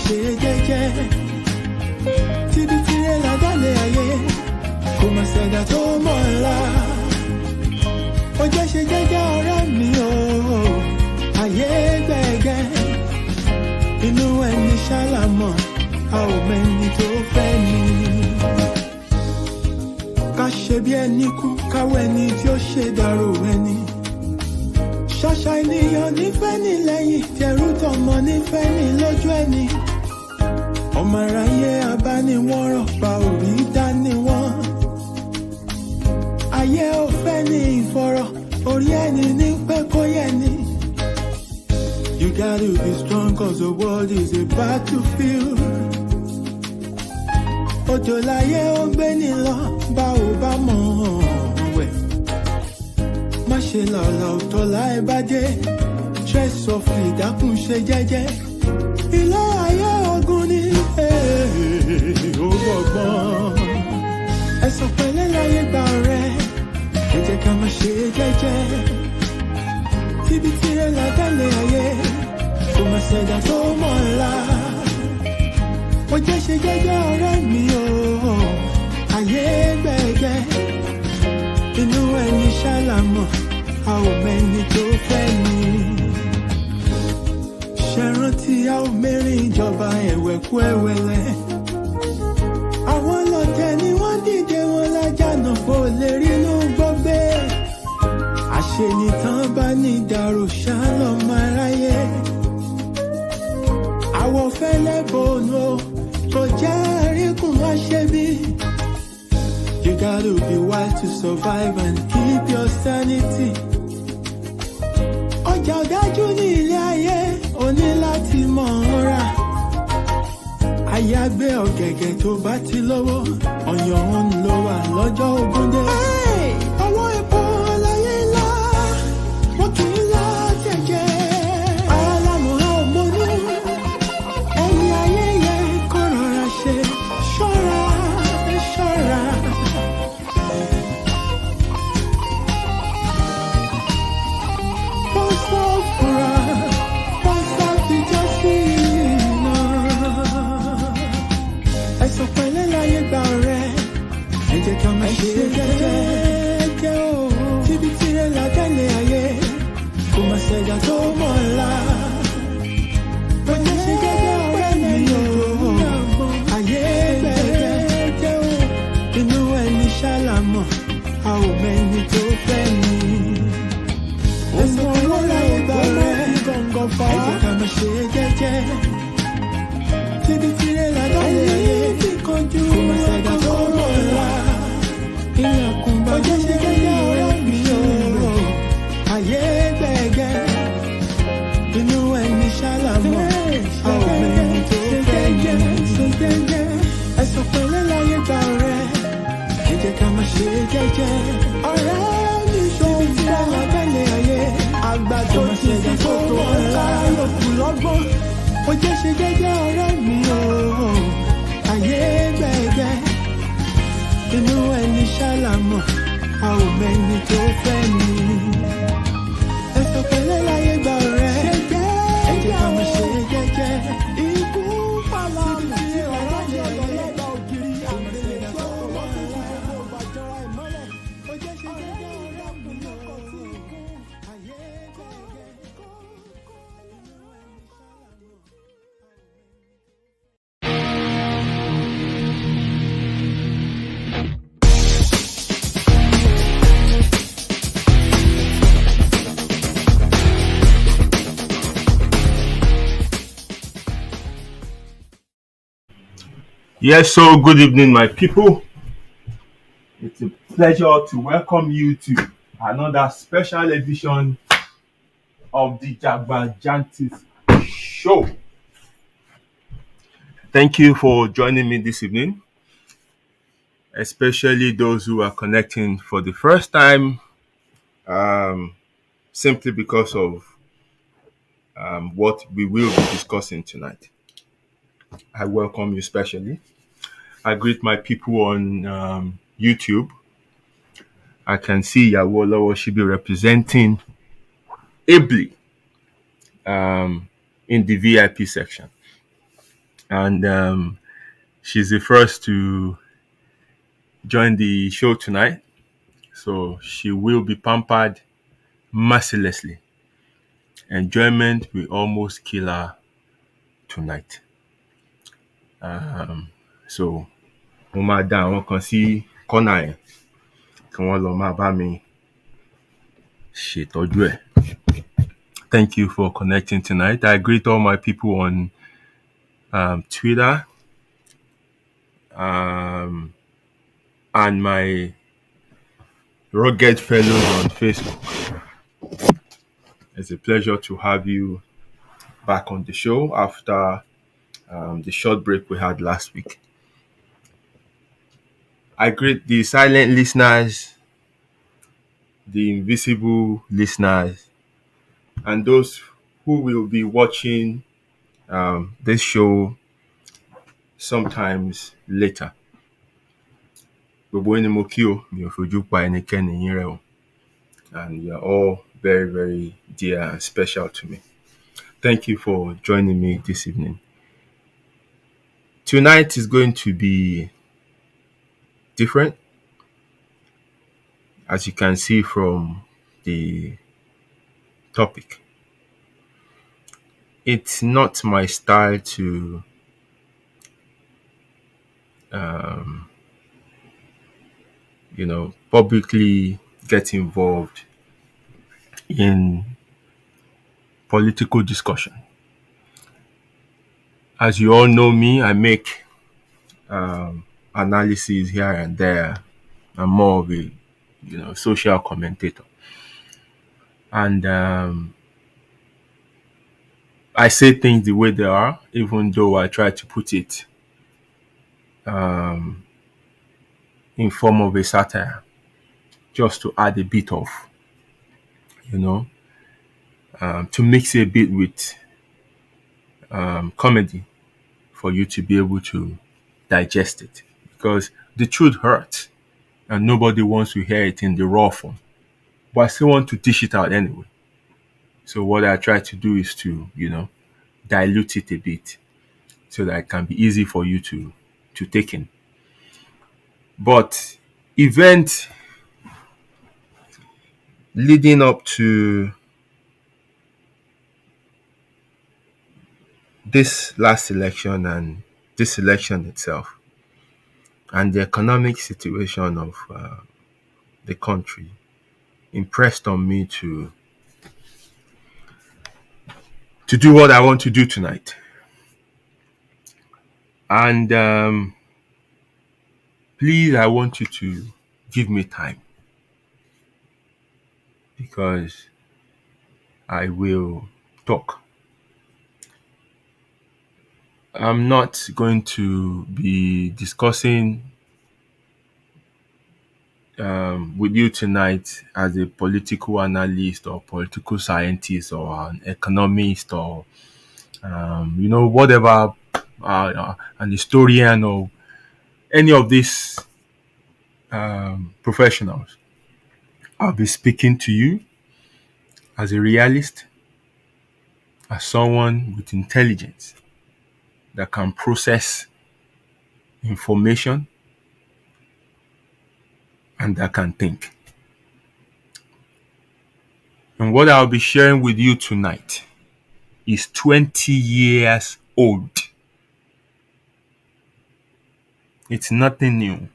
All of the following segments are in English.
ṣe jẹ́jẹ́. Tíbi tirẹ̀ ládàlẹ̀ ayé, kò má ṣẹ̀dá tó mọ̀ ọ́la. Ó jẹ́ ṣe jẹ́jẹ́ ọ̀rẹ́ mi o, ayé gbẹ̀gẹ́. Inú ẹni ṣàlámọ̀, a ò mẹ́ni tó fẹ́ ni. Ká ṣe bí ẹni kú, káwọ́ ẹni tí ó ṣe dàrú ẹni. Ṣàṣà ènìyàn nífẹ̀ẹ́ ní lẹ́yìn, tẹrú tọmọ nífẹ̀ẹ́ ní lójú ẹni. Ọmọ aráyé abániwọ́rọ̀ pa orí dání wọ́n. Ayé ò fẹ́ ní ìfọ̀rọ̀, orí ẹni ní pé kó yẹ ni. You gotta be strong cause the world is a battlefield. Odò láyé ó gbé ní lọ, bá ò bá mọ̀ wẹ̀. Má ṣe làlà ọ̀tọ̀ láì bá dé. Tread softly, dákun ṣe jẹ́jẹ́. Ilé ayé ogun ni ó gbọ̀gbọ́n. Ẹ̀sọ̀ pẹ̀lẹ́ láyé gbà rẹ̀, ẹ jẹ́ ká má ṣe jẹ́jẹ́. Tíbi tirẹ̀ ládàlẹ̀ ayé, kò má ṣẹ̀dá tó mọ̀ ọ́la. Ó jẹ́ ṣe jẹ́jẹ́ ọ̀rẹ́ mi o, ayé gbẹ̀gẹ́. Inú ẹni ṣàlámọ̀, a ò mẹ́ni tó fẹ́ ni. Ṣẹ̀rántí a ò mẹ́rin ìjọba ẹ̀wẹ̀kú ẹ̀wẹ̀lẹ̀. Àwọn lọ́tẹ̀ ni wọ́n dìde wọn lájànà kó lè rí inú gbọ́gbé. Àṣenìtàn bá ní ìdàrú ṣálọ̀ máa ráyé. Àwọ̀ fẹ́lẹ́ bòónù kò jẹ́ àríkùn wá ṣe bí. You gotta be wise to survive and keep your sanity. Ọjà ọ̀dájú ní ilé ayé, o ní láti mọ̀ ọ́n rà. Àyàgbé ọ̀gẹ̀gẹ̀ tó bá ti lówó, ọ̀yàn ń lọ wà lọ́jọ́ ogún dé. Ọwọ́ epo láyé ńlá, wọ́n kì í lọ jẹ̀jẹ̀. Alámùhà òmònú, ẹni ayé yẹ kó rọra ṣe. Ṣọ́ra, ṣọ́ra. Bọ́sọ̀ fura, bọ́sọ̀ fi jọ́ sí iná. Ẹ̀sọ̀ pẹ̀lẹ́ láyé gbà rẹ̀, ẹ jẹ́ ká má ṣe jẹ́jẹ́ o. Tíbi tirẹ̀ ládàlẹ̀ ayé, kò má ṣẹ̀dá tó mọ̀ ọ́la. Ó jẹ́ ṣe jẹ́jẹ́ ọ̀rẹ́ mi o, ayé gbẹ̀gẹ́ o. Inú ẹni ṣàlámọ̀, a ò mẹ́ni tó fẹ́ ni. Ẹ̀sọ̀ pẹ̀lẹ́ láyé gbà rẹ̀, ẹ jẹ́ ká má ṣe jẹ́jẹ́. Tíbi tirẹ̀ ládàlẹ̀ ayé, kò má ṣẹ̀dá tó mọ̀ ọ́la. Ilẹ̀kùn bá jẹ́ ṣe jẹ́jẹ́ ọ̀rẹ́ mi o, ayé gbẹ̀gẹ́. Inú ẹni ṣàlámọ̀, a ò mẹ́ni tó fẹ́ ni. Ẹ̀sọ̀ pẹ̀lẹ́ láyé gbà rẹ̀, ẹ jẹ́ ká má ṣe jẹ́jẹ́. Ọ̀rẹ́ mi tíbi tirẹ̀ ládàlẹ̀ ayé, àgbà tó ti fi tó mọ̀ ọ́la yòókù lọ́gbọ́n. Ó jẹ́ ṣe jẹ́jẹ́ ọ̀rẹ́ mi o, ayé gbẹ̀gẹ́. Inú ẹni ṣàlámọ̀, a ò mẹ́ni tó fẹ́ ni. Ẹ̀sọ̀ pẹ̀lẹ́ láyé gbà rẹ̀, ẹ jẹ́ ká má ṣe jẹ́jẹ́. Ikú pàlàmù tí ọ̀rọ̀ ní ọ̀lọ́lọ́gbà ògiri àgbèrè tó wọ́n ti fi gbogbo bàjọ́ra ìmọ́lẹ̀. Ó jẹ́ ṣe jẹ́jẹ́ ọ̀rẹ́ mi o, ayé gbẹ̀gẹ́. Yes, so good evening, my people. It's a pleasure to welcome you to another special edition of the Jagbajantis Show. Thank you for joining me this evening, especially those who are connecting for the first time, simply because of what we will be discussing tonight. I welcome you specially. I greet my people on YouTube. I can see Yawolowo should be representing ably in the VIP section. and she's the first to join the show tonight. So she will be pampered mercilessly. Enjoyment will almost kill her tonight. So mo máa dá àwọn kan sí kọ́nà yẹn kí wọ́n lọ máa bá mi ṣètọ́jú ẹ̀. Thank you for connecting tonight. I greet all my people on Twitter and my rugged fellows on Facebook. It's a pleasure to have you back on the show after the short break we had last week. I greet the silent listeners, the invisible listeners, and those who will be watching this show sometimes later. Gbogbo yín ni mo kí o, mi ò fojú pa ẹnikẹ́ni yín rẹ́ o. And you are all very, very dear and special to me. Thank you for joining me this evening. Tonight is going to be different, as you can see from the topic. It's not my style to publicly get involved in political discussion. As you all know me, I make analysis here and there. I'm more of a social commentator. And I say things the way they are, even though I try to put it in form of a satire, just to add a bit of, to mix a bit with comedy for you to be able to digest it. Because the truth hurts and nobody wants to hear it in the raw form. But I still want to dish it out anyway. So what I try to do is to, dilute it a bit so that it can be easy for you to take in. But events leading up to this last election and this election itself and the economic situation of the country impressed on me to do what I want to do tonight. And please, I want you to give me time, because I will talk. I'm not going to be discussing with you tonight as a political analyst or political scientist or an economist or whatever, an historian or any of these professionals. I'll be speaking to you as a realist, as someone with intelligence that can process information and that can think. And what I'll be sharing with you tonight is 20 years old. It's nothing new.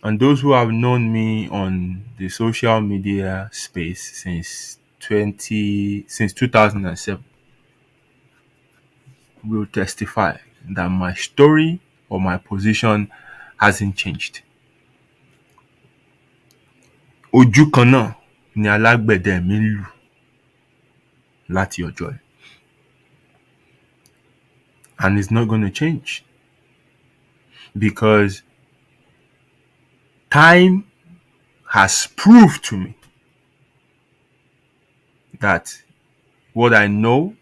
And those who have known me on the social media space since 2007 will testify that my story or my position hasn't changed. Ojú kan náà ni alágbẹ̀dẹ mi ń lù láti ọjọ́ ẹ̀. And it's not going to change, because time has proved to me that what I know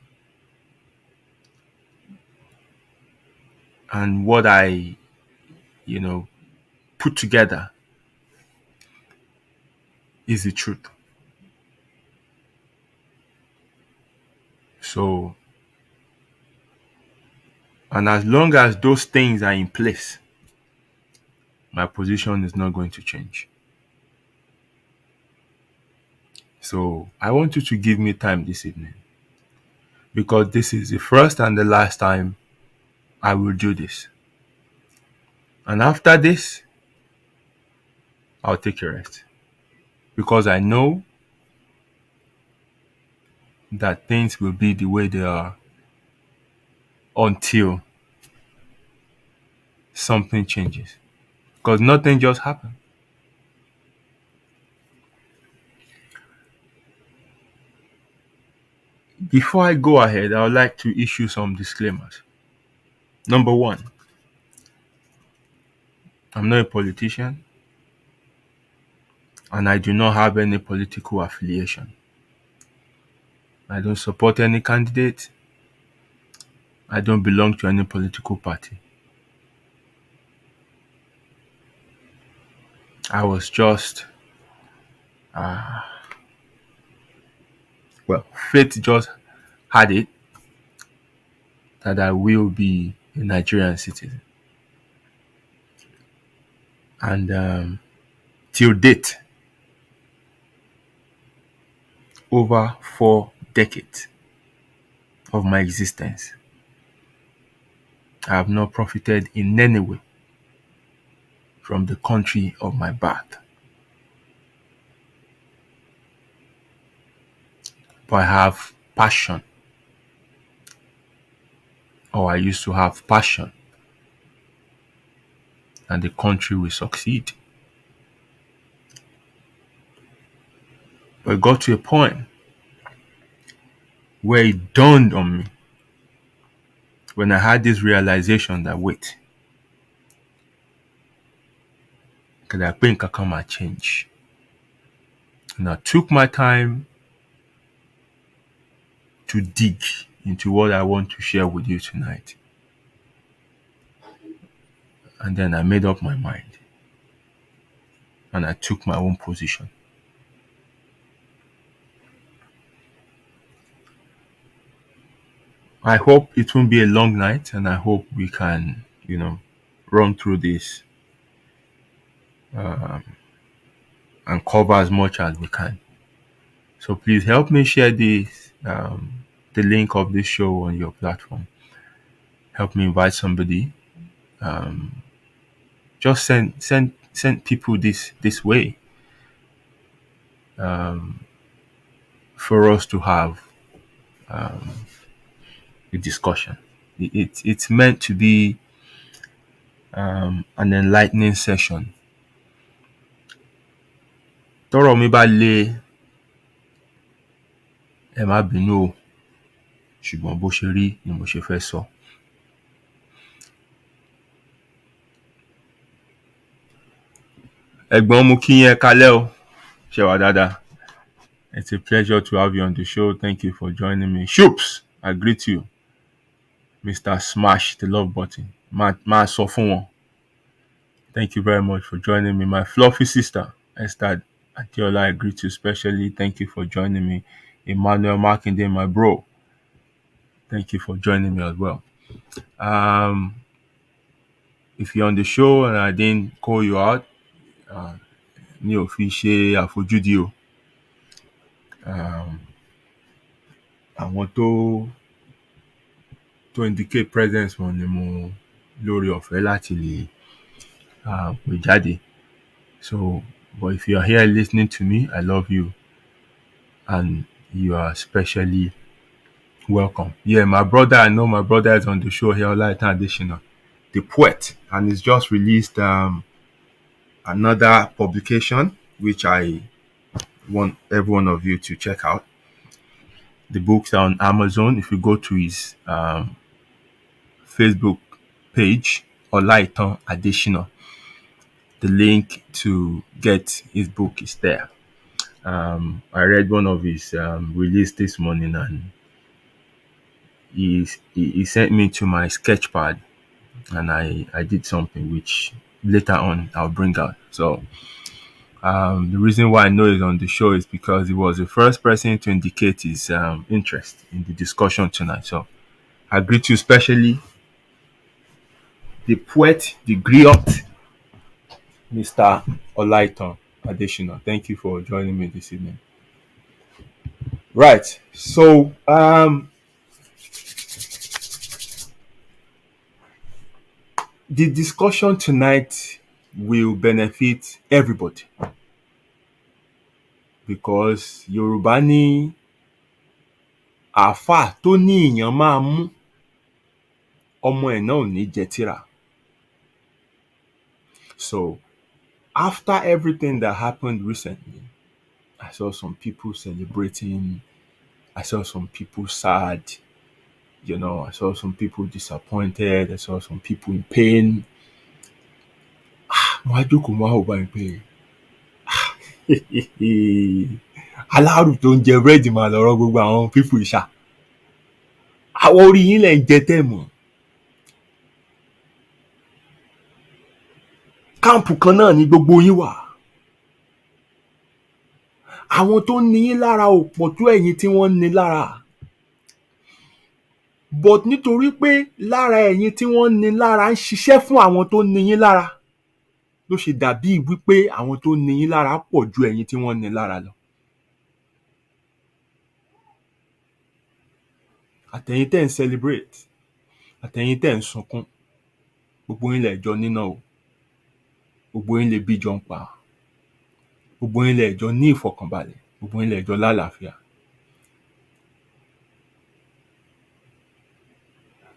and what I, put together is the truth. So And as long as those things are in place, my position is not going to change. So I want you to give me time this evening, because this is the first and the last time I will do this. And after this, I'll take a rest, because I know that things will be the way they are until something changes, because nothing just happened. Before I go ahead, I would like to issue some disclaimers. Number one, I'm not a politician, and I do not have any political affiliation. I don't support any candidate. I don't belong to any political party. I was just, fate just had it that I will be a Nigerian citizen. And till date, over 4 decades of my existence, I have not profited in any way from the country of my birth. But I have passion, or I used to have passion, and the country will succeed. But it got to a point where it dawned on me, when I had this realization that, wait, because I think I can change. And I took my time to dig into what I want to share with you tonight. And then I made up my mind, and I took my own position. I hope it won't be a long night, and I hope we can, run through this and cover as much as we can. So please help me share this, the link of this show on your platform. Help me invite somebody. Just send people this way, for us to have a discussion. It's meant to be an enlightening session. Tọ́rọ̀ mi bá le, ẹ má bínú o, ṣùgbọ́n bó ṣe rí ni mo ṣe fẹ́ sọ. Ẹ̀gbọ́n, mo kí yín, ẹ káalẹ́ o, ṣé wà dáadáa? It's a pleasure to have you on the show. Thank you for joining me. Shoops, I greet you. Mr. Smash the love button. Ma sọ fún wọn. Thank you very much for joining me. My fluffy sister, Esther Atiola, I greet you especially. Thank you for joining me. Emmanuel Markinde, my bro. Thank you for joining me as well. If you're on the show and I didn't call you out, mi ò fi ṣe àfojúdi o. Àwọn tó indicate presence wọn ni mo lórí ọ̀fẹ́ láti lè pè jáde. So, but if you are here listening to me, I love you, and you are especially welcome. Yeah, my brother, I know my brother is on the show here, Olaitan Adesina, the poet, and he's just released another publication, which I want every one of you to check out. The books are on Amazon. If you go to his Facebook page, Olaitan Adesina, the link to get his book is there. I read one of his release this morning, and he sent me to my sketch pad, and I did something which later on I'll bring out. So the reason why I know he's on the show is because he was the first person to indicate his interest in the discussion tonight. So I greet you especially. the poet, the griot, Mr. Olaitan Adeshina. Thank you for joining me this evening. Right. So the discussion tonight will benefit everybody because Yorùbá ní àáfàá tó ní ìyàn máa mú ọmọ ẹ̀ náà ò ní jẹ tírà. So after everything that happened recently, I saw some people celebrating. I saw some people sad. I saw some people disappointed. I saw some people in pain. Mo wá jókòó mo wá wò báyìí pé aláàrù tó ń jẹ búrẹ́dì máa lọ́rọ́ gbogbo àwọn pípù ìṣá. Àwọn orí yín lẹ̀ ń jẹ tẹ̀mọ̀. Káàmpù kan náà ni gbogbo yín wà. Àwọn tó ń ní yín lára ò pọ̀ tó ẹ̀yin tí wọ́n ń ní lára. But nítorí pé lára ẹ̀yin tí wọ́n ń ní lára ń ṣiṣẹ́ fún àwọn tó ń ní yín lára ló ṣe dàbí wípé àwọn tó ń ní yín lára pọ̀ ju ẹ̀yin tí wọ́n ń ní lára lọ. Àtẹ̀yin tẹ́ ń celebrate, àtẹ̀yin tẹ́ ń sunkún, gbogbo yín lẹ̀ jọ níná o. Gbogbo yín lè bí jọ ń pa. Gbogbo yín lẹ̀ jọ ní ìfọ̀kànbalẹ̀. Gbogbo yín lẹ̀ jọ lálàáfíà.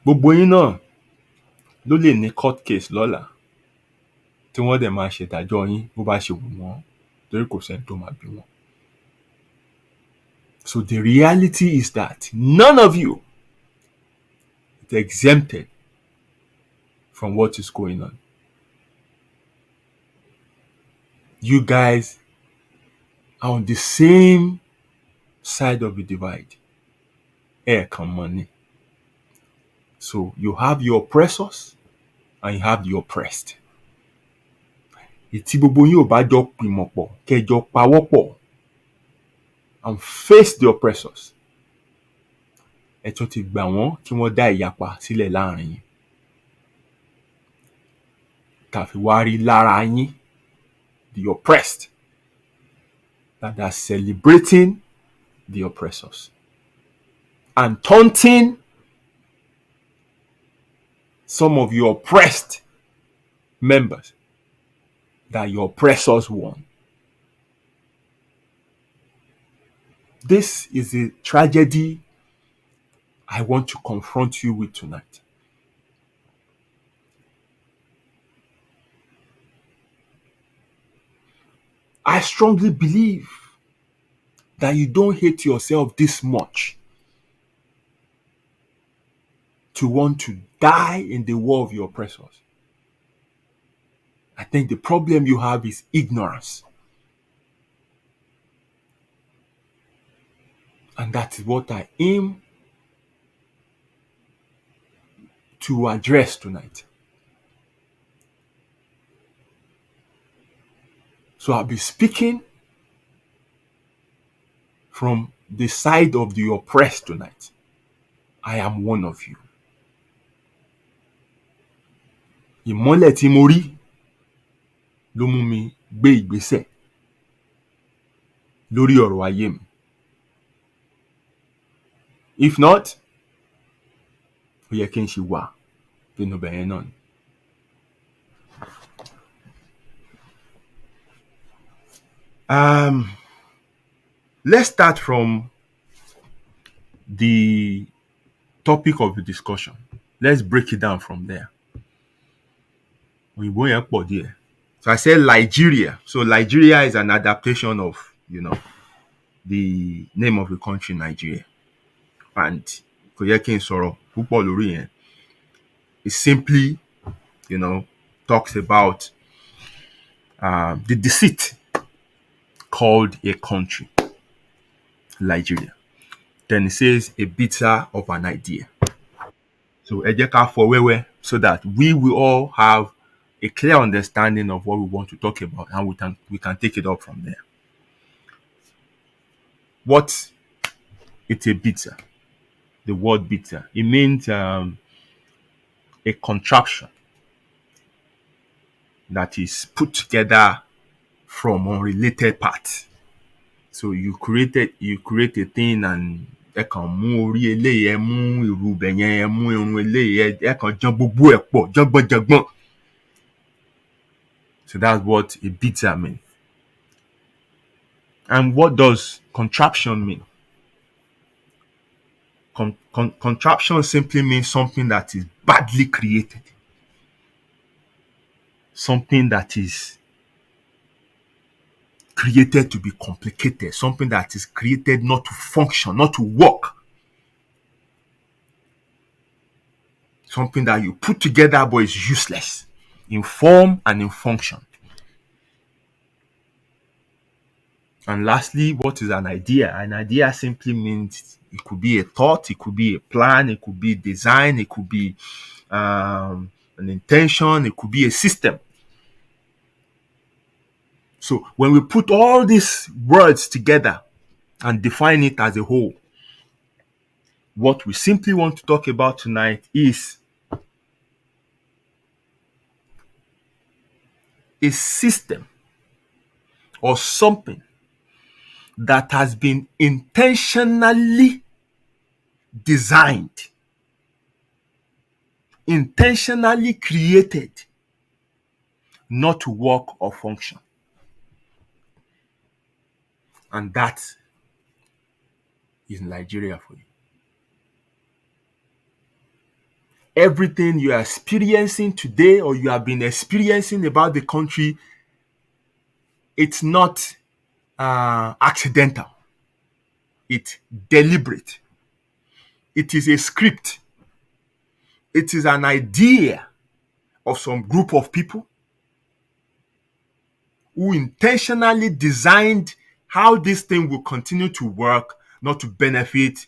Gbogbo yín náà ló lè ní court case lọ́la tí wọ́n dẹ̀ máa ṣèdájọ́ yín bó bá ṣe wù wọ́n torí kò sẹ́ni tó máa bí wọn. So the reality is that none of you is exempted from what is going on. You guys are on the same side of the divide. Ẹ̀ẹ̀kan mọ́ ni. So you have your oppressors and you have the oppressed. Ìtí gbogbo yín ò bá jọ pìmọ̀ pọ̀ kẹjọ pawọ́ pọ̀ and face the oppressors. Ẹ tún ti gbà wọ́n kí wọ́n dá ìyapa sílẹ̀ láàrin yín. Tàfi wá rí lára yín the oppressed that are celebrating the oppressors and taunting some of your oppressed members that your oppressors won. This is a tragedy I want to confront you with tonight. I strongly believe that you don't hate yourself this much to want to die in the war of your oppressors. I think the problem you have is ignorance. And that is what I aim to address tonight. So I'll be speaking from the side of the oppressed tonight. I am one of you. Ìmọ́lẹ̀ tí mo rí ló mú mi gbé ìgbésẹ̀ lórí ọ̀rọ̀ ayé mi. If not, ó yẹ kí n ṣì wà nínú bẹ̀yẹn náà ni. Let's start from the topic of the discussion. Let's break it down from there. Òyìnbó yẹn pọ̀ díẹ̀. So I said LIEGERIA. So Nigeria is an adaptation of, the name of the country, Nigeria. And kò yẹ kí n sọ̀rọ̀ púpọ̀ lórí yẹn. It simply, talks about the deceit called a country, Nigeria. Then it says a bitzer of an idea. So ẹ jẹ́ ká fọ̀ wẹ́wẹ́ so that we will all have a clear understanding of what we want to talk about, and we can take it up from there. What is a bitzer? The word bitzer, it means a contraction that is put together from unrelated parts. So you create a thing and ẹ kàn mú orí eléyìí, ẹ mú irú ibẹ̀ yẹn, ẹ mú irun eléyìí, ẹ kàn jọ gbogbo ẹ̀ pọ̀ jọgbọ́njọgbọ́n. So that's what a Bitzer means. And what does contraption mean? Contraption simply means something that is badly created. Something that is created to be complicated. Something that is created not to function, not to work. Something that you put together but is useless in form and in function. And lastly, what is an idea? An idea simply means it could be a thought, it could be a plan, it could be design, it could be an intention, it could be a system. So when we put all these words together and define it as a whole, what we simply want to talk about tonight is a system or something that has been intentionally designed, intentionally created not to work or function. And that is Nigeria for you. Everything you are experiencing today or you have been experiencing about the country, it's not accidental. It's deliberate. It is a script. It is an idea of some group of people who intentionally designed how this thing will continue to work, not to benefit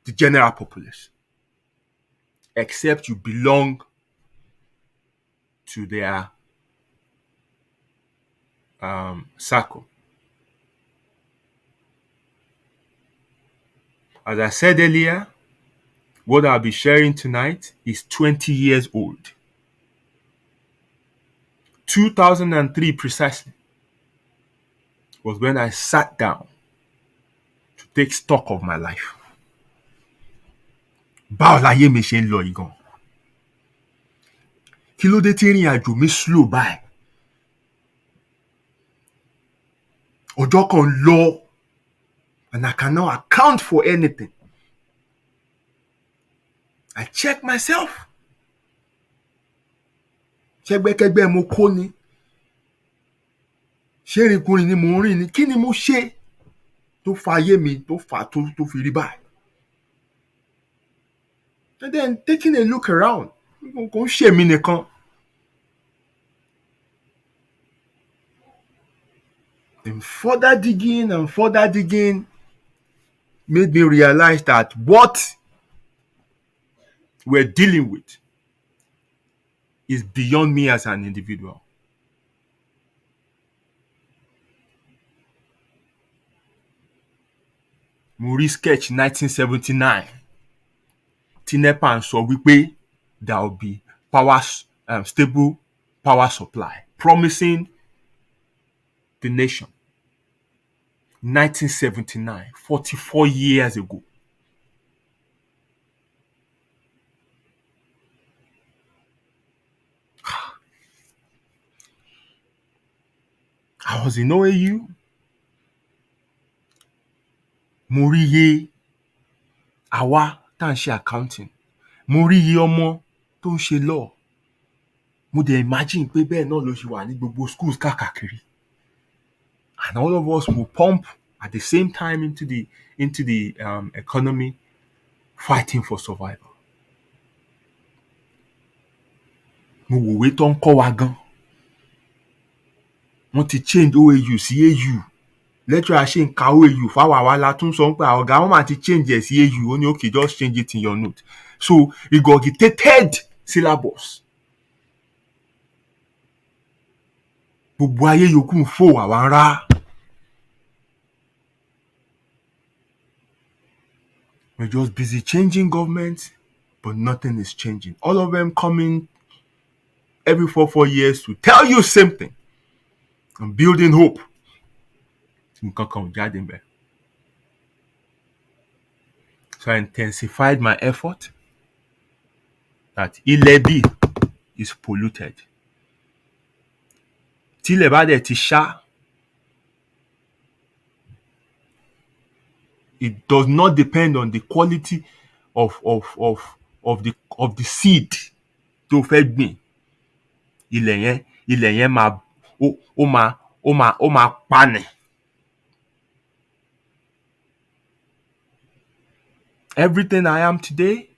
the general populace, except you belong to their circle. As I said earlier, what I'll be sharing tonight is 20 years old. 2003 precisely was when I sat down to take stock of my life. Báwo láyé mi ṣe ń lọ yìí gan? Kí ló dé tí ìrìn àjò mi slow báyìí? Ọjọ́ kan lọ and I cannot account for anything. I check myself. Ṣẹ́gbẹ́kẹ́gbẹ́ mo kó ni? Ṣé ìrìnkúrìn ni mo ń rìn ni? Kí ni mo ṣe tó fa ayé mi tó fà tó fi rí báyìí? And then taking a look around, kò ń ṣe mí nìkan. And further digging made me realize that what we're dealing with is beyond me as an individual. Mo rí sketch 1979 tí NEPA sọ wípé there will be stable power supply, promising the nation. 1979, 44 years ago. I was in OAU. Mo rí iye àwa tá ń ṣe accounting. Mo rí iye ọmọ tó ń ṣe law. Mo dẹ̀ imagine pé bẹ́ẹ̀ náà ló ṣe wà ní gbogbo schools káàkiri. And all of us will pump at the same time into the economy, fighting for survival. Mo wòwe tó ń kọ́ wa gan. Wọ́n ti change OAU sí AU. Lecturer ṣe ń ka OAU fáwọn àwa la tún sọ pé ọ̀gá wọn máa ti change ẹ̀ sí AU. Ó ní okay, just change it in your note. So regurgitated syllabus. Gbogbo ayé yòókù ń fò àwa ń rá. We're just busy changing government, but nothing is changing. All of them coming every 4 years to tell you same thing. I'm building hope. So I intensified my effort that Ilebi is polluted. Tílẹ̀ bá dẹ̀ ti ṣá, it does not depend on the quality of the seed tó fẹ́ gbìn. Ilẹ̀ yẹn máa panẹ̀. Everything I am today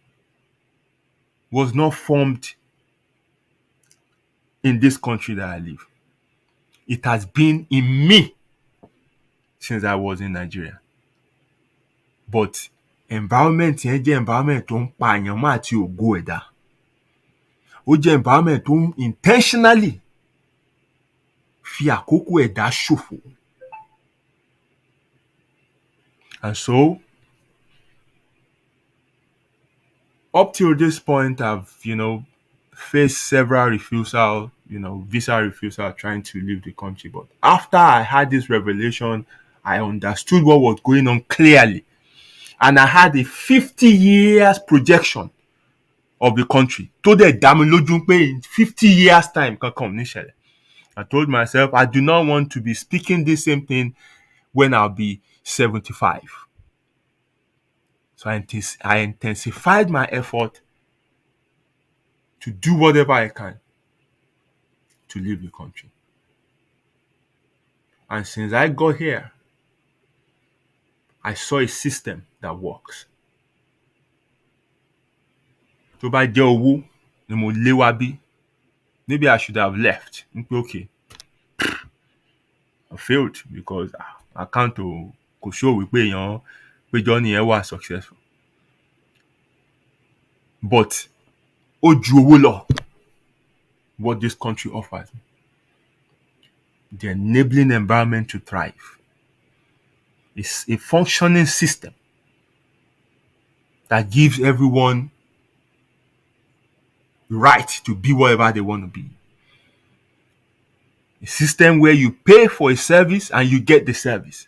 was not formed in this country that I live. It has been in me since I was in Nigeria. But environment yẹn jẹ́ environment tó ń pa àyàn mọ́ àti ògo ẹ̀dá. Ó jẹ́ environment tó ń intentionally fi àkókò ẹ̀dá ṣòfò. And so, up till this point, I've, faced several refusal, visa refusal, trying to leave the country. But after I had this revelation, I understood what was going on clearly. And I had a 50 years projection of the country. Tó dẹ̀ dá mi lójú pé in 50 years time kankan ní ṣẹlẹ̀. I told myself I do not want to be speaking this same thing when I'll be 75. So I intensified my effort to do whatever I can to leave the country. And since I got here, I saw a system that works. Tó bá jẹ́ owó ni mo lé wá bí, maybe I should have left. Okay, I failed because I can't kò show wípé èèyàn pé journey yẹn wà successful. But ó ju owó lọ what this country offers me. The enabling environment to thrive. It's a functioning system that gives everyone the right to be whatever they want to be. A system where you pay for a service and you get the service.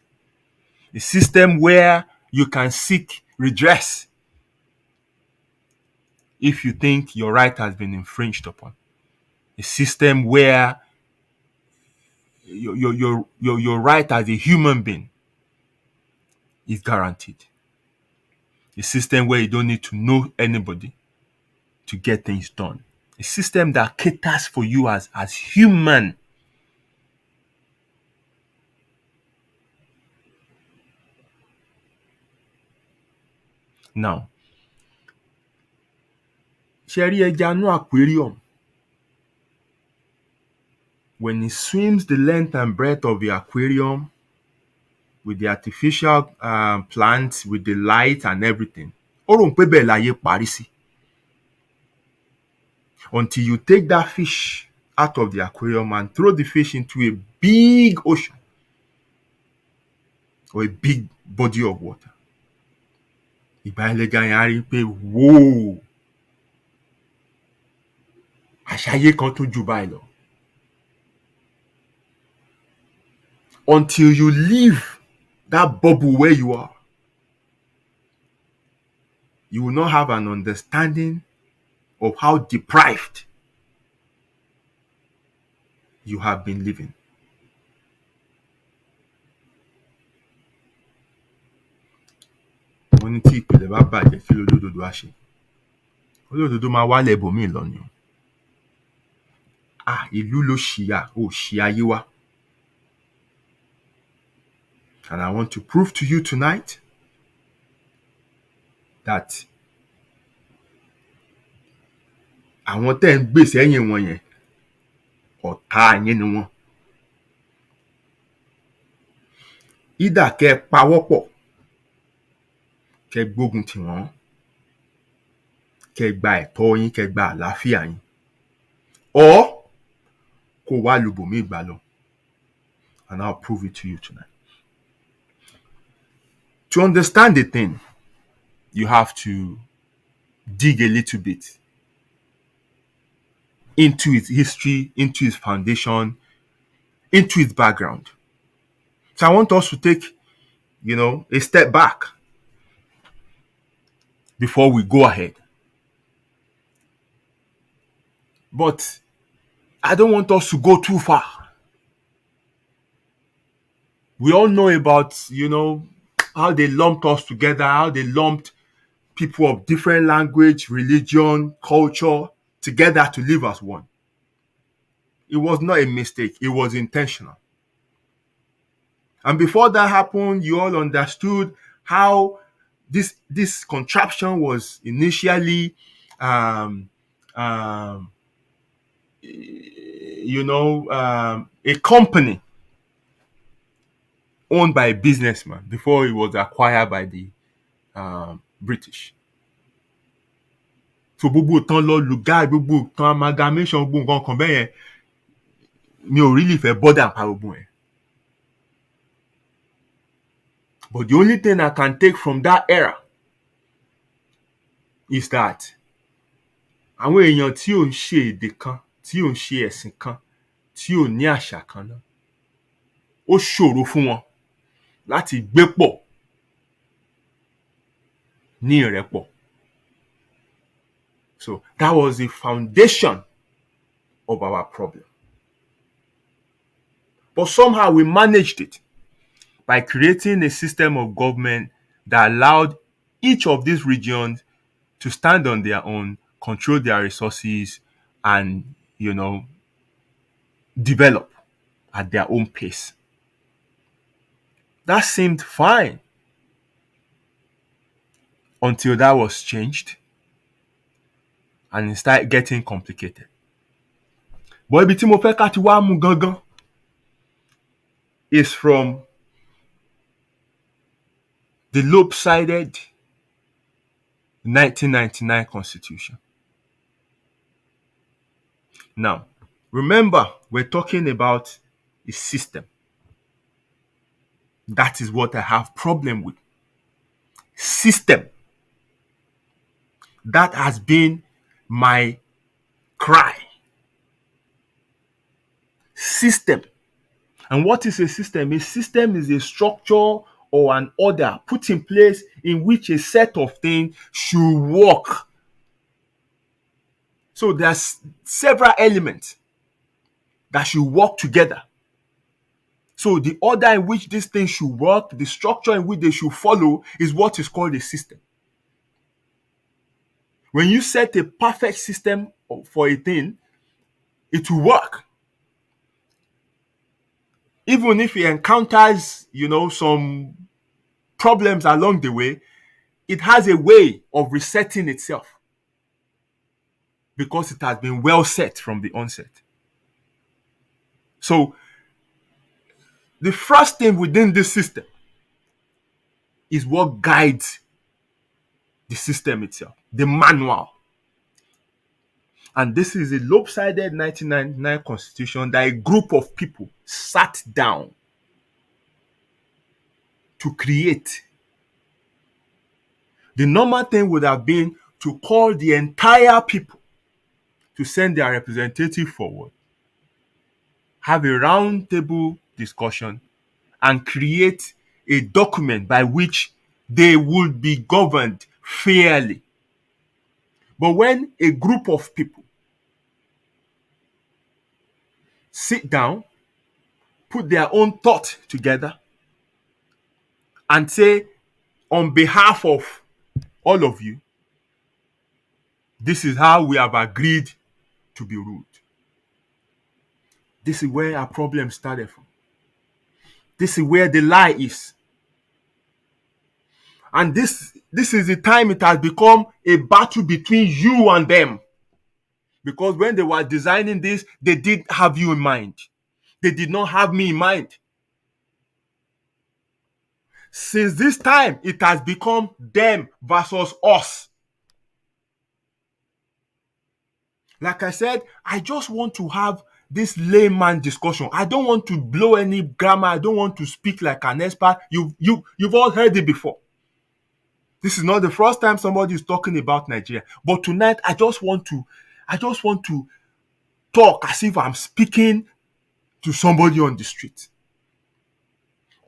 A system where you can seek redress if you think your right has been infringed upon. A system where your right as a human being is guaranteed. A system where you don't need to know anybody to get things done. A system that caters for you as human. Now, ṣé rí ẹja nú aquarium? When it swims the length and breadth of the aquarium with the artificial plants, with the light and everything, ó rò pé bẹ́ẹ̀ láyé parí sí. Until you take that fish out of the aquarium and throw the fish into a big ocean or a big body of water. Ìgbà ẹlẹ́ja yẹn á rí pé whoa, àṣàyé kan tó jù báyìí lọ. Until you leave that bubble where you are, you will not have an understanding of how deprived you have been living. Wọ́n ní tí ìpìlẹ̀ bá bàjẹ́ kí lolódodo á ṣe. Olódodo máa wálẹ̀ ibòmíì lọ ni o. Ìlú ló ṣìyà, ò ṣì ayé wá. And I want to prove to you tonight that àwọn tẹ́ ń gbè sẹ́yìn wọn yẹn, ọ̀tá yín ni wọ́n. Either kẹ́ pawọ́pọ̀, kẹ́ gbógun tì wọ́n, kẹ́ gba ẹ̀tọ́ yín, kẹ́ gba àlàáfíà yín, or kó wá lùbòmíì gbà lọ. And I'll prove it to you tonight. To understand the thing, you have to dig a little bit. into its history, into its foundation, into its background. So I want us to take, a step back before we go ahead. But I don't want us to go too far. We all know about, how they lumped us together, how they lumped people of different language, religion, culture together to live as one. It was not a mistake. It was intentional. And before that happened, you all understood how this contraption was initially, um, um, a company owned by a businessman before it was acquired by the British. So gbogbo ìtàn lọ lùgá, gbogbo ìtàn amalgamation, gbogbo nǹkan kan bẹ́ẹ̀ yẹn mi ò really fẹ́ bother nípa gbogbo yẹn. But the only thing I can take from that era is that àwọn èèyàn tí ò ń ṣe èdè kan, tí ò ń ṣe ẹ̀sìn kan, tí ò ní àṣà kan náà, ó ṣòro fún wọn láti gbé pọ̀ ní ìrẹ́pọ̀. So that was the foundation of our problem. But somehow we managed it by creating a system of government that allowed each of these regions to stand on their own, control their resources, and, develop at their own pace. That seemed fine until that was changed and it started getting complicated. But ibi tí mo fẹ́ ká ti wá mú gangan is from the lopsided 1999 Constitution. Now, remember, we're talking about a system. That is what I have problem with. System. That has been my cry. System. And what is a system? A system is a structure or an order put in place in which a set of things should work. So there's several elements that should work together. So the order in which these things should work, the structure in which they should follow, is what is called a system. When you set a perfect system for a thing, it will work. Even if it encounters, some problems along the way, it has a way of resetting itself because it has been well set from the onset. So the first thing within this system is what guides the system itself, the manual. And this is a lopsided 1999 Constitution that a group of people sat down to create. The normal thing would have been to call the entire people to send their representative forward, have a round table discussion, and create a document by which they would be governed fairly. But when a group of people sit down, put their own thought together, and say, on behalf of all of you, this is how we have agreed to be ruled. This is where our problem started from. This is where the lie is. And this is the time it has become a battle between you and them. Because when they were designing this, they did have you in mind. They did not have me in mind. Since this time, it has become them versus us. Like I said, I just want to have this layman discussion. I don't want to blow any grammar. I don't want to speak like an expert. You've all heard it before. This is not the first time somebody is talking about Nigeria. But tonight, I just want to talk as if I'm speaking to somebody on the street.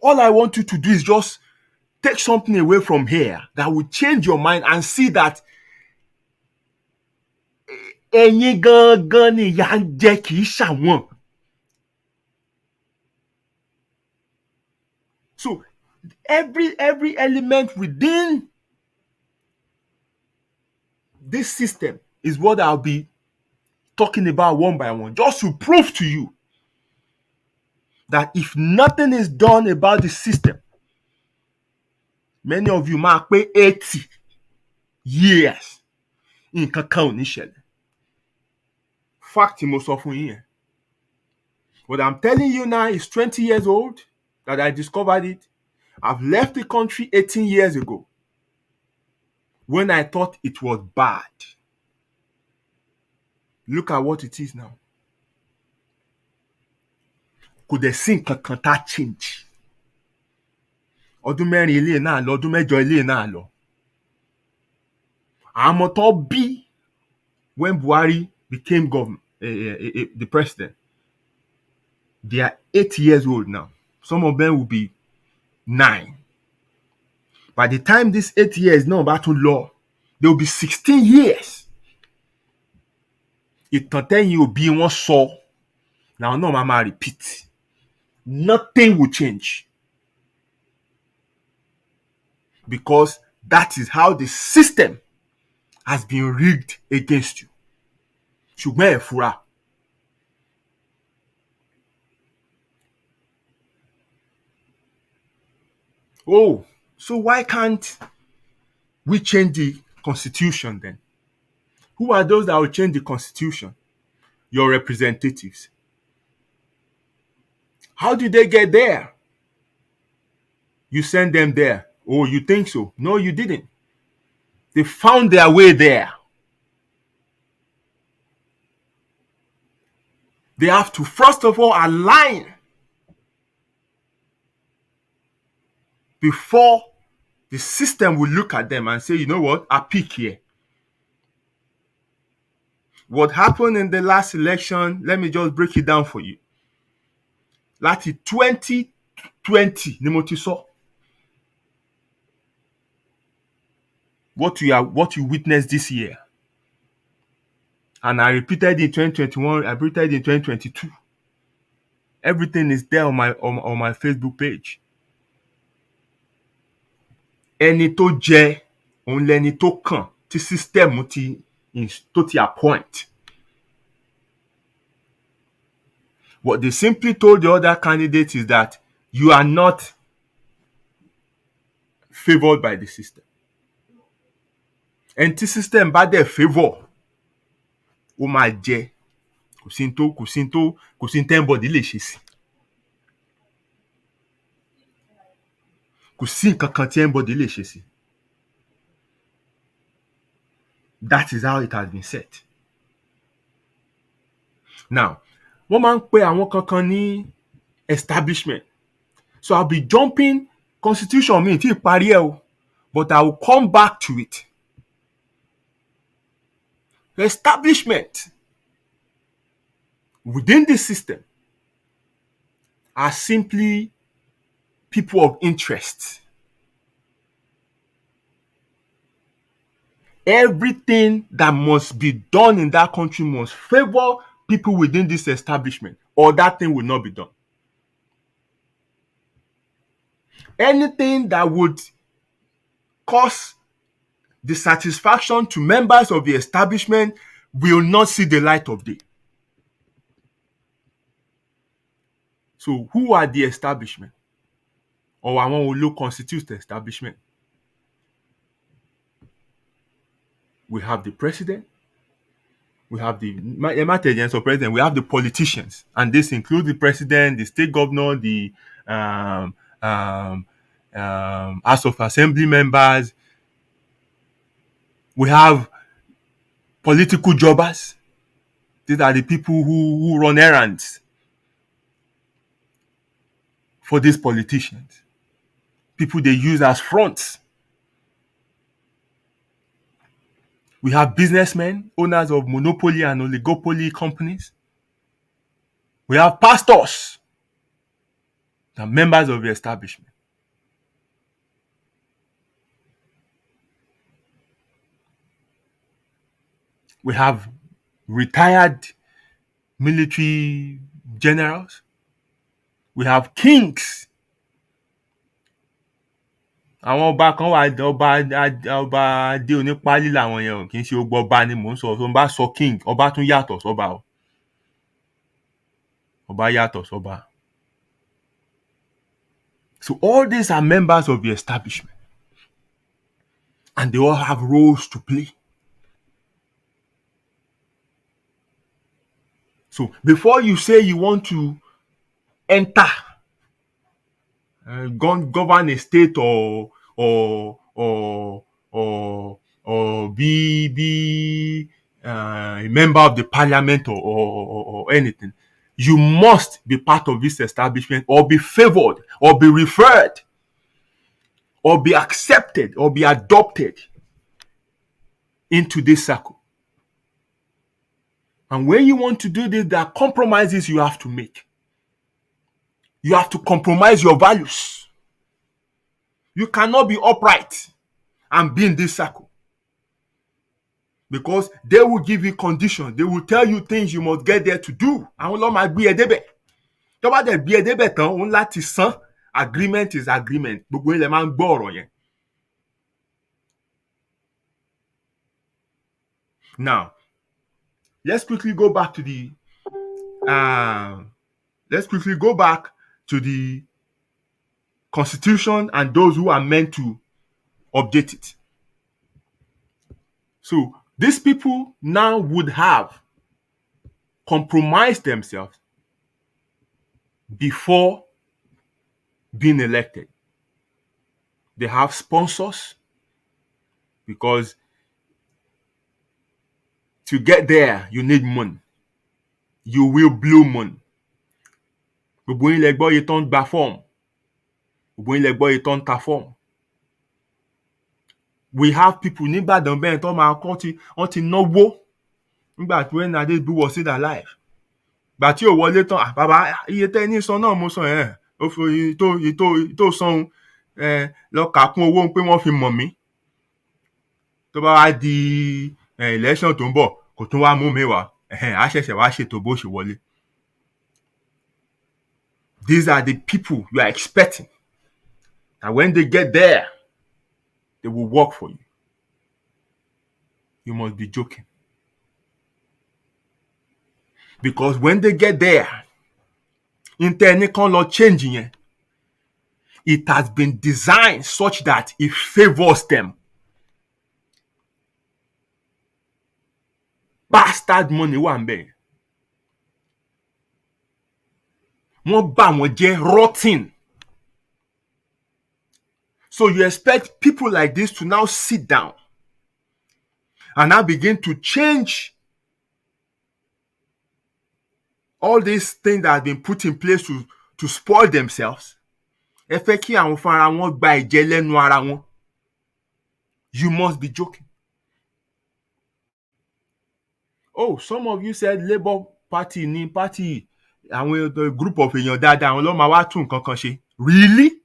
All I want you to do is just take something away from here that will change your mind and see that ẹ̀yin gangan ni ìyà ń jẹ kì í ṣàwọn. So every element within this system is what I'll be talking about one by one, just to prove to you that if nothing is done about the system, many of you máa pé 80 years nǹkan kan ò ní ṣẹlẹ̀. Fact mo sọ fún yín yẹn. What I'm telling you now is 20 years old that I discovered it. I've left the country 18 years ago when I thought it was bad. Look at what it is now. Kò dẹ̀ sí nǹkan kan tá change. Ọdún mẹ́rin ilé náà lọ, ọdún mẹ́jọ ilé náà lọ. Àwọn ọmọ tó bí when Buhari became government, the president, they are 8 years old now. Some of them will be 9. By the time this 8 years náà bá tún lọ, they will be 16 years. Ìtàn tẹ́yìn òbí wọn sọ, làwọn náà máa repeat. Nothing will change. Because that is how the system has been rigged against you. Ṣùgbọ́n ẹ fura. Oh, so why can't we change the constitution then? Who are those that will change the constitution? Your representatives. How did they get there? You sent them there. Oh, you think so? No, you didn't. They found their way there. They have to, first of all, align before the system will look at them and say, you know what, I pick here. What happened in the last election, let me just break it down for you. Láti 2020 ni mo ti sọ. What you witnessed this year. And I repeated in 2021, I repeated in 2022. Everything is there on my Facebook page. Ẹni tó jẹ, òun lẹni tó kàn, tí system tó ti appoint. What they simply told the other candidates is that you are not favored by the system. And the system bá dẹ̀ favor, ó máa jẹ, kò sí tẹ́ńbọ̀dì lè ṣe sí. Kò sí nǹkan kan tí anybody lè ṣe sí. That is how it has been set. Now, wọ́n máa ń pe àwọn kankan ní establishment. So I'll be jumping constitution mi tí parí ẹ̀ o, but I will come back to it. The establishment within the system are simply people of interest. Everything that must be done in that country must favor people within this establishment, or that thing will not be done. Anything that would cause dissatisfaction to members of the establishment will not see the light of day. So who are the establishment? Or àwọn wo ló constitute the establishment? We have the president, we have the president, we have the politicians, and this includes the president, the state governor, the House of Assembly members. We have political jobbers. These are the people who run errands for these politicians. People they use as fronts. We have businessmen, owners of monopoly and oligopoly companies. We have pastors that are members of the establishment. We have retired military generals. We have kings. Àwọn ọba kan wà, ọba adé onípálí làwọn yẹn ò kì í ṣe gbogbo ọba ni mò ń sọ. Tó ń bá sọ king, ọba tún yàtọ̀ sọ́ba o. Ọba yàtọ̀ sọ́ba. So all these are members of the establishment. And they all have roles to play. So before you say you want to enter, govern a state or be a member of the parliament or anything, you must be part of this establishment or be favored or be referred or be accepted or be adopted into this circle. And when you want to do this, there are compromises you have to make. You have to compromise your values. You cannot be upright and be in this circle. Because they will give you conditions. They will tell you things you must get there to do. Àwọn ló máa gbé ẹ débẹ̀. Tó bá dẹ̀ gbé ẹ débẹ̀ tán, òun láti san. Agreement is agreement. Gbogbo ilẹ̀ máa ń gbọ́ ọ̀rọ̀ yẹn. Now, let's quickly go back to the Constitution and those who are meant to update it. So these people now would have compromised themselves before being elected. They have sponsors, because to get there, you need money. You will blow money. Gbogbo yín lẹ gbọ́ iye tó ń gba form. Gbogbo yín lẹ gbọ́ iye tó ń ta form. We have people ní Ìbàdàn bẹ́ẹ̀ tó máa kọ́ wọ́n ti náwó nígbà tí when Adébú was still alive. Gbà tí ò wọlé tán, bàbá iye tẹ́ ní san náà mo san ẹ̀. Ó fi iye tó san lọ kà kún owó pé wọ́n fi mọ̀ mí. Tó bá wá di election tó ń bọ̀, kò tún wá mú mi wá. Á ṣẹ̀ṣẹ̀ wá ṣètò bó ṣe wọlé. These are the people you are expecting. And when they get there, they will work for you. You must be joking. Because when they get there, changing it has been designed such that it favors them. Bastard money wà ńbẹ̀. Wọ́n bà wọ́n jẹ́ rotten. So you expect people like this to now sit down and now begin to change all these things that have been put in place to spoil themselves. Ẹ fẹ́ kí àwọn fúnra wọn gba ìjẹ lẹ́nu ara wọn. You must be joking. Oh, some of you said Labour Party ni party àwọn the group of èèyàn dáadáa àwọn ló máa wá tún nǹkan kan ṣe. Really?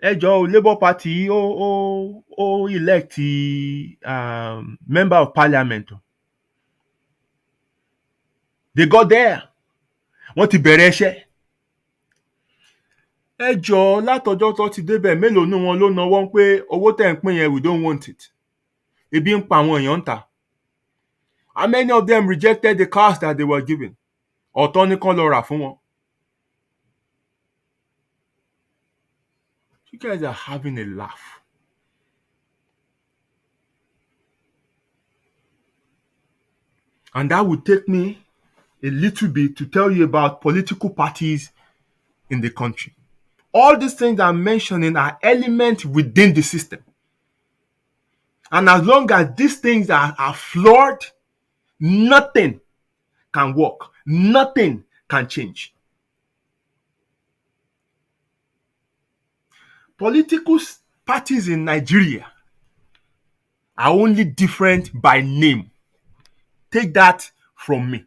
Ẹ jọ̀ọ́, Labour Party ó elect member of parliament. They got there. Wọ́n ti bẹ̀rẹ̀ iṣẹ́. Ẹ jọ̀ọ́, látọjọ́ tó ti débẹ̀ mélòó nínú wọn ló náwó pé owó tẹ̀ ń pín yẹn, we don't want it. Ebi ń pa àwọn èèyàn ń tà. How many of them rejected the cars that they were given? Ọ̀tọ̀ ní kán lọ rà fún wọn. You guys are having a laugh. And that would take me a little bit to tell you about political parties in the country. All these things I'm mentioning are elements within the system. And as long as these things are flawed, nothing can work. Nothing can change. Political parties in Nigeria are only different by name. take that from me.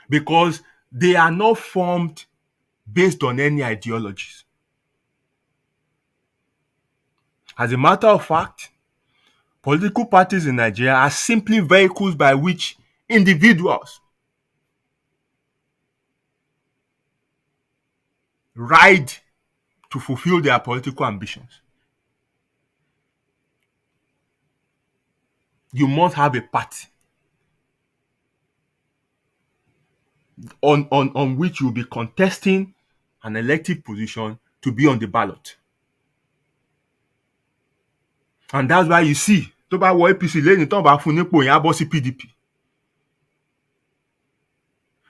Because they are not formed based on any ideologies. As a matter of fact, political parties in Nigeria are simply vehicles by which individuals ride to fulfill their political ambitions. You must have a party on which you'll be contesting an elective position to be on the ballot. And that's why you see, tó bá wọ APC lẹ́yìn tó bá fún nípò yẹn á bọ́ sí PDP.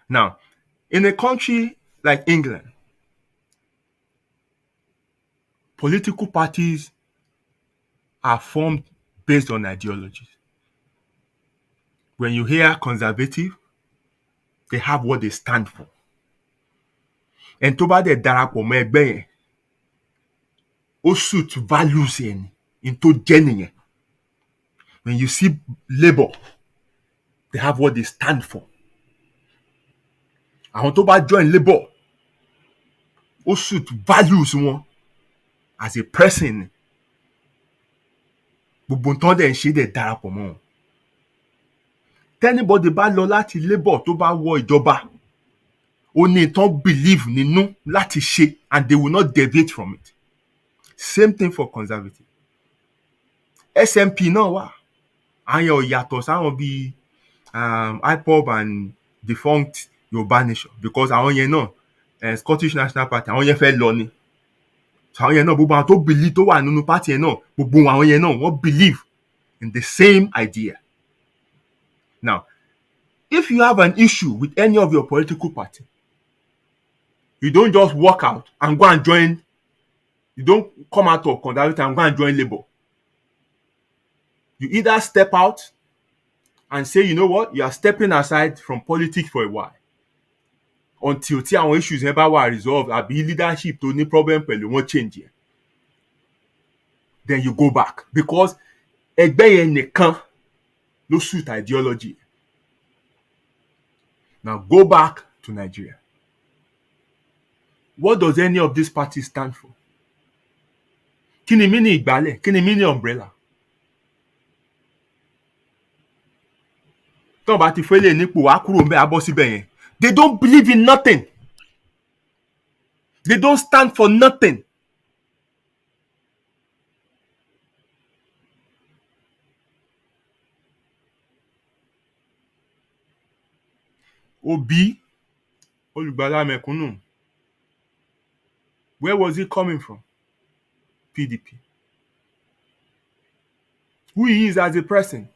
Now, in a country like England, political parties are formed based on ideologies. When you hear conservative, they have what they stand for. And tó bá dẹ̀ darapọ̀ mọ́ ẹgbẹ́ yẹn, ó suit values yẹn in tó jẹ́ nìyẹn. When you see Labour, they have what they stand for. Àwọn tó bá join Labour, ó suit values wọn as a person. Gbogbo nǹkan dẹ̀ ń ṣe dẹ̀ darapọ̀ mọ́ wọn. Tẹ́nibọ́dì bá lọ láti Labour tó bá wọ ìjọba, ó ní nǹkan believe nínú láti ṣe and they will not deviate from it. Same thing for conservative. SNP náà wà. Àwọn ò yàtọ̀ sáwọn bíi IPOB and defunct Yorùbá Nation because àwọn yẹn náà Scottish National Party àwọn yẹn fẹ́ lọ ni. Àwọn yẹn náà gbogbo àwọn tó believe tó wà nínú party yẹn náà gbogbo àwọn yẹn náà wọ́n believe in the same idea. Now, if you have an issue with any of your political party, you don't just walk out and go and join. You don't come out of conservative and go and join Labour. You either step out and say, you know what, you are stepping aside from politics for a while until tí àwọn issues yẹn bá wà resolved àbí leadership tó ní problem pẹ̀lú wọn change yẹn. Then you go back because ẹgbẹ́ yẹn nìkan ló suit ideology. Now go back to Nigeria. What does any of these parties stand for? Kí ni meaning ìgbálẹ̀? Kí ni meaning umbrella? Tọ́n bá ti fẹ́lẹ̀ nípò wá kúrò ńbẹ̀ á bọ́ síbẹ̀ yẹn. They don't believe in nothing. They don't stand for nothing. Obi, Olùgbàlà Mẹ̀kúnnù, where was he coming from? PDP. Who he is as a person?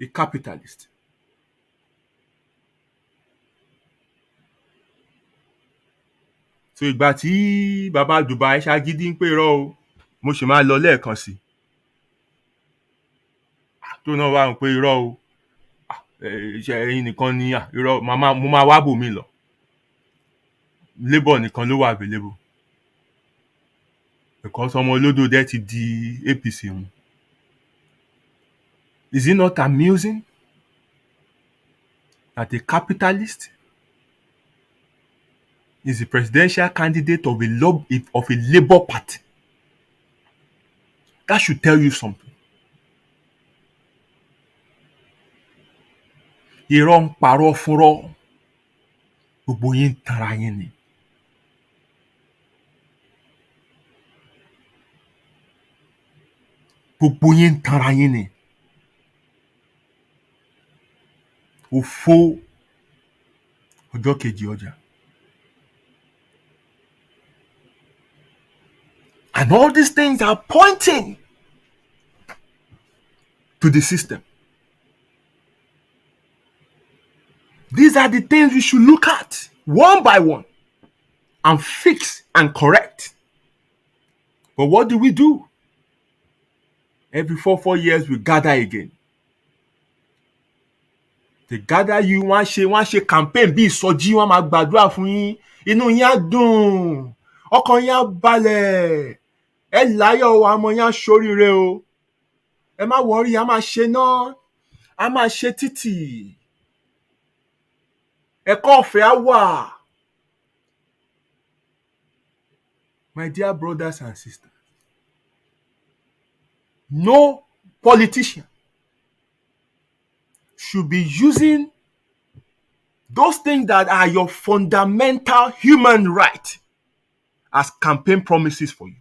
A capitalist. So ìgbà tí bàbá Dubai ṣagídí ń pè irọ́ o, mo sì máa lọ lẹ́ẹ̀kan sí. Tó náà wá ń pè irọ́ o. Iṣẹ́ ẹ̀yin nìkan ni irọ́ mo máa wá bò mí lọ. Labour nìkan ló wà available. Because ọmọ olódò dẹ̀ ti di APC mu. Is it not amusing that a capitalist is the presidential candidate of a Labour party? That should tell you something. Irọ́ ń parọ́ fúnrọ́. Gbogbo yín tanra yín ni. Gbogbo yín tanra yín ni. Òfò ọjọ́ kejì ọjà. And all these things are pointing to the system. These are the things we should look at one by one and fix and correct. But what do we do? Every 4 years we gather again. They gather you, wọ́n ṣe campaign bí ìsọjí, wọ́n máa gbàdúrà fún yín. Inú yín á dùn. Ọkàn yín á balẹ̀. Ẹ láyọ̀ o, àmọ́ yín á ṣoríire o. Ẹ má worry, a máa ṣe náà. a máa ṣe títì, ẹ̀kọ́ ọ̀fẹ́ á wà. My dear brothers and sisters, no politician should be using those things that are your fundamental human right as campaign promises for you.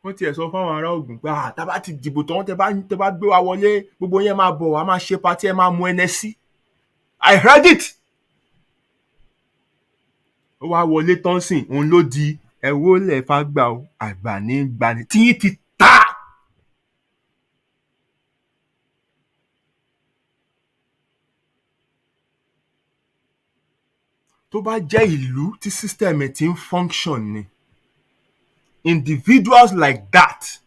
Wọ́n tiẹ̀ sọ fáwọn ará Ògùn pé tá a bá ti dìbò tán tẹ bá gbé wa wọlé gbogbo yẹn máa bọ̀ wá máa ṣe patí ẹ máa mu NSC. I heard it. Ó wá wọlé tán sìn òun ló di ẹ̀wọ́ lẹ̀ fágbà o àgbà ní gbani tí yín ti ta. Tó bá jẹ́ ìlú tí system ẹ̀ ti ń function ni, individuals like that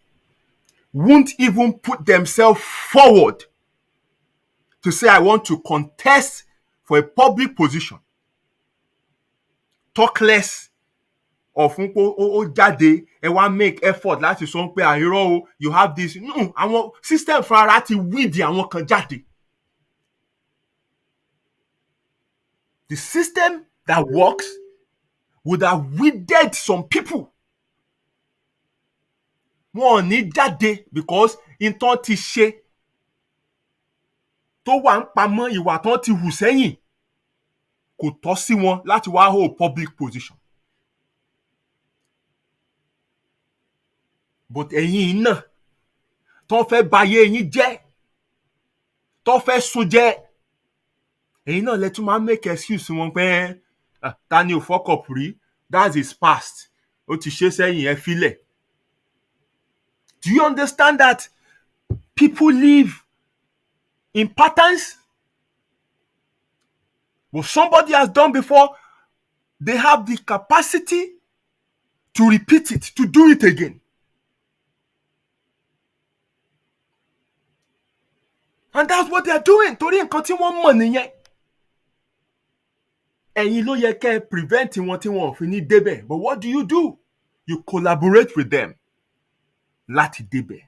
won't even put themselves forward to say I want to contest for a public position. Talk less of ó jáde ẹ wá make effort láti sọ pé àìrọ́ o you have this. No, àwọn system fún ara ti wíìdì àwọn kan jáde. The system that works would have weeded some people. Wọn ò ní jáde because nǹkan ti ṣe tó wà ń pamọ́ ìwà tán ti hù sẹ́yìn kò tọ́ sí wọn láti wá hold public position. But ẹ̀yin náà tán fẹ́ bayé yín jẹ́, tán fẹ́ sun jẹ́, ẹ̀yin náà lẹ tún máa make excuse wọn pé ta ni ò fuck up rí, that's his past, ó ti ṣe sẹ́yìn ẹ filẹ̀. Do you understand that people live in patterns? What somebody has done before, they have the capacity to repeat it, to do it again. And that's what they are doing. Torí nǹkan tí wọ́n mọ̀ nìyẹn. Ẹ̀yin ló yẹ kẹ́ ẹ prevent wọn tí wọn ò fi ní débẹ̀. But what do? You collaborate with them láti débẹ̀.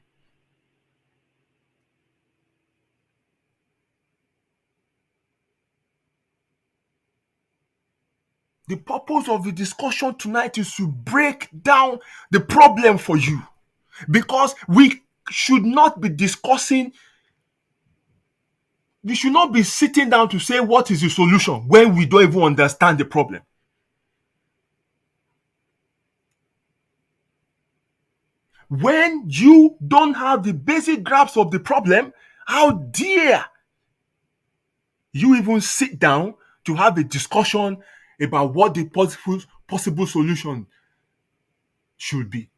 The purpose of the discussion tonight is to break down the problem for you. Because we should not be discussing, we should not be sitting down to say what is the solution when we don't even understand the problem. When you don't have the basic grasp of the problem, how dare you even sit down to have a discussion about what the possible solution should be?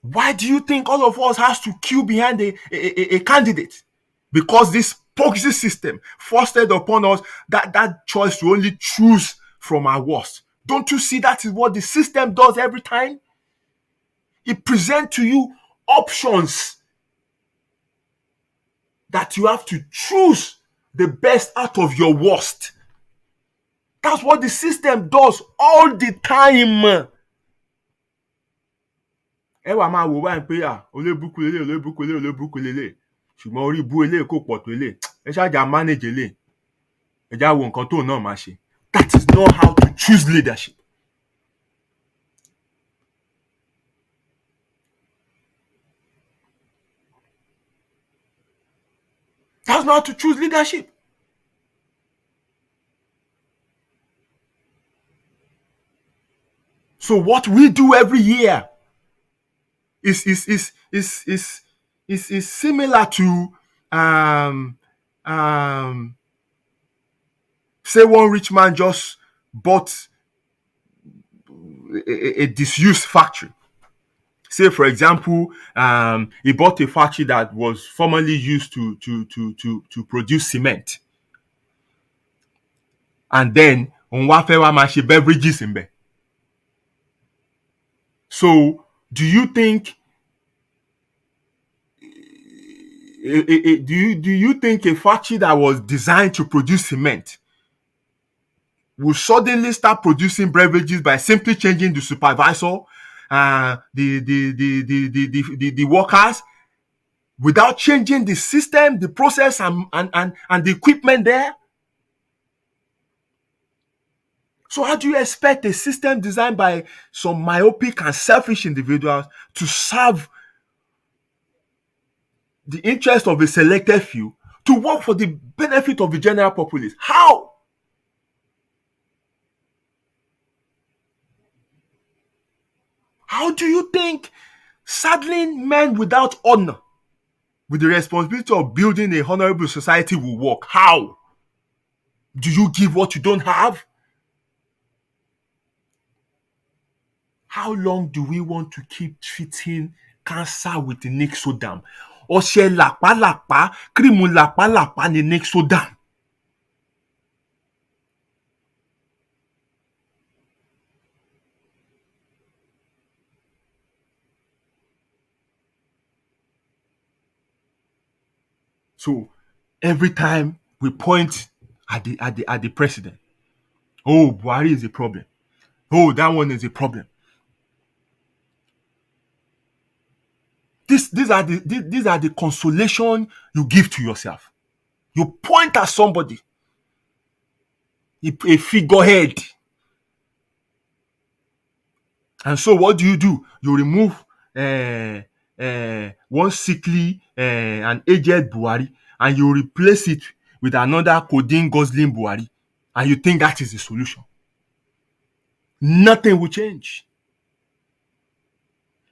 Why do you think all of us has to queue behind a candidate? Because this proxy system foisted upon us that choice to only choose from our worst. Don't you see that is what the system does every time? It presents to you options that you have to choose the best out of your worst. That's what the system does all the time. Ẹ wá máa wò báyìí pé olébùkún lélẹ̀ ṣùgbọ́n orí ibú eléyìí kò pọ̀ tó eléyìí, ẹ ṣáàjà manage eléyìí, ẹ já wo nǹkan tóun náà máa ṣe. That is not how to choose leadership. That's not how to choose leadership. So what we do every year is similar to say one rich man just bought a disused factory. Say, for example, he bought a factory that was formerly used to produce cement, and then on wá fẹ́ wá máa ṣe beverages in there. So, do you think a factory that was designed to produce cement will suddenly start producing beverages by simply changing the supervisor, the workers, without changing the system, the process, and the equipment there. So how do you expect a system designed by some myopic and selfish individuals to serve the interest of a selected few to work for the benefit of the general populace? How? How do you think saddling men without honor with the responsibility of building a honorable society will work? How? Do you give what you don't have? How long do we want to keep treating cancer with the Nixodam? Ọṣẹ làpálàpá, kírìmù làpálàpá ni Nixodam. So every time we point at the president, oh, Buhari is a problem. Oh, that one is a problem. These are the consolation you give to yourself. You point at somebody, a figurehead, and so what do? You remove one sickly and aged Buhari, and you replace it with another codeine guzzling Buhari, and you think that is the solution. Nothing will change.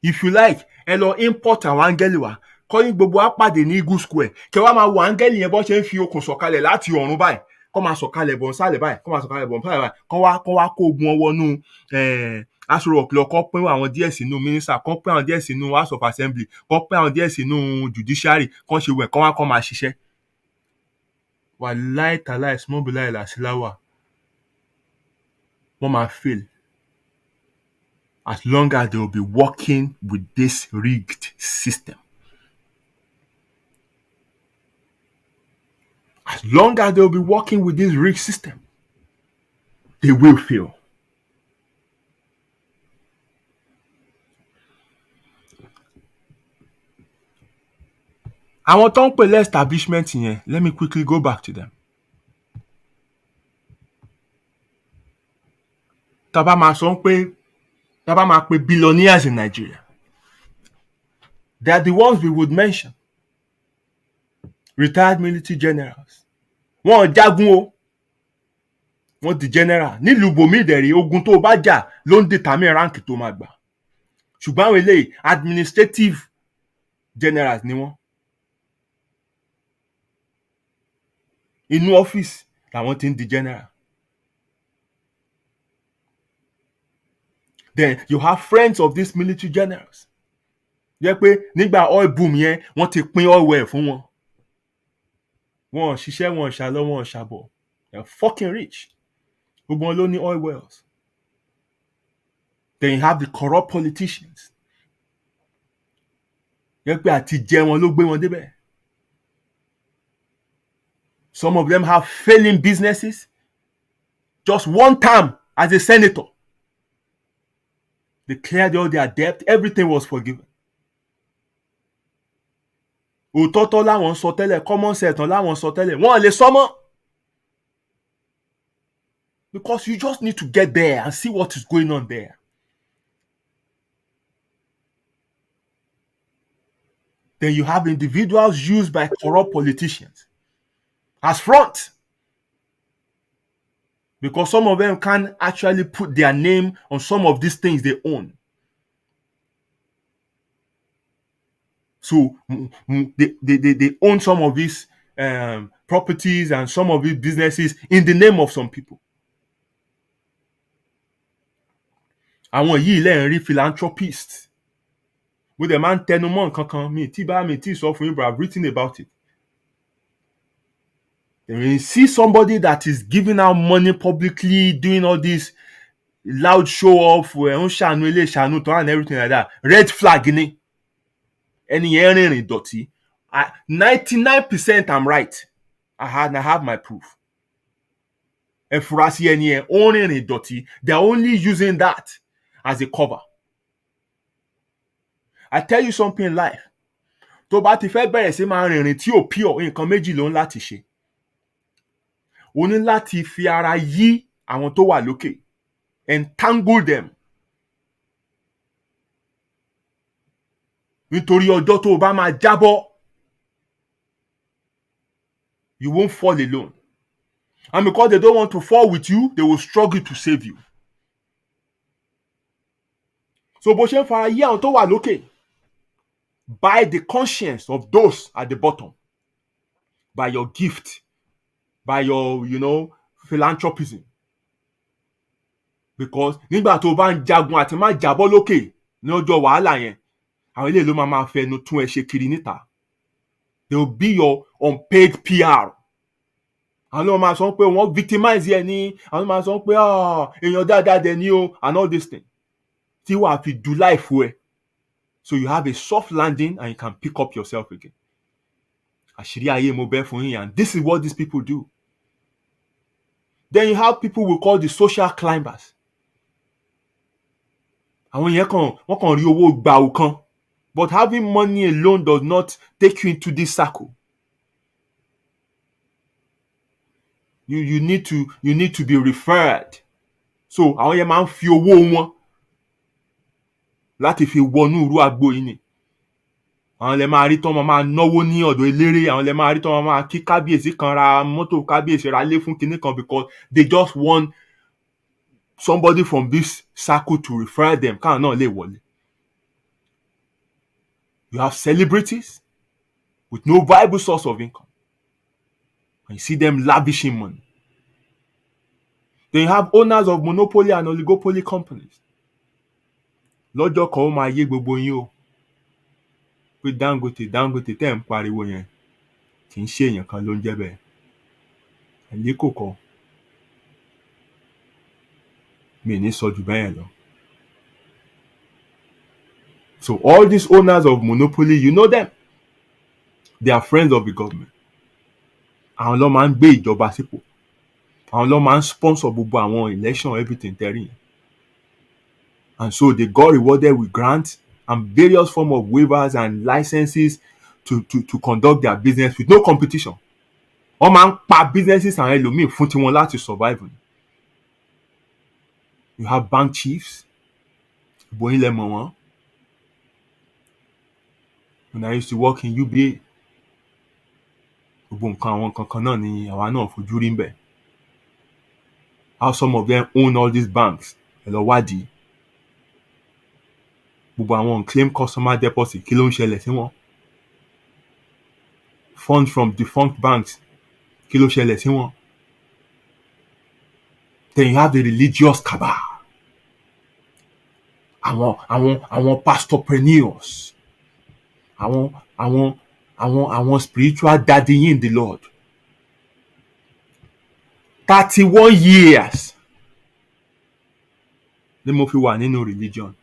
If you like, ẹ lọ import àwọn áńgẹ́lì wá, kọ́yìn gbogbo á pàdé ní Eagle Square, kẹ wá máa wo áńgẹ́lì yẹn bọ́ ṣe ń fi okùn sọ̀kalẹ̀ láti ọ̀run báyìí, kọ́ máa sọ̀kalẹ̀ bọ̀ nsàlẹ̀ báyìí, kọ́ máa sọ̀kalẹ̀ bọ̀ nsàlẹ̀ báyìí, kọ́ wá kó ogun wọn wọnú Aso Rock lọ, kọ́ pín àwọn díẹ̀ sínú mínísítà, kọ́ pín àwọn díẹ̀ sínú House of Assembly, kọ́ pín àwọn díẹ̀ sínú judiciary, kọ́ ṣe wẹ̀, kọ́ máa ṣiṣẹ́. Wàláì tàláì sùmọ́bìláì làṣìláwà, wọ́n máa fail. As long as they will be working with this rigged system. As long as they will be working with this rigged system, they will fail. Àwọn tó ń pè lé establishment yẹn, let me quickly go back to them. Tá bá máa pe billionaires in Nigeria, they are the ones we would mention. Retired military generals. Wọ́n jagun o, wọ́n di general. Nílùú bòmí ìdẹ̀rí, ogun tó bá jà ló ń determine rank tó máa gbà. Ṣùgbọ́n àwọn eléyìí administrative generals ni wọ́n. Inú ọ́fíìsì làwọn ti ń di general. Then you have friends of these military generals. Jẹ́ pé nígbà oil boom yẹn, wọ́n ti pín oil well fún wọn. Wọ́n ṣiṣẹ́, wọ́n ṣàlọ́, wọ́n ṣàbọ̀. They're fucking rich. Gbogbo wọn ló ní oil wells. Then you have the corrupt politicians. Jẹ́ pé àti jẹ wọn ló gbé wọn débẹ̀. Some of them have failing businesses. Just one term as a senator, they cleared all their debt. Everything was forgiven. Òtọ́tọ́ láwọn sọ tẹ́lẹ̀, common sense láwọn sọ tẹ́lẹ̀, wọ́n lè sọ mọ́. Because you just need to get there and see what is going on there. Then you have individuals used by corrupt politicians as front. Because some of them can't actually put their name on some of these things they own. So they own some of these properties and some of these businesses in the name of some people. Àwọn yìí lẹ́yìn rí philanthropists. With a man tẹnu mọ́ nǹkan kan, mi tí sọ fún yín, but I've written about it. When you see somebody that is giving out money publicly, doing all this loud show off, and everything like that, red flag ni. Ẹni yẹn rìnrìn dọ̀tí. 99% I'm right. I have my proof. ẹ fura sí ẹni ẹ ó rìnrìn ìdọ̀tí. They are only using that as a cover. I tell you something in life. Tó bá ti fẹ́ bẹ̀rẹ̀ sí máa rìnrìn tí ò pure, nǹkan méjì ló ń láti ṣe. O ní láti fi ara yí àwọn tó wà lókè. Entangle them. Nítorí ọjọ́ tó o bá máa jábọ́, you won't fall alone. And because they don't want to fall with you, they will struggle to save you. So bó ṣe ń fara yí àwọn tó wà lókè, by the conscience of those at the bottom, by your gift, by your, philanthropism. Because nígbà tó bá ń jagun àti má jábọ́ lókè ní ọjọ́ wàhálà yẹn, àwọn eléyìí ló máa fẹnu tún ẹ ṣe kiri níta. They will be your unpaid PR. Àwọn ló máa sọ pé wọ́n victimize ẹ ní, àwọn máa sọ pé èèyàn dáadáa dẹ̀ ní o, and all this thing. Tí wàá fi do life ẹ. So you have a soft landing and you can pick up yourself again. Àṣírí ayé mo bẹ́ fún yín, and this is what these people do. Then you have people we call the social climbers. Àwọn yẹn wọ́n kàn rí owó gbàù kan. But having money alone does not take you into this circle. You need to be referred. So àwọn yẹn máa ń fi owó wọn láti fi wọnú irú agbo yìí ni. Àwọn lè máa rí tán máa náwó ní ọ̀dọ̀ eléré. Àwọn lè máa rí tán máa kí kábíyèsí kan ra mọ́tò kábíyèsí ra lé fún kinní kan, because they just want somebody from this circle to refer them. Káwọn náà lè wọlé. You have celebrities with no viable source of income. And you see them lavishing money. Then you have owners of monopoly and oligopoly companies. Lọ́jọ́ kan ó máa yé gbogbo yín o. Pé Dangote tẹ́ ń pariwo yẹn kì í ṣe èèyàn kan ló ń jẹ́ bẹ́ẹ̀. Àlékò kan. Mi ní sọ jù bẹ́ẹ̀ lọ. So all these owners of monopoly, you know them. They are friends of the government. Àwọn ló máa ń gbé ìjọba sípò. Àwọn ló máa ń sponsor gbogbo àwọn election, everything tẹ́rì yẹn. And so they got rewarded with grants and various forms of waivers and licenses to conduct their business with no competition. Wọ́n máa ń pa businesses àwọn ẹlòmíì fún tiwọn láti survive. You have bank chiefs. Ìbòyìn lẹ mọ̀ wọ́n. When I used to work in UBA, gbogbo nǹkan àwọn kankan náà ni àwa náà fojú rí ń bẹ̀. How some of them own all these banks. Ẹ lọ wádìí. Gbogbo àwọn unclaimed customer deposit, kí ló ń ṣẹlẹ̀ sí wọn? Funds from defunct banks, kí ló ṣẹlẹ̀ sí wọn? Then you have the religious cabal. Àwọn pastorpreneurs. Àwọn spiritual daddy in the Lord. 31 years ni mo fi wà nínú religion.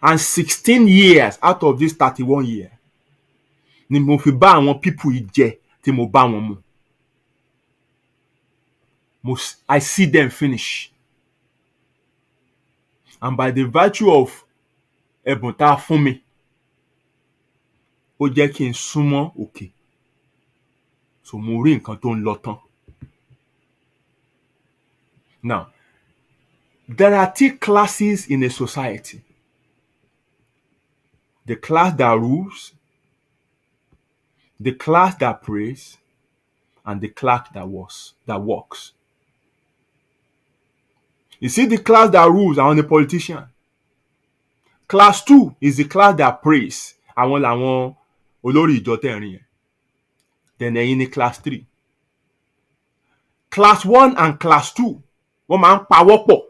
And 16 years out of this 31 years ni mo fi bá àwọn people yìí jẹ tí mo bá wọn mu. I see them finish. And by the virtue of ẹ̀bùn tá a fún mi, ó jẹ́ kí n súnmọ́ òkè. So mo rí nǹkan tó ń lọ tán. Now, there are 3 classes in a society. The class that rules, the class that prays, and the class that works. You see, the class that rules are the politician. Class 2 is the class that prays. Àwọn làwọn olórí ìjọ tẹ̀rín yẹn. Then ẹ̀yin ní class 3. Class 1 and class 2 wọ́n máa ń pawọ́pọ̀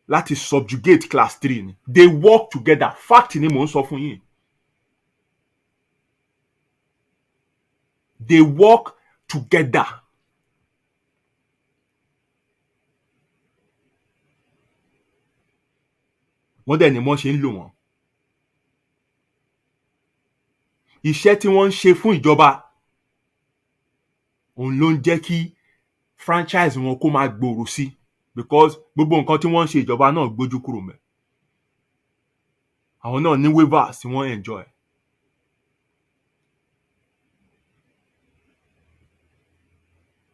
láti subjugate class 3 ni. They work together. Fact ni mò ń sọ fún yín. They work together. Wọ́n dẹ̀ ni wọ́n ṣe ń lò wọ́n. Iṣẹ́ tí wọ́n ń ṣe fún ìjọba òun ló ń jẹ́ kí franchise wọn kó máa gbòòrò sí because gbogbo nǹkan tí wọ́n ń ṣe ìjọba náà gbójú kúrò mẹ́. Àwọn náà ní waivers tí wọ́n enjoy.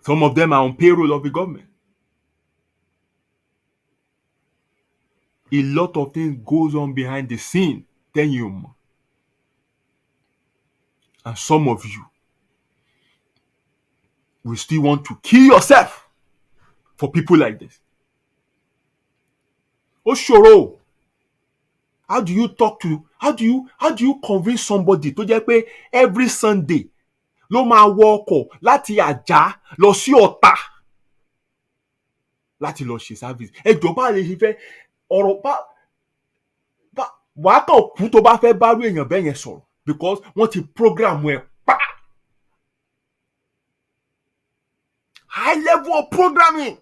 Some of them are on payroll of the government. A lot of things goes on behind the scene tẹ́yìn ò mọ̀. And some of you will still want to kill yourself for people like this. Ó ṣòro. How do you convince somebody tó jẹ́ pé every Sunday ló máa wọ ọkọ̀ láti Àjà lọ sí Ọ̀tà láti lọ ṣe service? Ẹjọ́ bá lè ṣe fẹ́ ọ̀rọ̀ wàá kàn kú tó bá fẹ́ bárú èèyàn bẹ́ẹ̀ yẹn sọ̀rọ̀ because wọ́n ti program ẹ̀ pa. High level of programming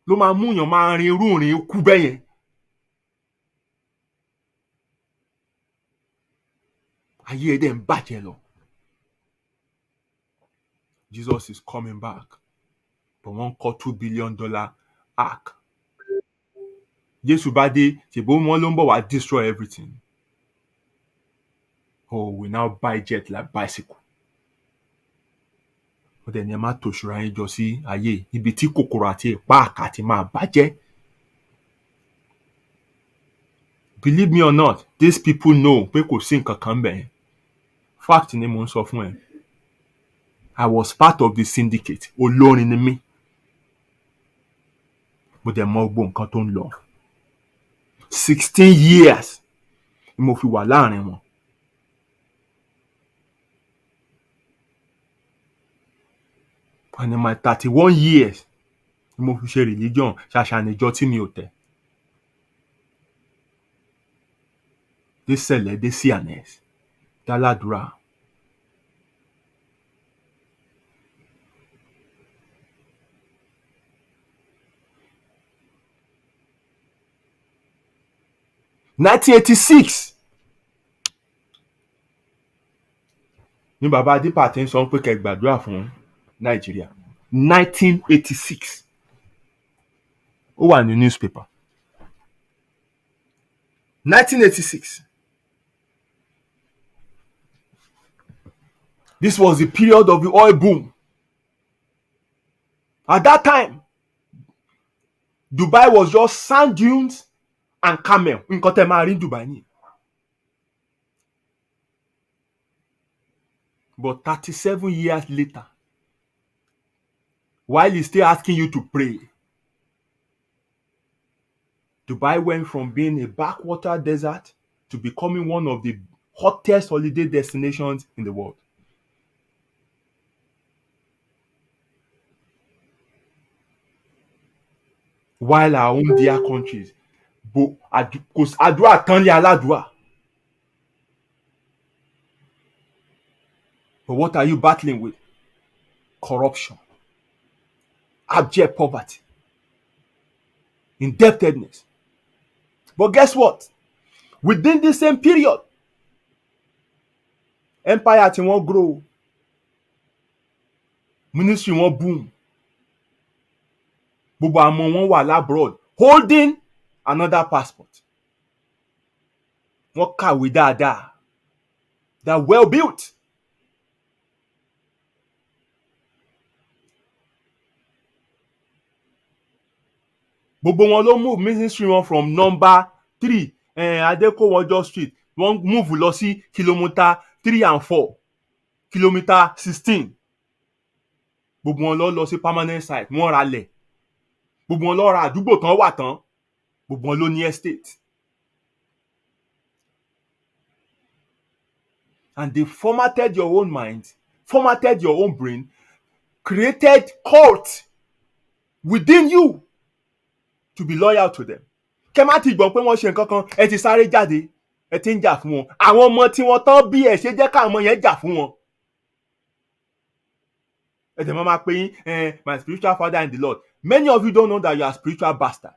ló máa mú èèyàn máa rin irú ìrìn kú bẹ́ẹ̀ yẹn. Ayé ẹ̀ dẹ̀ ń bàjẹ́ lọ. Jesus is coming back. But wọ́n kọ́ $2 billion ark. Jésù bá dé, ṣèbó wọn ló ń bọ̀ wá destroy everything. Oh, we now buy jet like bicycle. Ó dẹ̀ ní ẹ má tòṣùra yín jọ sí ayé ibi tí kòkòrò àti ìpá àkà ti máa bàjẹ́. Believe me or not, these people know pé kò sí nǹkan kan bẹ́ẹ̀. Fact ni mo ń sọ fún ẹ. I was part of the syndicate. Olórin ni mí. Mo dẹ̀ mọ gbogbo nǹkan tó ń lọ. 16 years ni mo fi wà láàrin wọn. And in my 31 years ni mo fi ṣe religion ṣàṣà níjọ tí mi ò tẹ̀. Dé sẹ̀lẹ̀ dé sí ànẹ́s dáládùúrà. (1986) ní bàbá Adípà tí ń sọ pé kẹ́ gbàdúrà fún Nàìjíríà. 1986 ó wà ní newspaper. 1986. This was the period of the oil boom. At that time, Dubai was just sand dunes and camel. Nǹkan tẹ́ máa rí ní Dubai ni. But 37 years later, while he's still asking you to pray, Dubai went from being a backwater desert to becoming one of the hottest holiday destinations in the world. While our own dear countries, kò àdúrà tán lé aládùúà. But what are you battling with? Corruption, abject poverty, indebtedness. But guess what? Within the same period, empire tí wọ́n grow, ministry wọ́n boom. Gbogbo àmọ́ wọn wà labroad holding another passport. Wọ́n kàwé dáadáa. They're well built. Gbogbo wọn ló move ministry wọn from number 3 Adékòwọ́jọ́ street wọ́n move lọ sí kilometre 3 and 4 kilometre 16. Gbogbo wọn lọ sí permanent site wọ́n ra lẹ̀. Gbogbo wọn lọ ra àdúgbò tán wà tán. Gbogbo wọn ló ní estate. And they formatted your own mind, formatted your own brain, created cult within you to be loyal to them. Kẹ́ má ti gbọ́ pé wọ́n ṣe nǹkan kan, ẹ ti sáré jáde, ẹ ti ń jà fún wọn. Àwọn ọmọ tí wọ́n tán bí ẹ ṣe jẹ́ káwọn ọmọ yẹn jà fún wọn. Ẹ dẹ̀ máa pe yín, my spiritual father in the Lord. Many of you don't know that you are spiritual bastard.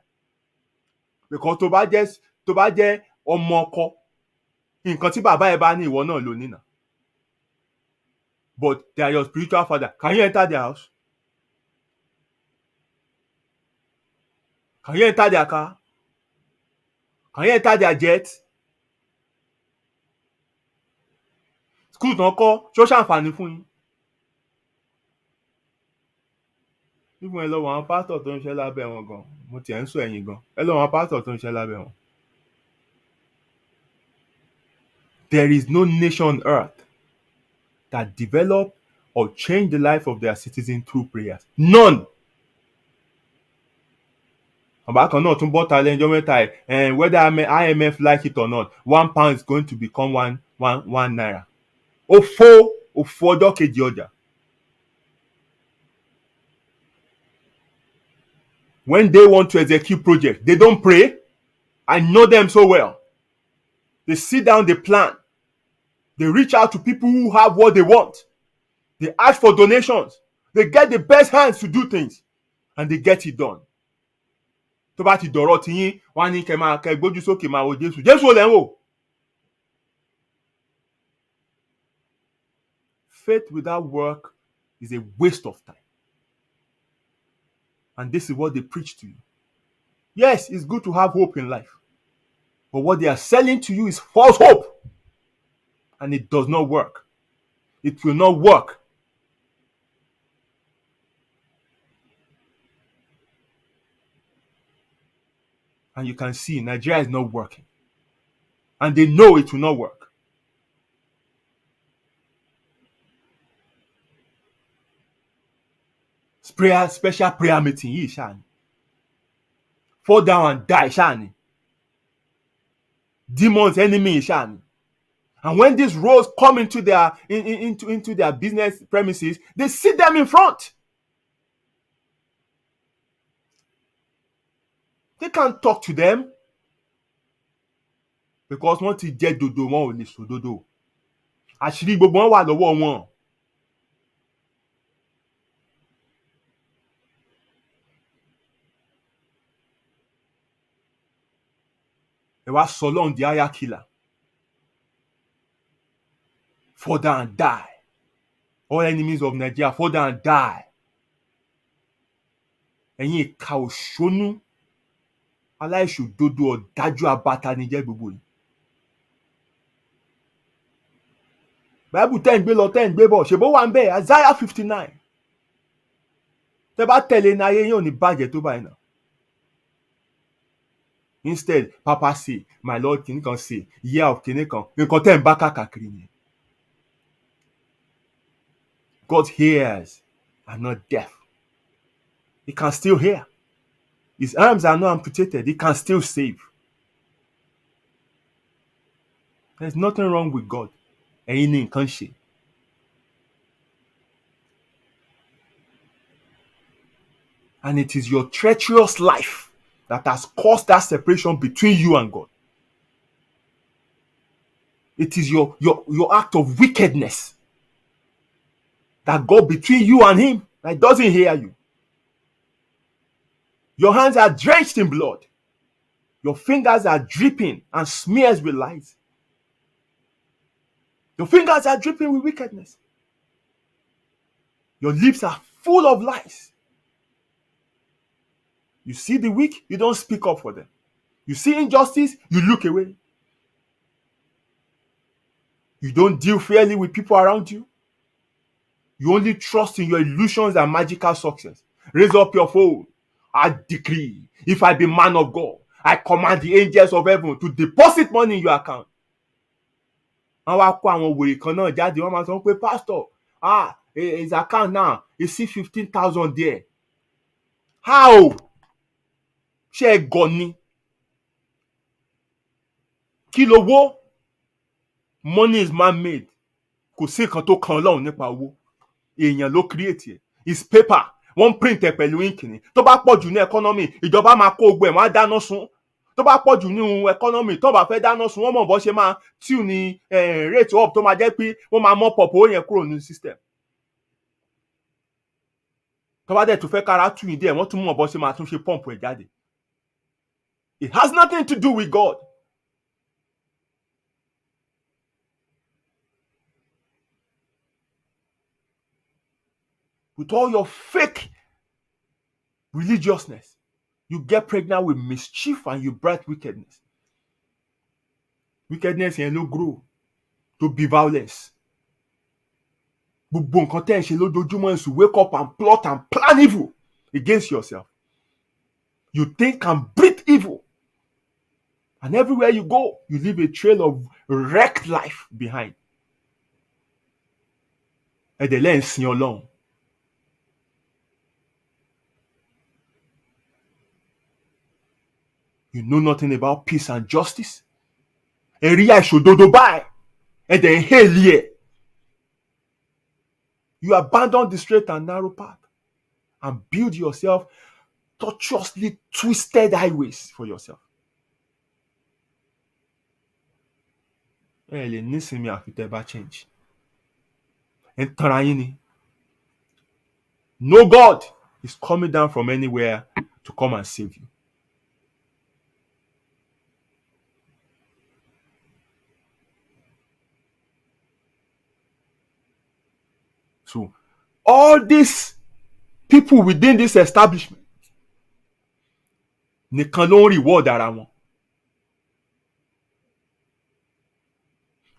Because tó bá jẹ́ ọmọ ọkọ, nǹkan tí bàbá ẹ bá ní ìwọ náà ló ní nà. but they are your spiritual father. Can you enter their house? Can you enter their car? Can you enter their jet? School tán kọ́ ṣó ṣàǹfààní fún yín? Nígbà ẹ lọ wọ àwọn pásítọ̀ tó ń ṣe lábẹ́ wọn gan, mo tiẹ̀ ń sọ ẹ̀yìn gan. Ẹ lọ wọ àwọn pásítọ̀ tó ń ṣe lábẹ́ wọn. There is no nation on earth that develop or change the life of their citizens through prayers. None. Àbá kan náà tún bọ́ta lẹ́jọ́ mẹ́ta ẹ̀ whether IMF like it or not, £1 is going to become one naira. Òfò ọjọ́ kejì ọjà. When they want to execute project, they don't pray. I know them so well. They sit down, they plan. They reach out to people who have what they want. They ask for donations. They get the best hands to do things. And they get it done. Tó bá ti dọ̀rọ̀ tí yín, wọ́n á ní kẹ́ gbójú sókè máa wo Jésù. Jésù ò lẹ́ ń wò. Faith without work is a waste of time. And this is what they preach to you. Yes, it's good to have hope in life. But what they are selling to you is false hope. And it does not work. It will not work. And you can see Nigeria is not working. And they know it will not work. Special prayer meeting yìí ṣáà ni. Fall down and die ṣáà ni. Demons enemy ṣáà ni. And when these rogues come into their into their business premises, they sit them in front. They can't talk to them because wọ́n ti jẹ́ dodo, wọn ò lè sọ dodo. Àṣírí gbogbo wọn wà lọ́wọ́ wọn. Ẹ wá sọ Ọlọ́run di hire killer. Fall down and die. All enemies of Nigeria, fall down and die. Ẹ̀yin ìka òṣónú, aláìṣòdodo ọ̀dájú abata ni jẹ́ gbogbo yìí. Bible tẹ́ ń gbé lọ tẹ́ ń gbé bọ̀, ṣèbó wà ń bẹ̀, Isaiah 59. Tẹ́ bá tẹ̀lé ní ayé yín ò ní bàjẹ́ tó báyìí náà. Instead, Papa say, my Lord kìíní kan say, year of kìíní kan, nǹkan tẹ́ ń bá káàkiri ni. God's ears are not deaf. He can still hear. His arms are not amputated. He can still save. There's nothing wrong with God. Ẹ̀yin ni nǹkan ṣe. And it is your treacherous life that has caused that separation between you and God. It is your act of wickedness that got between you and him, that doesn't hear you. Your hands are drenched in blood. Your fingers are dripping and smears with lies. Your fingers are dripping with wickedness. Your lips are full of lies. You see the weak, you don't speak up for them. You see injustice, you look away. You don't deal fairly with people around you. You only trust in your illusions and magical success. Raise up your phone. I decree, if I be man of God, I command the angels of heaven to deposit money in your account. Wọ́n wá kó àwọn wèrè kan náà jáde, wọ́n máa sọ pé pastor, his account now, you see 15,000 there. How? Ṣé ẹ gọ̀ ni? Kí lówó? Money is man-made. Kò sí nǹkan tó kan Ọlọ́run nípa owó. Èèyàn ló create ẹ̀. It's paper. Wọ́n print ẹ̀ pẹ̀lú ink ni. Tó bá pọ̀ jù ní economy, ìjọba máa kó gbogbo ẹ̀, wọ́n á dáná sun. Tó bá pọ̀ jù ní economy, tó bá fẹ́ dáná sun, wọ́n mọ̀ bó ṣe máa tune ní rate up tó máa jẹ́ pé wọ́n máa mọ́ pọ̀ owó yẹn kúrò ní system. Tó bá dẹ̀ tó fẹ́ kára tù yín díẹ̀, wọ́n tún mọ̀ bó ṣe máa tún ṣe pump ẹ̀ jáde. It has nothing to do with God. with all your fake religiousness. You get pregnant with mischief and you birth wickedness. Wickedness yẹn ló grow to be violence. Gbogbo nǹkan tẹ́ ẹ̀ ṣe lójoojúmọ́ is to wake up and plot and plan evil against yourself. You think and breathe evil. And everywhere you go, you leave a trail of wrecked life behind. Ẹ̀dẹ̀ lẹ́ ń sin Ọlọ́run. You know nothing about peace and justice. Ẹ̀rí àìṣòdodo báyìí. Ẹ̀dẹ̀ ń hèlì ẹ̀. You abandon the straight and narrow path and build yourself tortuously twisted highways for yourself. Ẹ lè nísinmi àfi tẹ́ bá change. Ẹ ń tanra yín ni. No God is coming down from anywhere to come and save you. So, all these people within this establishment nìkan ló ń reward ara wọn.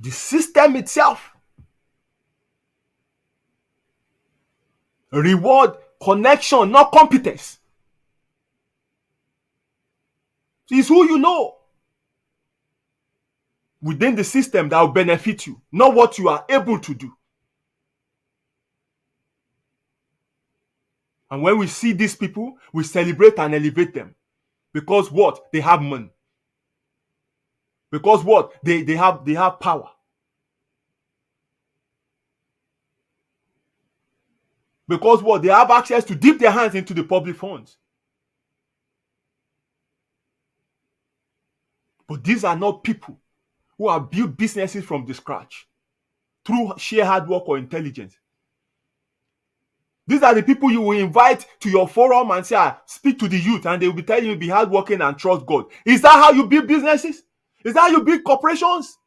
The system itself reward connection, not competence. It's who you know within the system that will benefit you, not what you are able to do. And when we see these people, we celebrate and elevate them. Because what? They have money. Because what? They have power. Because what? They have access to dip their hands into the public funds. But these are not people who have built businesses from the scratch through sheer hard work or intelligence. These are the people you will invite to your forum and say, speak to the youth, and they will be telling you be hardworking and trust God. Is that how you build businesses? Is that how you build corporations?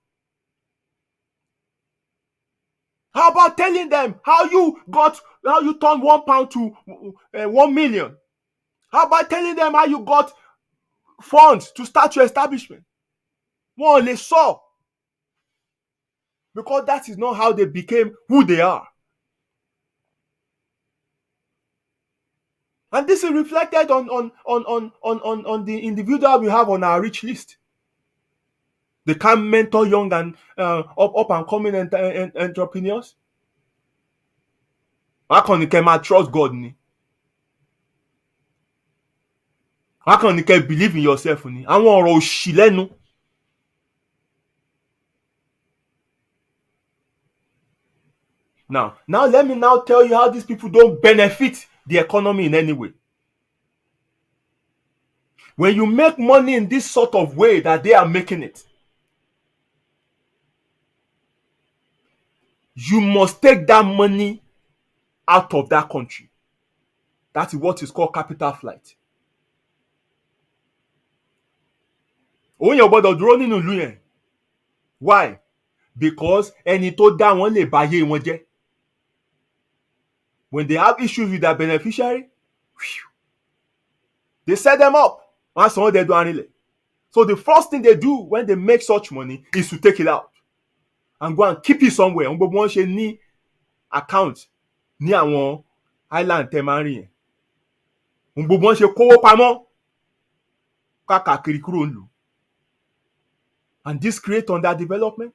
How about telling them how you turned £1 to 1 million? How about telling them how you got funds to start your establishment? One they saw. Because that is not how they became who they are. And this is reflected on the individual we have on our rich list. They can mentor young and up and coming entrepreneurs. How can you trust God? How can you believe in yourself? Àwọn ọ̀rọ̀ òṣì lẹ́nu. Now let me now tell you how these people don't benefit the economy in any way. When you make money in this sort of way that they are making it, you must take that money out of that country. That is what is called capital flight. Òun yẹn gbọ́dọ̀ dúró nínú ìlú yẹn. Why? Because ẹni tó dá wọn lè báyé wọn jẹ́. When they have issues with their beneficiary, they set them up. So the first thing they do when they make such money is to take it out and go and keep it somewhere. Gbogbo wọn ṣe ní account ní àwọn island tẹ́ máa ń rí yẹn. Gbogbo wọn ṣe kówó pamọ́ káàkiri kúrò nílùú. And this creates underdevelopment.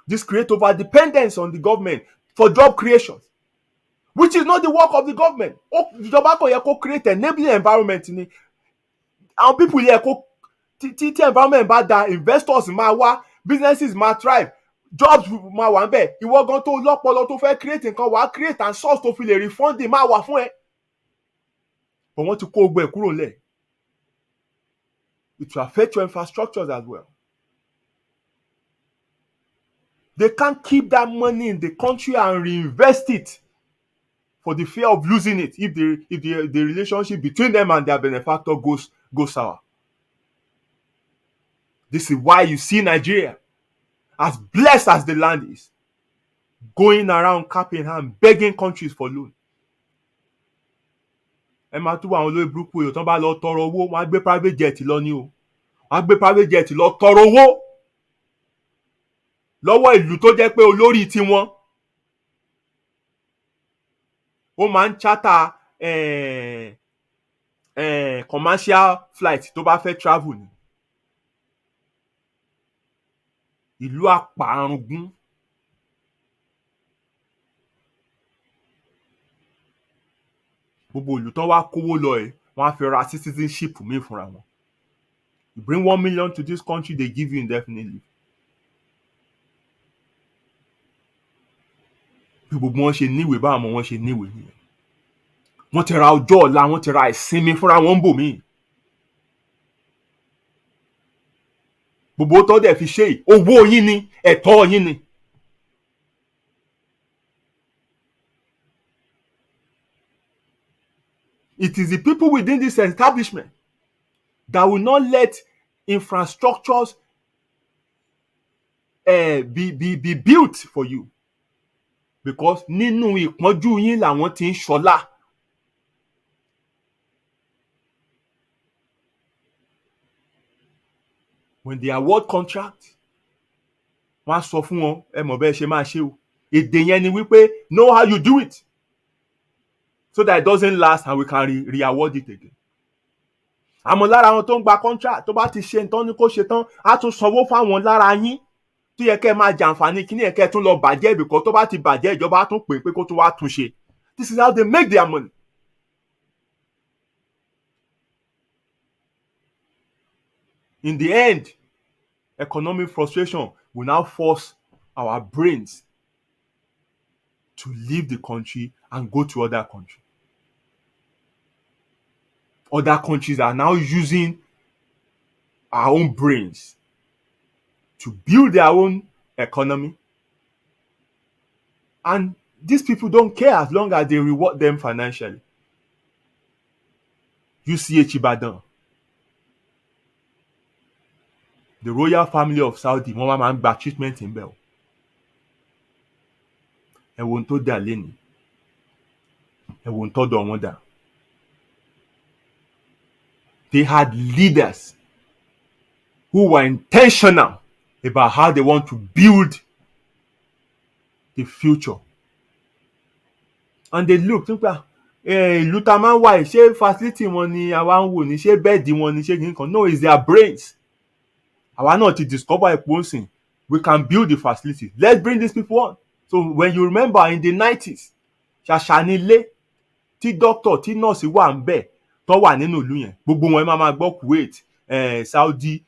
This creates overdependence on the government for job creation, which is not the work of the government. Ìjọba kò yẹ kó create enabling environment ni. Àwọn people yẹ kó tí environment bá da, investors máa wá, businesses máa thrive, jobs máa wà ńbẹ̀. Ìwọ gan tó lọ́pọlọ tó fẹ́ create nǹkan wàá create and source tó fi lè refunding máa wà fún ẹ. But wọ́n ti kó gbogbo ẹ̀ kúrò lẹ̀. It will affect your infrastructures as well. They can't keep that money in the country and reinvest it for the fear of losing it if the relationship between them and their benefactor goes sour. This is why you see Nigeria, as blessed as the land is, going around cap in hand begging countries for loan. Ẹ máa tún àwọn olórí burúkú èèyàn tán bá lọ tọrọ owó, wọ́n á gbé private jet lọ ní o. Wọ́n á gbé private jet lọ tọrọ owó lọ́wọ́ ìlú tó jẹ́ pé olórí tiwọn ó máa ń charter commercial flight tó bá fẹ́ travel ni. Ìlú àpàrùngún. Gbogbo ìlú tán wá kówó lọ ẹ̀ wọ́n á fi ra citizenship míì fúnra wọn. You bring 1 million to this country, they give you indefinitely. Bí gbogbo wọn ṣe níwèé báwọn ọmọ wọn ṣe níwèé nìyẹn. Wọ́n ti ra ọjọ́ ọ̀la, wọ́n ti ra ìsinmi fúnra wọn bò míì. Gbogbo tó dẹ̀ fi ṣe owó yín ni, ẹ̀tọ́ yín ni. It is the people within this establishment that will not let infrastructures be built for you, because nínú ìpọ́njú yín làwọn ti ń ṣọlá. When they award contract, wọ́n á sọ fún wọn ẹ mọ̀ bẹ́ẹ̀ ṣe máa ṣe o. Èdè yẹn ni wípé know how you do it so that it doesn't last and we can re-award it again. Àmọ́ lára àwọn tó ń gba contract tó bá ti ṣe nǹkan ní kó ṣe tán á tún sanwó fáwọn lára yín tó yẹ kẹ́ ẹ máa jàǹfààní kíní yẹn kẹ́ ẹ tún lọ bàjẹ́ bìkọ́ tó bá ti bàjẹ́ ìjọba á tún pè é pé kó tún wá tún ṣe. This is how they make their money. In the end, economic frustration will now force our brains to leave the country and go to other countries. Other countries are now using our own brains to build their own economy. And these people don't care as long as they reward them financially. UCH Ibadan, the royal family of Saudi, wọ́n máa ń gba treatment in bẹ̀ o. Ẹ wo ohun tó dà lénìí, ẹ wo ohun tó dọ̀ wọ́n dà. They had leaders who were intentional about how they want to build the future. And they look nípa ìlú tá a máa ń wá yìí, ṣé facility wọn ni àwa ń wò ní, ṣé bẹ́ẹ̀dì wọn ni, ṣé kìíní kan. No, it's their brains. Àwa náà ti discover epo nsìn. We can build the facility. Let's bring these people on. So when you remember in the 90s, ṣàṣà ní ilé tí doctor tí nurse wà ń bẹ̀ tó wà nínú ìlú yẹn, gbogbo wọn máa gbọ́ Kuwait, Saudi,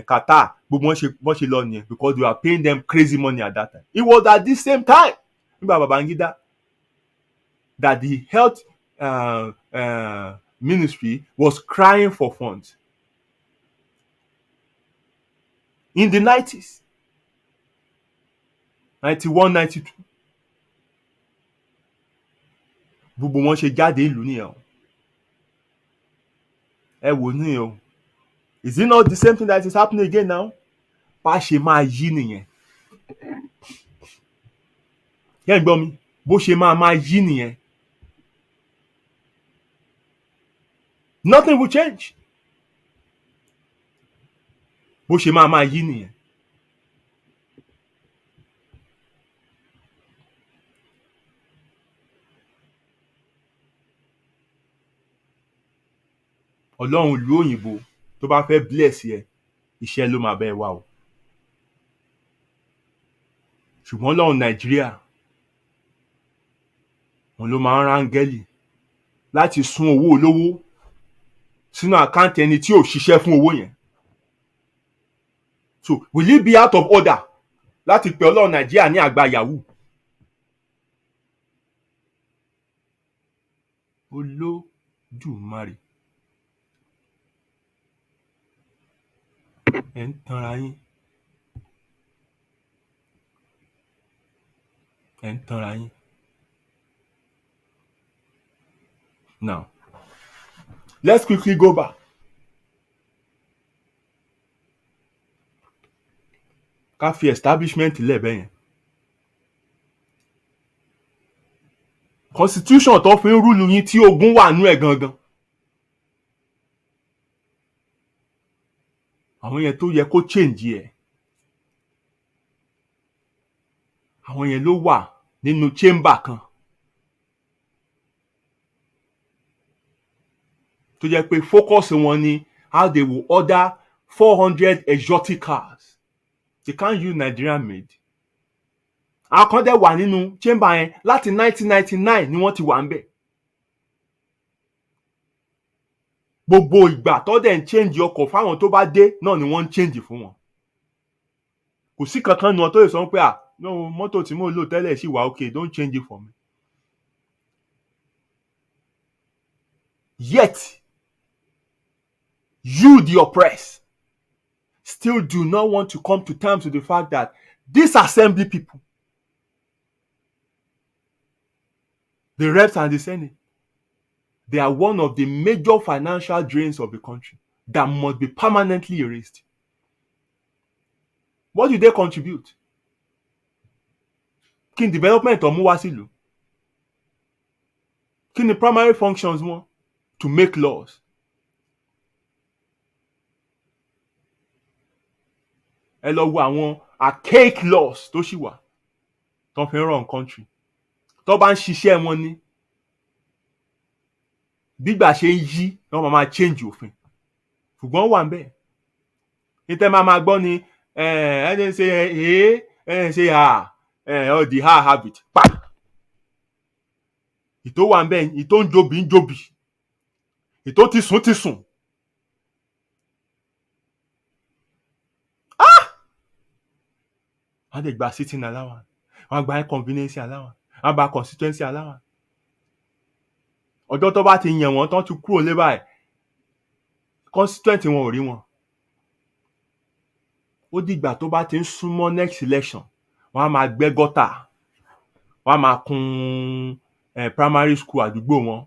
Qatar, gbogbo wọn ṣe lọ nìyẹn because they were paying them crazy money at that time. It was at the same time nígbà Babangida that the health ministry was crying for funds. In the 90s, 91, 92, gbogbo wọn ṣe jáde ìlú nìyẹn. Ẹ wò ní o. Is it not the same thing that is happening again now? Bá ṣe máa yí nìyẹn. Yẹ́n gbọ́ mi, bó ṣe máa yí nìyẹn. Nothing will change. Bó ṣe máa yí nìyẹn. Ọlọ́run ìlú òyìnbó tó bá fẹ́ bless ẹ, iṣẹ́ ló máa bẹ́ẹ̀ wá o. Ṣùgbọ́n Ọlọ́run Nàìjíríà, òun ló máa ń rángẹ́lì láti sún owó olówó sínú àkáǹtì ẹni tí ò ṣiṣẹ́ fún owó yẹn. So will it be out of order láti pe Ọlọ́run Nàìjíríà ní àgbà yahoo? Olódùmarè, ẹ ń tanra yín. Ẹ ń tanra yín. Now, let's quickly go back. Ká fi establishment lẹ́bẹ̀ẹ́ yẹn. constitution tó fi ń rúlu yín tí ogun wà nú ẹ̀ gangan. Àwọn yẹn tó yẹ kó change ẹ̀. Àwọn yẹn ló wà nínú chamber kan tó jẹ́ pé focus wọn ni how they will order 400 exotic cars. They can't use Nigerian made. Àwọn kan dẹ̀ wà nínú chamber yẹn láti 1999 ni wọ́n ti wà ń bẹ̀. Gbogbo ìgbà tó dẹ̀ ń change ọkọ̀ fáwọn tó bá dé náà ni wọ́n ń change fún wọn. Kò sí kankan nu wọn tó lè sọ pé no, mọ́tò tí mo lò tẹ́lẹ̀ sì wà okay, don't change it for me. Yet, you, the oppressed, still do not want to come to terms with the fact that these assembly people, the reps and the Senate, they are one of the major financial drains of the country that must be permanently erased. What do they contribute? Kí ni development tó mú wá sílùú? Kí ni primary functions wọn? To make laws. Ẹ lọ wo àwọn archaic laws tó ṣì wà tó fi ń run country. Tó bá ń ṣiṣẹ́ wọn ní bígbà ṣe ń yí wọ́n máa change òfin. Ṣùgbọ́n wà ń bẹ̀. Ìtẹ́ máa gbọ́ ni ẹni ṣe the hard habit. Pa! Ìtò wà ń bẹ̀, ìtò ń jobi. Ìtò ti sùn. Wọ́n lè gba sitting allowance, wọ́n gba inconvenience allowance, wọ́n gba constituency allowance. Ọjọ́ tó bá ti yàn wọ́n tán ti kúrò lé báyìí, constituent wọn ò rí wọn. Ó dìgbà tó bá ti ń súnmọ́ next election, wọ́n á máa gbẹ́ gọ́tà, wọ́n á máa kun primary school àdúgbò wọn.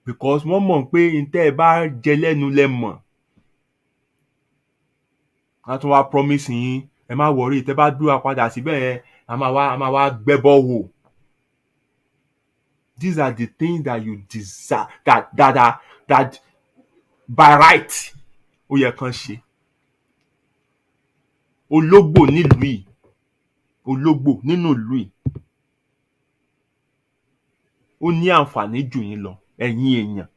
Because wọ́n mọ̀ pé ntẹ́ ẹ bá jẹ lẹ́nu lẹ mọ̀. Wọ́n tún wá promise yín, ẹ má worry, tẹ́ bá dúró padà síbẹ̀ yẹn, a máa wá gbẹ́bọ̀ wò. These are the things that you desire, that by right ó yẹ kán ṣe. Ológbò nílùú yìí, ológbò nínú ìlú yìí, ó ní àǹfààní jù yín lọ, ẹ̀yin èèyàn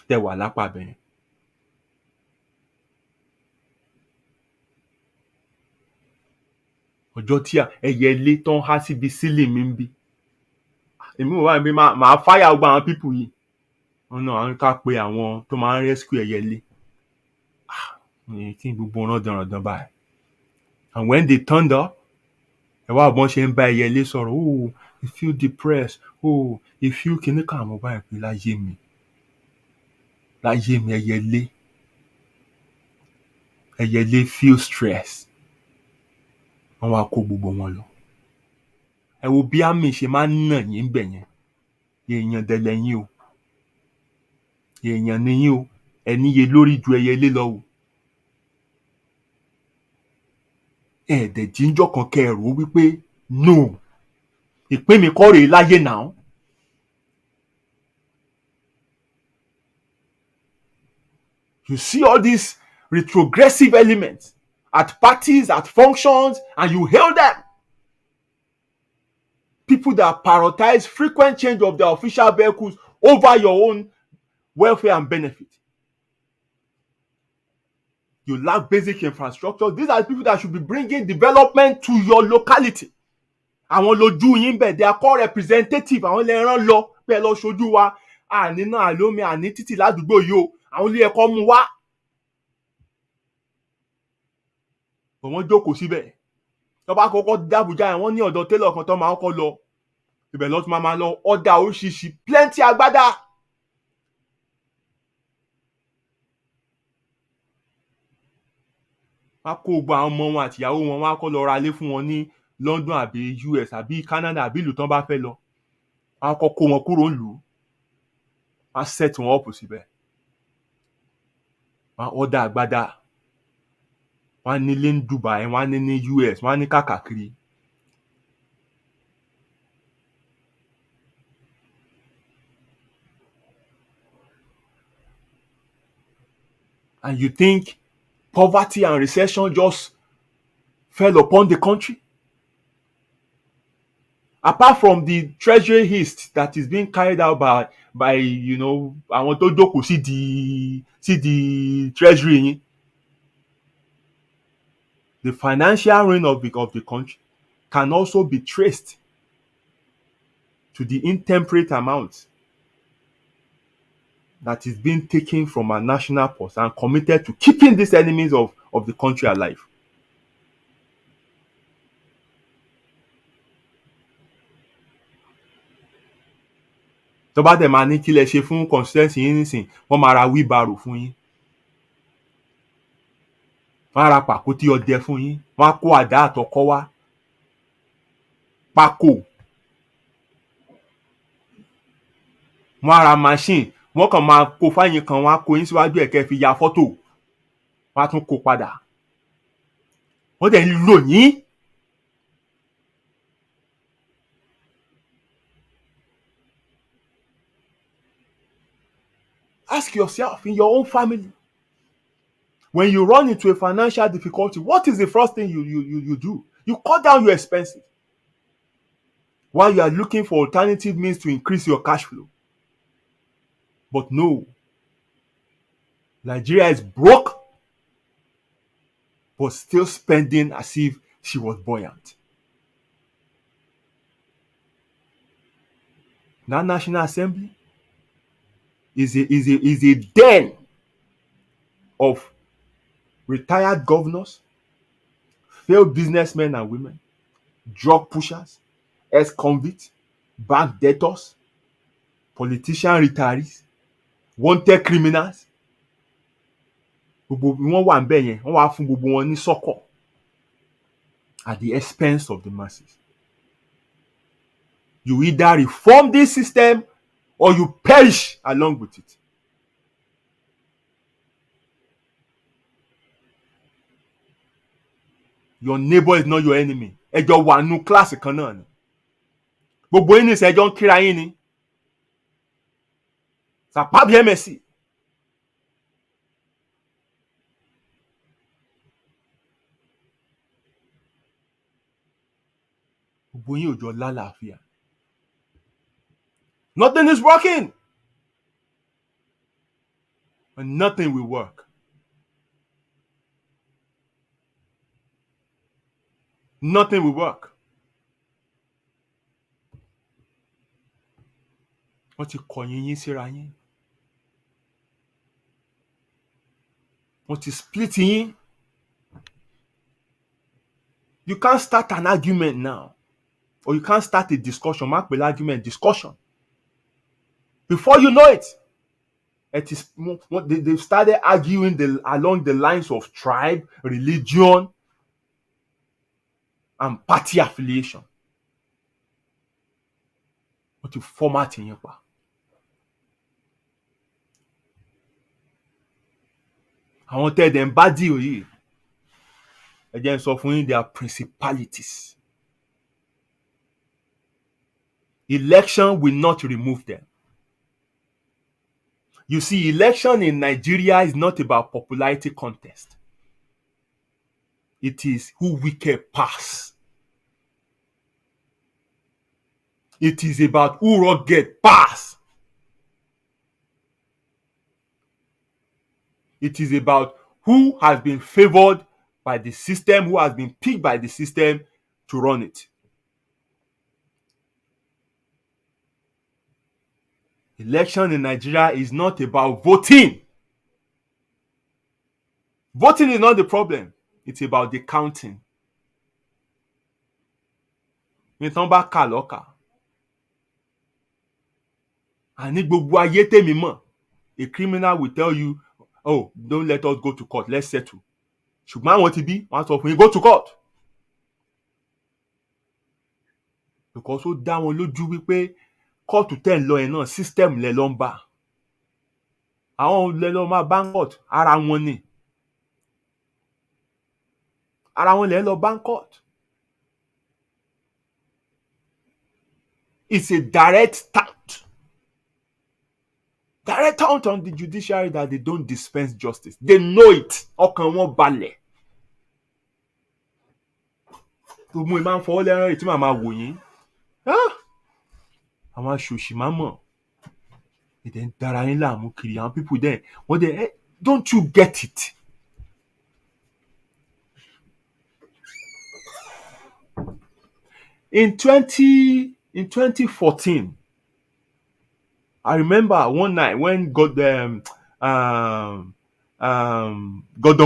tẹ́ wà lápá bẹ̀yẹn. Ọjọ́ tí ẹyẹ ilé tán há síbi sílì mi ń bí, èmi ò wá níbi máa fáyà gbogbo àwọn pípù yìí. Wọ́n náà àwọn ká pe àwọn tó máa ń rescue ẹyẹ ilé. Kí gbogbo wọn dandan báyìí. And when they turned up, ẹ wá bọ́n ṣe ń bá ẹyẹ ilé sọ̀rọ̀. Oh, you feel depressed. Oh, you feel kìíní kan àmọ́ báyìí pé láyé mi ẹyẹ ilé feel stress. Wọ́n wá kó gbogbo wọn lọ. Ẹ wo bí àmì ṣe máa ń nà yín bẹ̀ yẹn. Èèyàn dẹ̀lẹ̀ yín o. Èèyàn ni yín o. Ẹ níye lórí ju ẹyẹ ilé lọ o. Ẹ̀ẹ́dẹ̀ jíjọ́ kan kẹrù wípé no, ìpín mi kọ́ rèé láyé náà. You see all these retrogressive elements at parties, at functions, and you hail them. People that prioritize frequent change of their official vehicles over your own welfare and benefit. You lack basic infrastructure. These are the people that should be bringing development to your locality. Àwọn lójú yín bẹ̀, they are called representative. Àwọn lè rán lọ pé ẹ lọ ṣojú wa. Àní náà lómi àní títì ládùúgbò yìí o. Àwọn ilé ẹ̀kọ́ mú wá. Wọ́n jókòó síbẹ̀. Tó bá kọ́kọ́ d'Abuja yẹn, wọ́n ní ọ̀dọ̀ tailor kan tó máa kọ́kọ́ lọ. Ibẹ̀ lọ tún máa lọ ọ̀dà oríṣiríṣi plenty agbádá. Wọ́n á kó gbogbo àwọn ọmọ wọn àti ìyàwó wọn, wọ́n á kọ́ lọ ra ilé fún wọn ní London àbí US àbí Canada àbí ìlú tán bá fẹ́ lọ. Wọ́n á kọ́ wọn kúrò nílùú. Wọ́n á set wọn up síbẹ̀. Wọ́n á ọ̀dà agbádá. Wọ́n á nílé ní Dubai, wọ́n á ní US, wọ́n á ní káàkiri. And you think poverty and recession just fell upon the country? Apart from the treasury heist that is being carried out by àwọn tó jókòó sí di treasury yín, the financial ruin of the country can also be traced to the intemperate amount that is being taken from our national purse and committed to keeping these enemies of the country alive. Tó bá dẹ̀ máa ní kí lẹ ṣe fún constituency yín nísìn, wọ́n máa ra wheelbarrow fún yín, wọ́n á ra pàkúté ọdẹ fún yín, wọ́n á kó àdá àtọkọ́ wá, pákò, wọ́n á ra machine, wọ́n kàn máa kó fáyín kan, wọ́n á kó yín síwájú ẹ̀ kẹ́ fi ya fọ́tò, wọ́n á tún kó padà, wọ́n dẹ̀ ń lò yín. Ask yourself in your own family, when you run into a financial difficulty, what is the first thing you do? You cut down your expenses while you are looking for alternative means to increase your cash flow. But no, Nigeria is broke, but still spending as if she was buoyant. That National Assembly is a den of retired governors, failed businessmen and women, drug pushers, ex-convicts, bank debtors, politician retirees, wanted criminals. Gbogbo wọn wà níbẹ̀ yẹn, wọ́n wá fún gbogbo wọn ní sọ́kọ̀ at the expense of the masses. You either reform this system or you perish along with it. Your neighbor is not your enemy. Ẹ jọ wà nínú kíláàsì kan náà ni. Gbogbo yín nìsẹ̀ ẹ jọ ń kíra yín ni. Sàpábí ẹ̀mẹ̀sì. Gbogbo yín ò jọ lálàáfíà. Nothing is working. And nothing will work. Nothing will work. Wọ́n ti kọ̀yìn yín síra yín. Wọ́n ti split yín. You can't start an argument now. Or you can't start a discussion. Má pè argument, discussion. Before you know it, they've started arguing along the lines of tribe, religion, and party affiliation. Wọ́n ti format yẹn pa. Àwọn tẹ́ ẹ̀ ń bá deal yìí, ẹ jẹ́ n sọ fún yín, they are principalities. Election will not remove them. You see, election in Nigeria is not about popularity contest. It is who wicked pass. It is about who rugged pass. It is about who has been favored by the system, who has been picked by the system to run it. Election in Nigeria is not about voting. Voting is not the problem. It's about the counting. Nítorí bá kà lọ́kà. Àní gbogbo ayé tèmi mọ̀. A criminal will tell you, oh, don't let us go to court, let's settle. Ṣùgbọ́n àwọn ti bí, wọ́n á sọ fún yín, go to court. Because ó dá wọn lójú wípé kóòtù tẹ̀ ń lọ yẹn náà system lẹ lọ ń bá. Àwọn lẹ lọ máa bá court, ara wọn ni. Ara wọn lẹ lọ bá court. It's a direct start Direct count on the judiciary that they don't dispense justice. They know it. Ọkàn wọn balẹ̀. Tó mú ìmáà ń fọwọ́ lẹ́rán rẹ̀ tí màá máa wò yín. Àwọn aṣòṣì máa mọ̀. Ìdẹ̀ ń dára yín láàmú kiri. Àwọn people there, wọ́n dẹ̀, don't you get it? In 2014, I remember one night when Gordon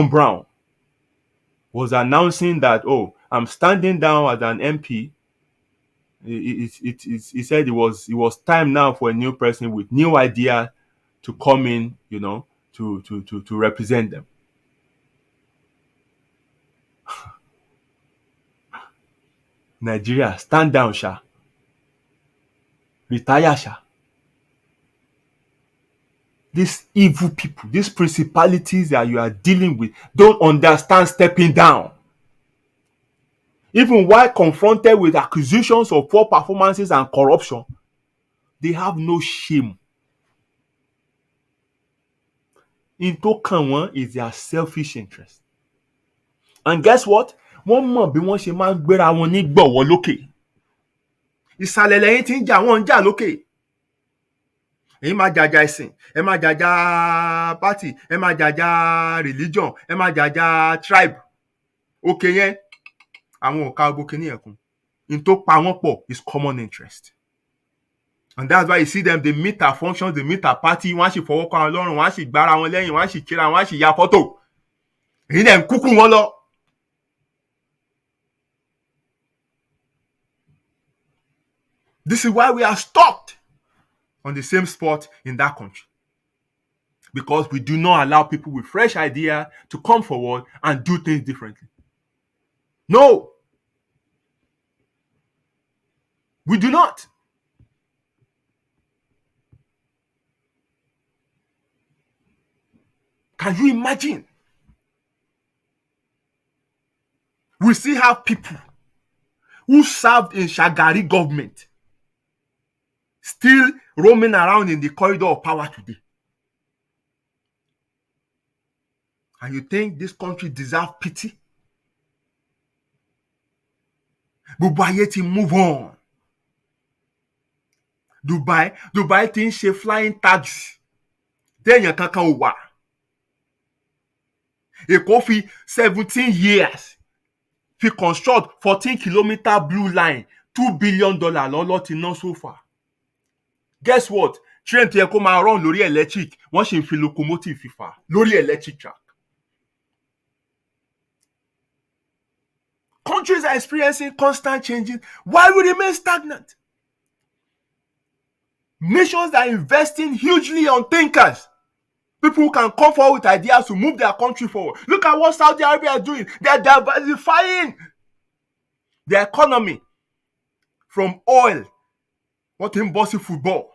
Brown was announcing that, oh, I'm standing down as an MP. He said it was time now for a new person with new idea to come in, to represent them. Nigeria, stand down, Sha. Retire, Sha. These evil people, these principalities that you are dealing with, don't understand stepping down. Even while confronted with accusations of poor performances and corruption, they have no shame. In tó kàn wọ́n is their selfish interest. And guess what? Wọ́n mọ̀ bí wọ́n ṣe máa ń gbéra wọn ní gbọ̀wọ́ lókè. Ìsàlẹ̀ lẹ́yìn tí ń jà wọ́n ń jà lókè. Ẹ̀yin máa jàjà ẹ̀sìn, ẹ máa jàjà party, ẹ máa jàjà religion, ẹ máa jàjà tribe. Òkè yẹn, àwọn ò ka gbogbo kíní yẹn kún. In tó pa wọ́n pọ̀ is common interest. And that's why you see them, they meet our functions, they meet our party, wọ́n á sì fọwọ́ kọ́ àwọn lọ́rùn, wọ́n á sì gbára wọn lẹ́yìn, wọ́n á sì kíra, wọ́n á sì ya fọ́tò. Èyí dẹ̀ ń kúkú wọn lọ. This is why we are stuck on the same spot in that country. Because we do not allow people with fresh ideas to come forward and do things differently. No. We do not. Can you imagine? We still have people who served in Shagari government still roaming around in the corridor of power today. And you think this country deserves pity? Gbogbo ayé ti move on. Dubai ti ń ṣe flying taxi. Téèyàn kankan ò wà. Èkó fi 17 years fi construct 14-kilometer blue line, $2 billion lọ́lọ́ ti ná so far. Guess what? Train tó yẹ kó máa run lórí electric, wọ́n sì ń fi locomotive fífà lórí electric track. Countries are experiencing constant changes while we remain stagnant. Nations are investing hugely on thinkers. People who can come forward with ideas to move their country forward. Look at what Saudi Arabia is doing. They are diversifying their economy from oil. What in bossy football.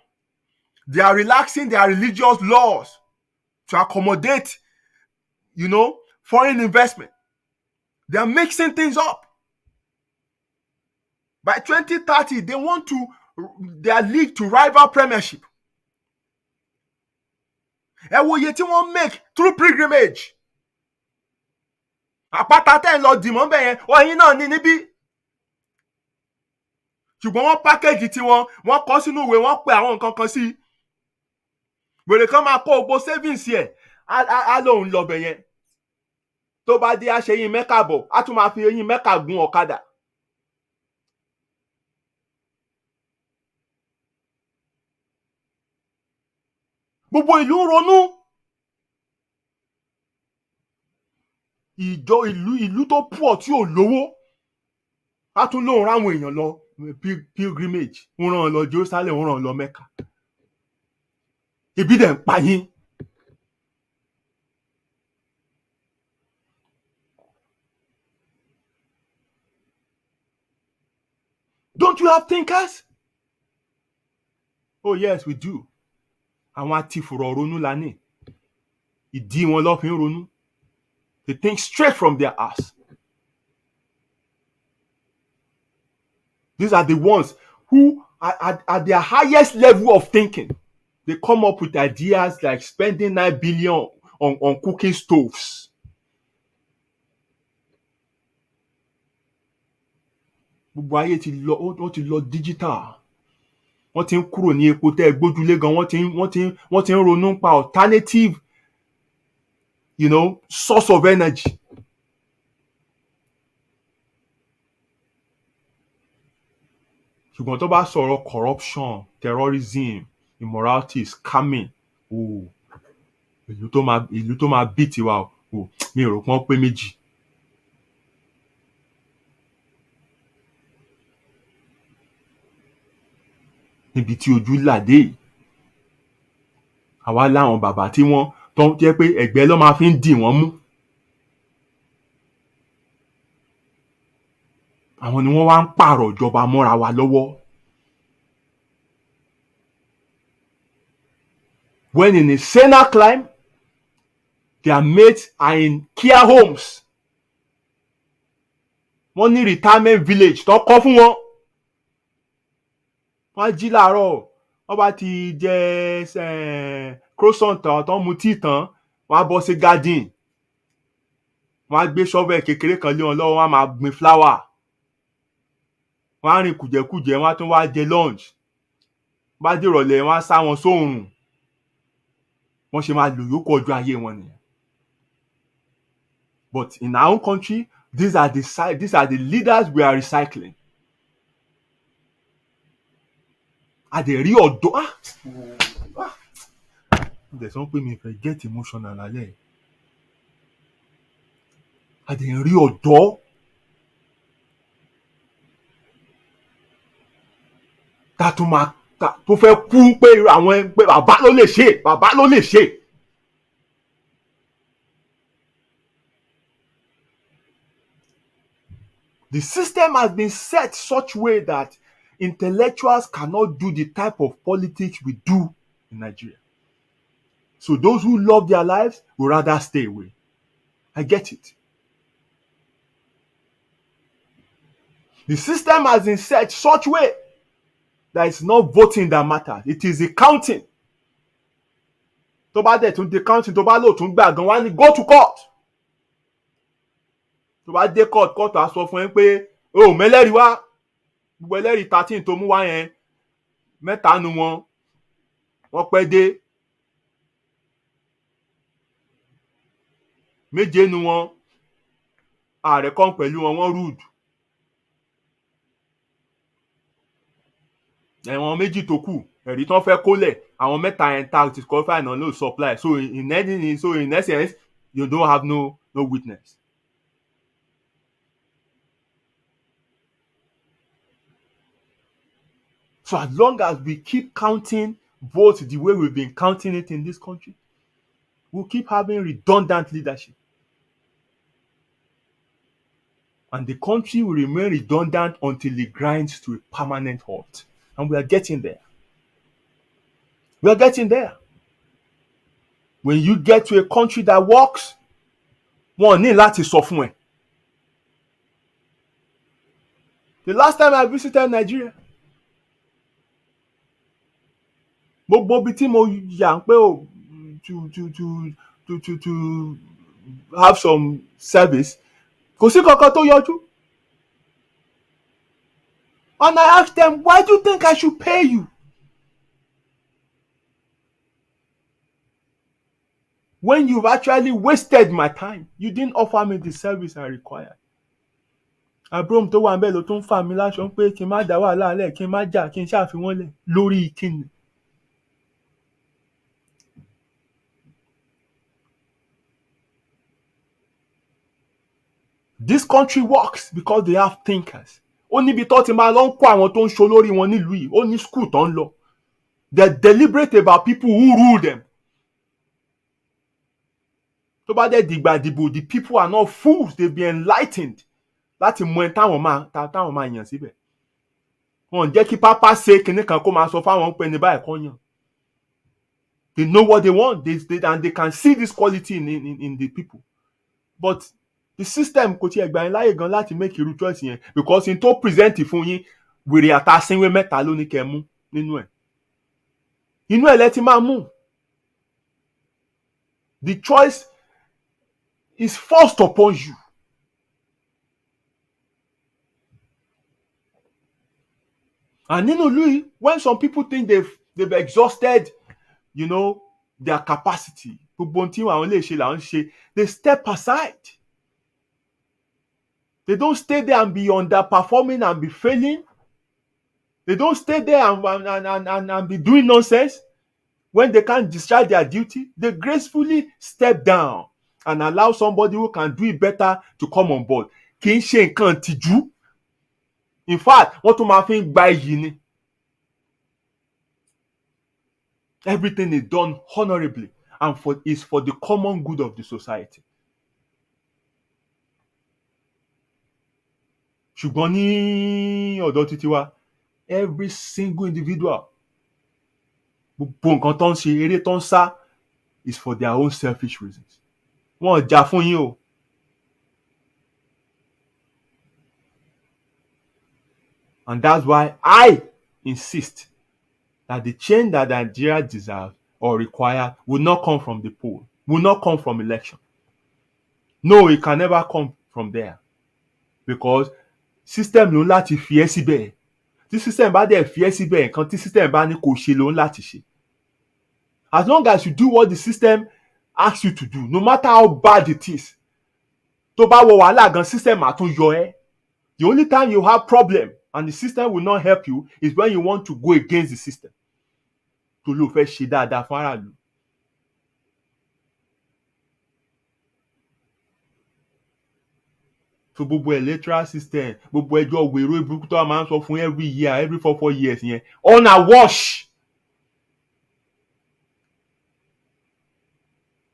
They are relaxing their religious laws to accommodate, foreign investment. They are mixing things up. By 2030, they want their league to rival Premiership. Ẹ wo iye tí wọ́n make through pilgrimage. Àpáta tẹ́ ń lọ dìmọ́ bẹ́ẹ̀ yẹn, ọ̀yin náà ní níbí. Ṣùgbọ́n wọ́n package tí wọ́n kọ sínú ìwé, wọ́n pe àwọn nǹkan kan sí. Wèrè kan máa kó gbogbo savings yẹn, á lóun lọ bẹ̀ yẹn. Tó bá dé á ṣe eyín mẹ́kà bọ̀, á tún máa fi eyín mẹ́kà gun ọ̀kadà. Gbogbo ìlú ń ronú. Ìlú tó pọ̀ tí ò lówó. Á tún lóun ráwọn èèyàn lọ pilgrimage. Wọ́n rán lọ Jerusalem, wọ́n rán lọ Mẹ́kà. Ebi dẹ̀ ń pa yín. Don't you have thinkers? Oh yes, we do. Àwọn atifùrọ̀ ronú la ní. Ìdí wọn ló fi ń ronú. They think straight from their ass. These are the ones who are at their highest level of thinking. They come up with ideas like spending 9 billion on cooking stoves. Gbogbo ayé ti lọ, wọ́n ti lọ digital. Wọ́n ti ń kúrò ní epo tẹ́ ẹ gbójúlé gan, wọ́n ti ń ronú nípa alternative, source of energy. Ṣùgbọ́n tó bá sọ̀rọ̀ corruption, terrorism, immorality, scamming, ìlú tó máa bí tiwa o, mi ò rò pọ́n pé méjì. Níbi tí ojú làdé yìí, àwa láwọn bàbá tí wọ́n tó jẹ́ pé ẹ̀gbẹ́ ló máa fi ń dì wọ́n mú. Àwọn ni wọ́n wá ń pààrọ̀ ìjọba mọ́ra wa lọ́wọ́. When in a saner climb, their mates are in care homes. Wọ́n ní retirement village tó kọ́ fún wọn. Wọ́n á jí láàárọ̀, wọ́n bá ti jẹ croissant tó mu tíì tán, wọ́n á bọ́ sí garden. Wọ́n á gbé shovel kékeré kan lé wọn lọ́wọ́, wọ́n á máa gbin flower. Wọ́n á rìn kùjẹ́kùjẹ́, wọ́n á tún wá jẹ lunch. Bá dé ìrọ̀lẹ́, wọ́n á sá wọn sóòrùn. Wọ́n ṣe máa lò yókù ọjọ́ ayé wọn nìyẹn. But in our own country, these are the leaders we are recycling. Àdèrí ọ̀dọ́ ǹdẹ̀ sọ pé mi fẹ́ get emotional lálẹ́. Àdèrí ọ̀dọ́ tó fẹ́ kú pé àwọn pé bàbá ló lè ṣe. The system has been set such way that intellectuals cannot do the type of politics we do in Nigeria. So those who love their lives will rather stay away. I get it. The system has been set such way that it's not voting that matters. It is the counting. Tó bá dẹ̀ tún dé counting, tó bá lò tún gbà gan, wá ní go to court. Tó bá dé court á sọ fún ẹ pé mẹ́lẹ́rìí wá. Gbogbo ẹlẹ́rìí 13 tó mú wá yẹn, 7 nu wọn, wọ́n pẹ́ dé. 7 nu wọn, ààrẹ kan pẹ̀lú wọn, wọ́n rude. Àwọn 2 tó kù, ẹ̀rí tán fẹ́ kólẹ̀, àwọn 3 yẹn ta disqualify náà ló supply. So in essence, you don't have no witness. So as long as we keep counting votes the way we've been counting it in this country, we'll keep having redundant leadership. And the country will remain redundant until it grinds to a permanent halt. And we are getting there. We are getting there. When you get to a country that works, wọ́n ní láti sọ fún ẹ. The last time I visited Nigeria, gbogbo bí tí mo yà ń pé to have some service, kò sí kankan tó yọjú. And I asked them, why do you think I should pay you? When you've actually wasted my time, you didn't offer me the service I required. Àbúrò mi tó wà ńbẹ̀ ló tún fà mí láṣọ pé kí n má dá wàhálà lẹ̀, kí n má jà, kí n ṣáà fi wọ́n lẹ̀ lórí kíni. This country works because they have thinkers. Ó níbi tó ti máa lọ ń kó àwọn tó ń ṣolórí wọn nílùú yìí, ó ní school tó ń lọ. They're deliberate about people who rule them. Tó bá dẹ̀ dìgbà dìbò, the people are not fools, they've been enlightened láti mọ ẹni táwọn máa yàn síbẹ̀. Wọ́n jẹ́ kí pápá ṣe kinní kan kó máa sọ fáwọn pé ní báyìí kọ́ yàn. They know what they want, and they can see this quality in the people. But the system kò tiẹ̀ gbà yín láyè gan láti make irú choice yẹn, because in tó present fún yín, wèrè àtàsínwé 3 ló ní kẹ́ mú nínú ẹ̀. inú ẹ̀ lẹ ti máa mú. The choice is forced upon you. And nínú ìlú yìí, when some people think they've exhausted, their capacity, gbogbo ohun tí àwọn lè ṣe làwọn ṣe, they step aside. They don't stay there and be underperforming and be failing. They don't stay there and be doing nonsense. When they can't discharge their duty, they gracefully step down and allow somebody who can do it better to come on board. Kì í ṣe nǹkan tìjú. In fact, wọ́n tún máa fi ń gba iyì ni. Everything is done honourably and is for the common good of the society. Ṣùgbọ́n ní ọ̀dọ̀ títí wa, every single individual, gbogbo nǹkan tó ń ṣe, eré tó ń sá, is for their own selfish reasons. Wọ́n ò jà fún yín o. And that's why I insist that the change that Nigeria deserves or requires will not come from the poll, will not come from election. No, it can never come from there. Because system ló ń láti fi ẹ́ síbẹ̀. Tí system bá dẹ̀ fi ẹ́ síbẹ̀, nǹkan tí system bá ní kò ṣe ló ń láti ṣe. As long as you do what the system asks you to do, no matter how bad it is, tó bá wọ wàhálà gan, system á tún yọ ẹ́. The only time you have problem and the system will not help you is when you want to go against the system. Tó ló fẹ́ ṣe dáadáa fún aráàlú. So gbogbo electoral system, gbogbo ẹjọ́ wèrò ìbúrúkú tó máa ń sọ fún every year, every 4 years yẹn, on a wash.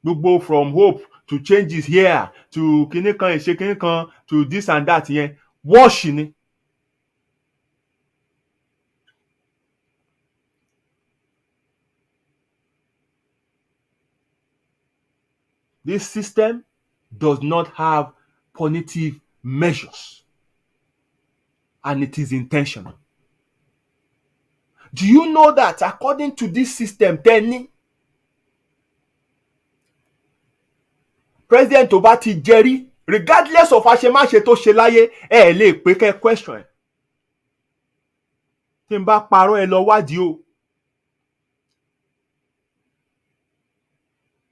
Gbogbo from hope to changes here to kinní kan ìṣe kinní kan to this and that yẹn, wash ni. This system does not have punitive measures, and it is intentional. Do you know that according to this system, tẹ́ni president tó bá ti jẹ́rí, regardless of àṣemáṣe tó ṣe láyé, ẹ lè pé kẹ́ question ẹ̀. Tí n bá parọ́, ẹ lọ wádìí o.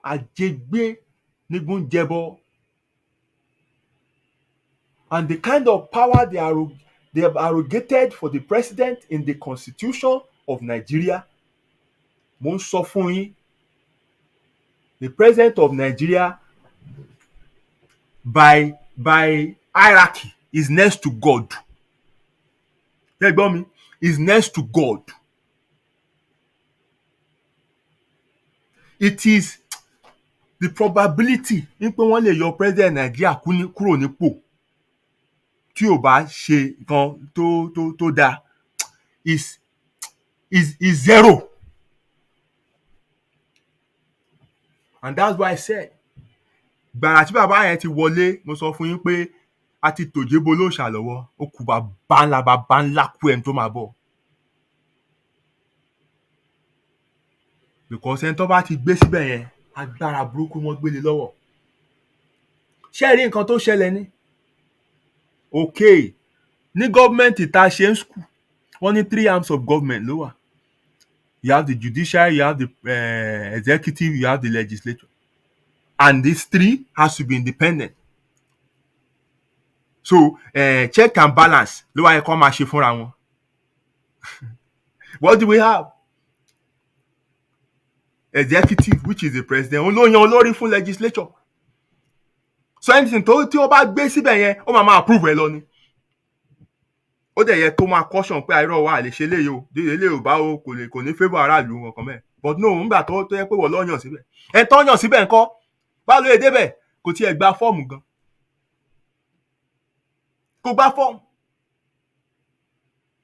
Àjẹgbé nígun jẹbọ. And the kind of power they have arrogated for the president in the constitution of Nigeria, mo ń sọ fún yín, the president of Nigeria by hierarchy is next to God. Ṣé gbọ́ mi? Is next to God. It is the probability in pé wọ́n lè yọ president Nigeria kúrò nípò tí ò bá ṣe nǹkan tó dáa is zero. And that's why I said, gbàrà tí bàbá yẹn ti wọlé, mo sọ fún yín pé a ti tòjébo lóòṣà lọ́wọ́, ó kù bàbá ńlá kú ẹni tó máa bọ̀. Because ẹni tó bá ti gbé síbẹ̀ yẹn, agbára burúkú wọ́n gbélé lọ́wọ́. Ṣé ẹ rí nǹkan tó ṣẹlẹ̀ ni? Okay, ní gọ́ọ̀mẹ̀ntì tá a ṣe ń school, wọ́n ní 3 arms of government ló wà. You have the judiciary, you have the executive, you have the legislature. And these 3 has to be independent. So check and balance ló wáyé kó máa ṣe fúnra wọn. What do we have? Executive, which is the president, òun ló yan olórí fún legislature. So anything tí ó bá gbé síbẹ̀ yẹn, ó máa approve ẹ lọ ni. Ó dẹ̀ yẹ tó máa caution pé àìrọ̀ wa lè ṣe léyìí o, eléyìí ò bá o kò ní favour aráàlú kankan mẹ́ẹ̀. But no, nígbà tó yẹ pé wọ́n lọ́ yàn síbẹ̀. Ẹ tó yàn síbẹ̀ ńkọ́, báwo ló lè débẹ̀? Kò tiẹ̀ gba fọ́ọ̀mù gan. Kò gba fọ́ọ̀mù.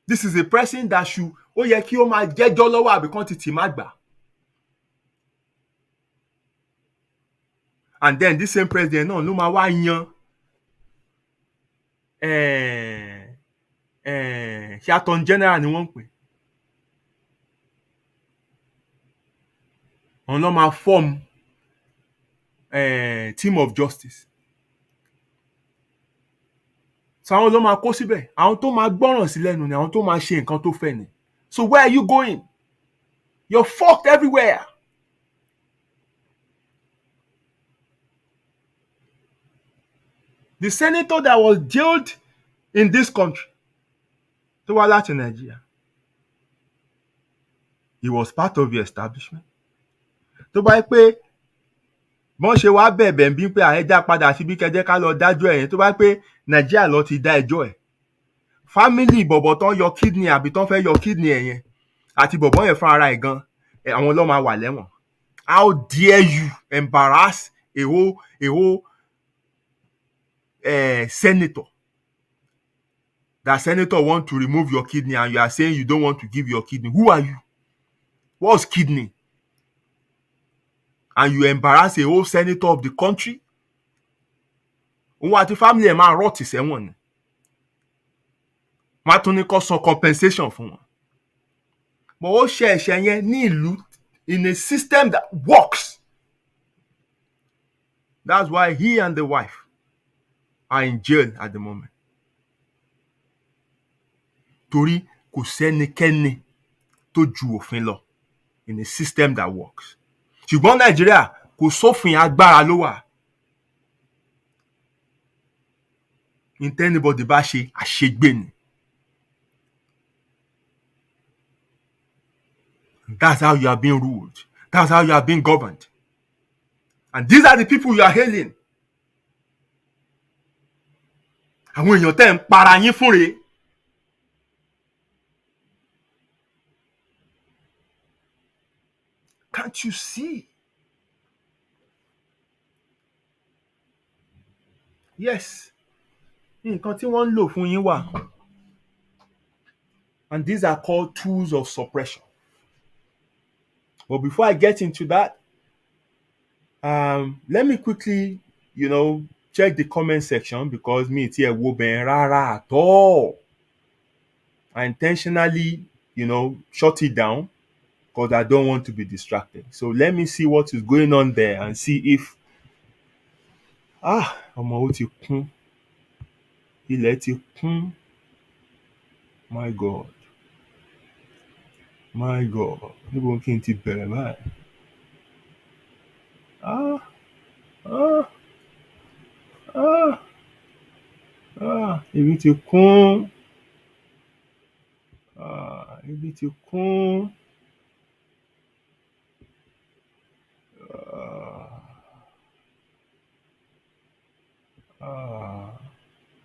This is a person that should, ó yẹ kí ó máa jẹ́jọ́ lọ́wọ́ àbí kán ti tì má gbà. And then this same president náà ló máa wá yan ṣe attorney general ni wọ́n ń pè. òun ló máa form team of justice. So àwọn ló máa kó síbẹ̀, àwọn tó máa gbọ́ràn sí lẹ́nu ni àwọn tó máa ṣe nǹkan tó fẹ́ ni. So where are you going? You're fucked everywhere. The senator that was jailed in this country, tó wá láti Nigeria, he was part of the establishment. Tó bá yẹ pé bọ́n ṣe wá bẹ̀bẹ̀ ń bí pé àẹjá padà síbí kẹjẹ́ ká lọ dájọ́ ẹ̀yẹn, tó bá yẹ pé Nàìjíríà lọ ti dá ẹjọ́ ẹ̀, family bọ̀bọ̀ tán yọ kidney àbí tán fẹ́ yọ kidney ẹ̀ yẹn àti bọ̀bọ̀ yẹn fún ara ẹ̀ gan, àwọn ló máa wà lẹ́wọ̀n. How dare you embarrass a whole senator? That senator want to remove your kidney and you are saying you don't want to give your kidney. Who are you? What's kidney? And you embarrass a whole senator of the country? Òun àti family ẹ̀ máa rọ́ọ̀tì sẹ́wọ̀n ni. Wọ́n á tún ní kó san compensation fún wọn. But ó ṣe ẹ̀ṣẹ̀ yẹn ní ìlú in a system that works. That's why he and the wife are in jail at the moment. Torí kò sẹ́nikẹ́ni tó ju òfin lọ in a system that works. Ṣùgbọ́n Nàìjíríà kò sófin, agbára ló wà. In anybody bá ṣe àṣegbè ni. That's how you are being ruled. That's how you are being governed. And these are the people you are hailing. Àwọn èèyàn tẹ́ ń para yín fún rèé. Can't you see? Yes. Nǹkan tí wọ́n ń lò fún yín wà. And these are called tools of suppression. But before I get into that, let me quickly, check the comment section because me ti ẹ̀ wo bẹ́ẹ̀ rárá at all. I intentionally, shut it down because I don't want to be distracted. So let me see what is going on there and see if ọmọ ó ti kún. Ilẹ̀ ti kún. My God. Níbo kí n ti bẹ̀rẹ̀ báyìí? Ibi ti kún. Ibi ti kún.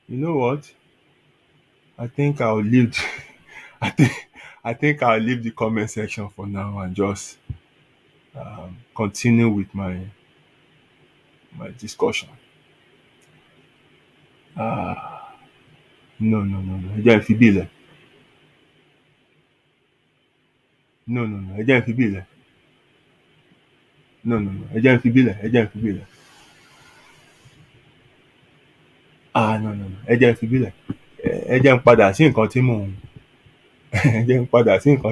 You know what? I think I'll leave. I think I'll leave the comment section for now and just continue with my discussion. No. Ẹ jẹ́ n fi bí ilẹ̀. No. Ẹ jẹ́ n fi bí ilẹ̀. No. Ẹ jẹ́ n fi bí ilẹ̀. No. Ẹ jẹ́ n fi bí ilẹ̀. Ẹ jẹ́ n padà sí nǹkan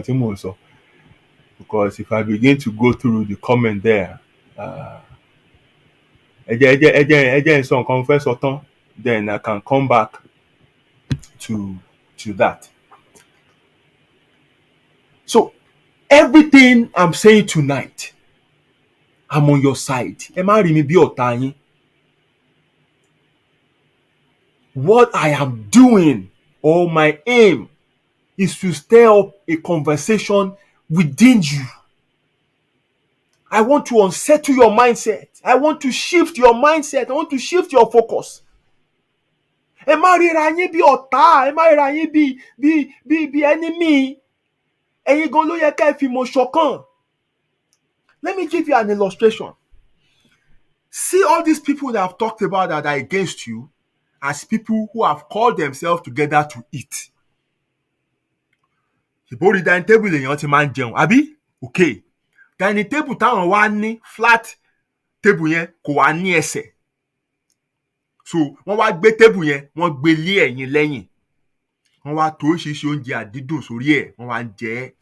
tí mò ń sọ. Because if I begin to go through the comment there, ẹ jẹ́ n sọ nǹkan mo fẹ́ sọ tán, then I can come back to that. So everything I'm saying tonight, I'm on your side. Ẹ má rí mi bí ọ̀tá yín. What I am doing, or my aim, is to stir up a conversation within you. I want to unsettle your mindset. I want to shift your mindset. I want to shift your focus. Ẹ má ríra yín bí ọ̀tá. Ẹ má ríra yín bí enemy. Ẹ̀yin gan ló yẹ ká ẹ fi mọ̀ ṣọ̀kan. Let me give you an illustration. See all these people that I've talked about that are against you as people who have called themselves together to eat. Ìbò rí dining table èèyàn ti máa ń jẹun, àbí? Okay. Dining table táwọn wá ní flat table yẹn kò wá ní ẹsẹ̀. So wọ́n wá gbé table yẹn, wọ́n gbé lé ẹ̀yìn lẹ́yìn. Wọ́n wá tó oríṣiríṣi oúnjẹ àdídùn sórí ẹ̀, wọ́n wá ń jẹ ẹ́.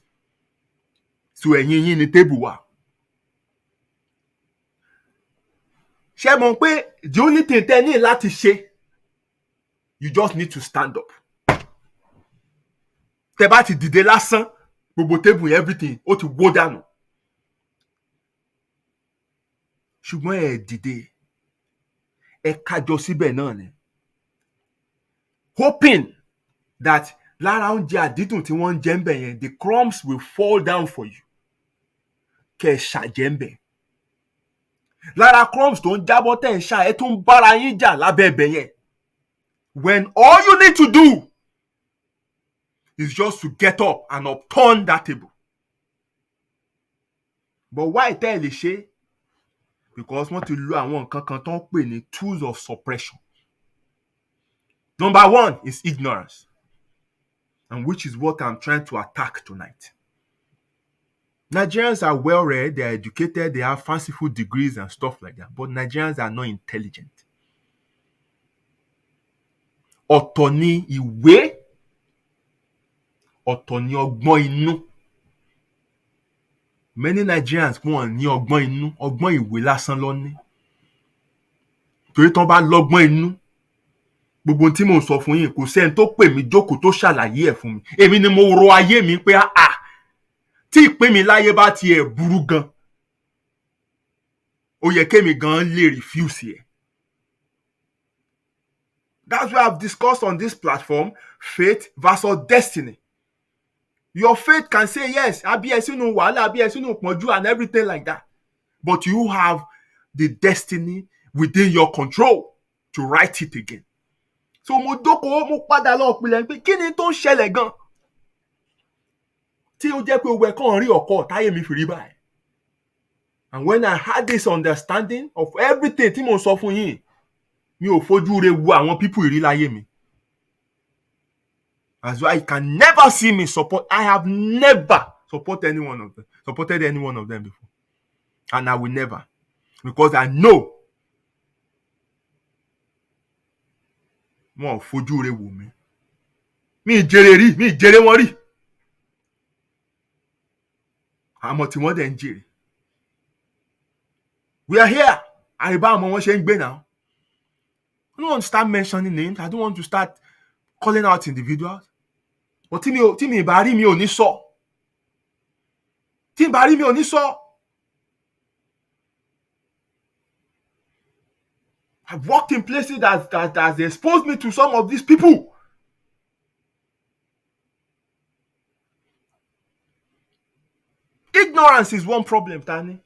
So ẹ̀yìn yín ni table wà. ṣé mọ̀ pé the only thing tẹ́ ní láti ṣe, you just need to stand up. Tẹ́ bá ti dìde lásán, gbogbo table everything ó ti wó dànù. Ṣùgbọ́n ẹ dìde, ẹ kájọ síbẹ̀ náà ni. Hoping that lára oúnjẹ àdídùn tí wọ́n ń jẹ ń bẹ̀ yẹn, the crumbs will fall down for you. Kẹ́ ẹ ṣàjẹ́ ń bẹ̀. Lára crumbs tó ń jábọ́ tẹ̀ ń ṣá, ẹ tún bára yín jà lábẹ́ ẹbẹ̀ yẹn. When all you need to do is just to get up and upturn that table. But why tẹ́ ẹ lè ṣe? Because wọ́n ti lo àwọn nǹkan kan tó ń pè ní tools of suppression. Number one is ignorance, and which is what I'm trying to attack tonight. Nigerians are well-read, they are educated, they have fanciful degrees and stuff like that, but Nigerians are not intelligent. Ọ̀tọ̀ ni ìwé, ọ̀tọ̀ ni ọgbọ́n inú. Many Nigerians wọ́n ní ọgbọ́n inú, ọgbọ́n ìwé lásán ló ní. Torí tán bá lọ́gbọ́n inú, gbogbo tí mò ń sọ fún yín, kò sẹ́ni tó pè mí jókòó tó ṣàlàyé ẹ̀ fún mi. Èmi ni mo ro ayé mi pé tí ìpín mi láyé bá tiẹ̀ burú gan, ó yẹ kémi gan lè refuse ẹ̀. That's why I've discussed on this platform faith versus destiny. Your faith can say yes, àbí ẹ sínú wàhálà, àbí ẹ sínú pọ́njú and everything like that. But you have the destiny within your control to write it again. So mo dókòó, mo padà lọ pilẹ̀ pé kí ni tó ń ṣẹlẹ̀ gan? Tí ó jẹ́ pé owó ẹ̀kọ́ rí ọkọ̀ táyé mi fi rí báyìí. And when I had this understanding of everything tí mo sọ fún yín, mi ò fojú rẹ̀ wo àwọn people ìrí láyé mi. That's why you can never see me support. I have never supported any one of them before. And I will never. Because I know wọn ò fojú rẹ̀ wò mí. Mi jèrè rí, mi jèrè wọn rí. Àmọ́ tí wọ́n dẹ̀ ń jèrè. We are here. Àríbá àmọ́ wọn ṣe ń gbé now. I don't want to start mentioning names. I don't want to start calling out individuals. But tí mi bá rí mi ò ní sọ. Tí mi bá rí mi ò ní sọ. I've worked in places that has exposed me to some of these people. Ignorance is one problem, Tani.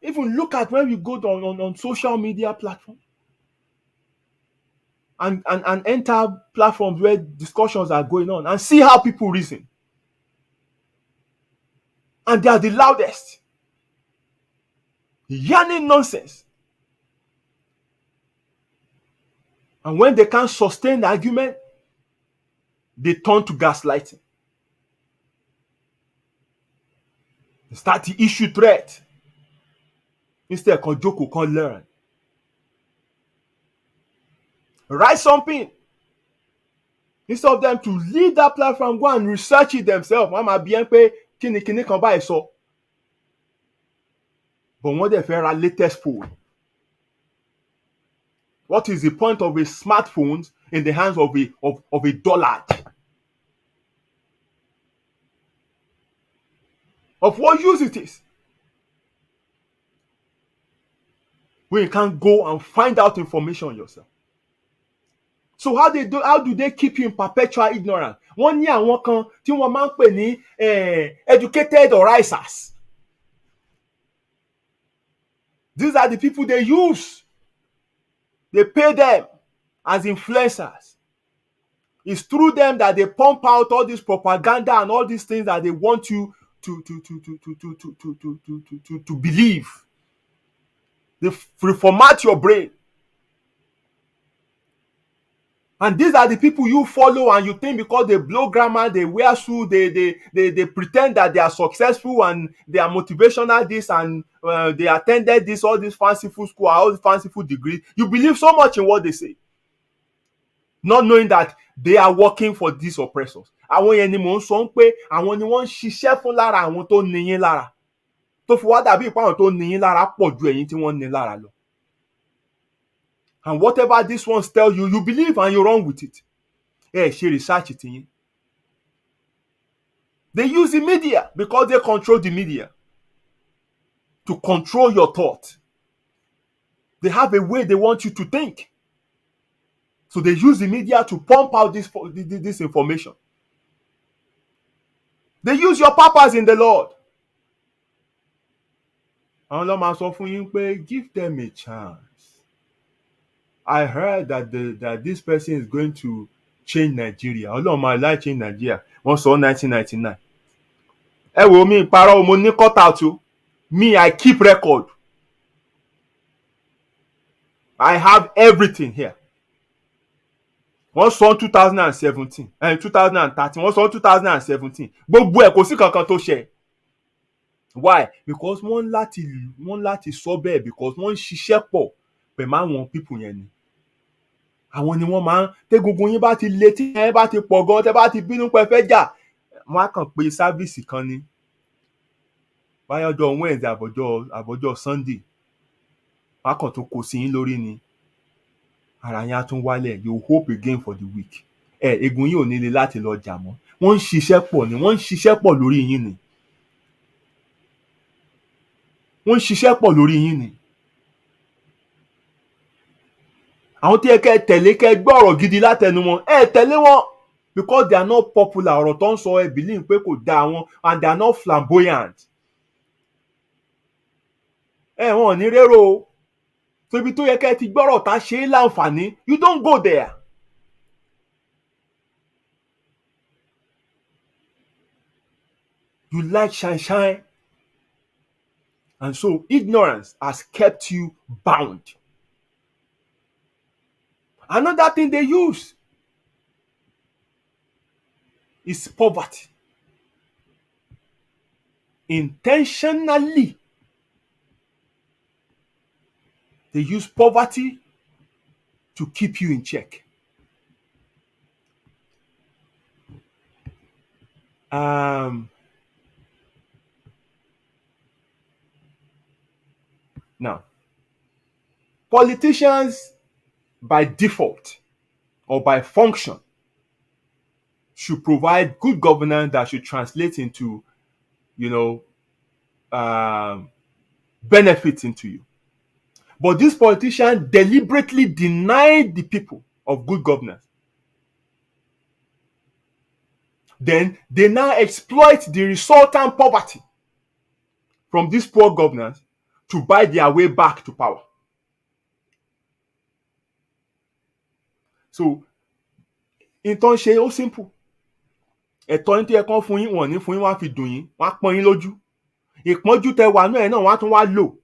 Even look at when we go on social media platforms and enter platforms where discussions are going on and see how people reason. And they are the loudest. Yarning nonsense. And when they can't sustain the argument, they turn to gaslighting. They start to issue threat. Instead, can joke, can learn. Write something. Instead of them to leave that platform, go and research it themselves. Mama bien pé kíni kan báyìí sọ. But wọ́n dẹ̀ fẹ́ ra latest phone. What is the point of a smartphone in the hands of a dollar? Of what use it is? When you can't go and find out information yourself. So how do they keep you in perpetual ignorance? Wọ́n ní àwọn kan tí wọ́n máa ń pè ní educated orisers. These are the people they use. They pay them as influencers. It's through them that they pump out all this propaganda and all these things that they want you to believe. They reformat your brain. And these are the people you follow and you think because they blow grammar, they wear suit, they pretend that they are successful and they are motivational this and they attended this, all this fanciful school, all this fanciful degree. You believe so much in what they say. Not knowing that they are working for these oppressors. Àwọn yẹn ni mò ń sọ pé àwọn ni wọ́n ń ṣiṣẹ́ fún lára àwọn tó níyín lára. tó fi wá dàbí ìpáhàn tó ní yín lára pọ̀ ju ẹ̀yin tí wọ́n ní lára lọ. And whatever these ones tell you, you believe and you run with it. Ṣe research ti yín. They use the media because they control the media to control your thought. They have a way they want you to think. So they use the media to pump out this information. They use your purpose in the Lord. Àwọn ló máa sọ fún yín pé give them a chance. I heard that this person is going to change Nigeria. Ọlọ́run máa láì change Nigeria. Wọ́n sọ 1999. Ẹ wo mi ìparọ́ mo ní cut out o. Me, I keep record. I have everything here. Wọ́n sọ 2017, 2013, wọ́n sọ 2017. Gbogbo ẹ̀ kò sí kankan tó ṣe. Why? Because wọ́n láti sọ bẹ́ẹ̀ because wọ́n ń ṣiṣẹ́ pọ̀ pẹ̀lú àwọn people yẹn ni. Àwọn ni wọ́n máa ń tẹ́gungun yín bá ti le tí ẹ bá ti pọ̀ gan tẹ́ bá ti bínú pé fẹ́ jà. Wọ́n á kàn pé sáfíìsì kan ni. Báyọ̀ ọjọ́ Wednesday àbọ̀jọ́ Sunday. Wọ́n á kàn tó kó sí yín lórí ni. Ara yín á tún wálẹ̀. You hope again for the week. Egun yín ò ní le láti lọ jà mọ́. Wọ́n ń ṣiṣẹ́ pọ̀ ni. Wọ́n ń ṣiṣẹ́ pọ̀ lórí yín ni. Wọ́n ń ṣiṣẹ́ pọ̀ lórí yín ni. Àwọn tí ẹ kẹ́ tẹ̀lé kẹ́ gbọ́ ọ̀rọ̀ gidi látẹnu wọn. Tẹ̀lé wọn because they are not popular. Ọ̀rọ̀ tó ń sọ ẹ believe pé kò dáa wọn and they are not flamboyant. Wọn ò ní rérò o. So ibi tó yẹ kẹ́ ti gbọ́rọ̀ tá ṣe é láǹfààní, you don't go there. You like shine. And so ignorance has kept you bound. Another thing they use is poverty. Intentionally, they use poverty to keep you in check. Now, politicians by default or by function should provide good governance that should translate into, benefits into you. But these politicians deliberately denied the people of good governance. Then they now exploit the resultant poverty from this poor governance to buy their way back to power. So, ìtàn ṣe ó simple. Ẹ̀tọ́ yín tí ẹ kàn fún yín wọ́n ní fún yín wá fi dùn yín, wọ́n á pọ́n yín lójú. Ìpọ́njú tẹ wà náà wọ́n á tún wá lò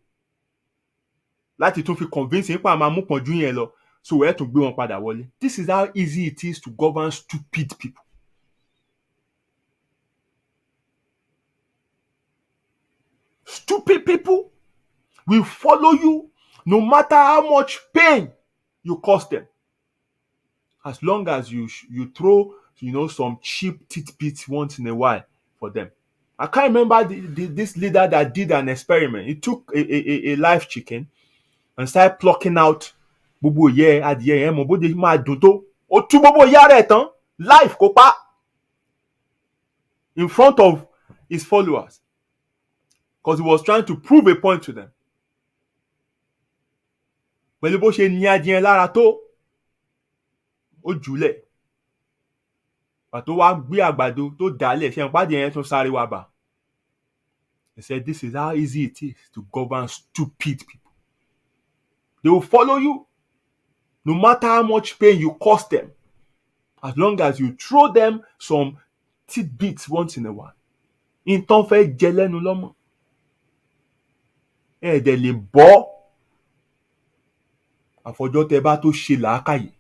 láti tún fi convince yín pa máa mú pọ́njú yẹn lọ. So ẹ tún gbé wọn padà wọlé. This is how easy it is to govern stupid people. Stupid people will follow you no matter how much pain you cause them. As long as you throw, some cheap tidbits once in a while for them. I can't remember this leader that did an experiment. He took a live chicken and started plucking out gbogbo ìyẹ́ adìyẹ yẹn mọ̀ bóde máa dùn tó. Ó tú gbogbo ìyá rẹ̀ tán live kó pa in front of his followers because he was trying to prove a point to them. Pẹ̀lú bó ṣe ní adìyẹ lára tó ó jùlẹ̀. Pàtó wá gbé àgbàdo tó dálẹ̀ ṣe ìpàdé yẹn tún sáré wá bà. He said this is how easy it is to govern stupid people. They will follow you no matter how much pain you cause them, as long as you throw them some tidbits once in a while. Ìtàn fẹ́ jẹ lẹ́nu lọ́mọ. Dẹ̀ lè bọ́ àfọjọ́ tẹ bá tó ṣe làákàyè.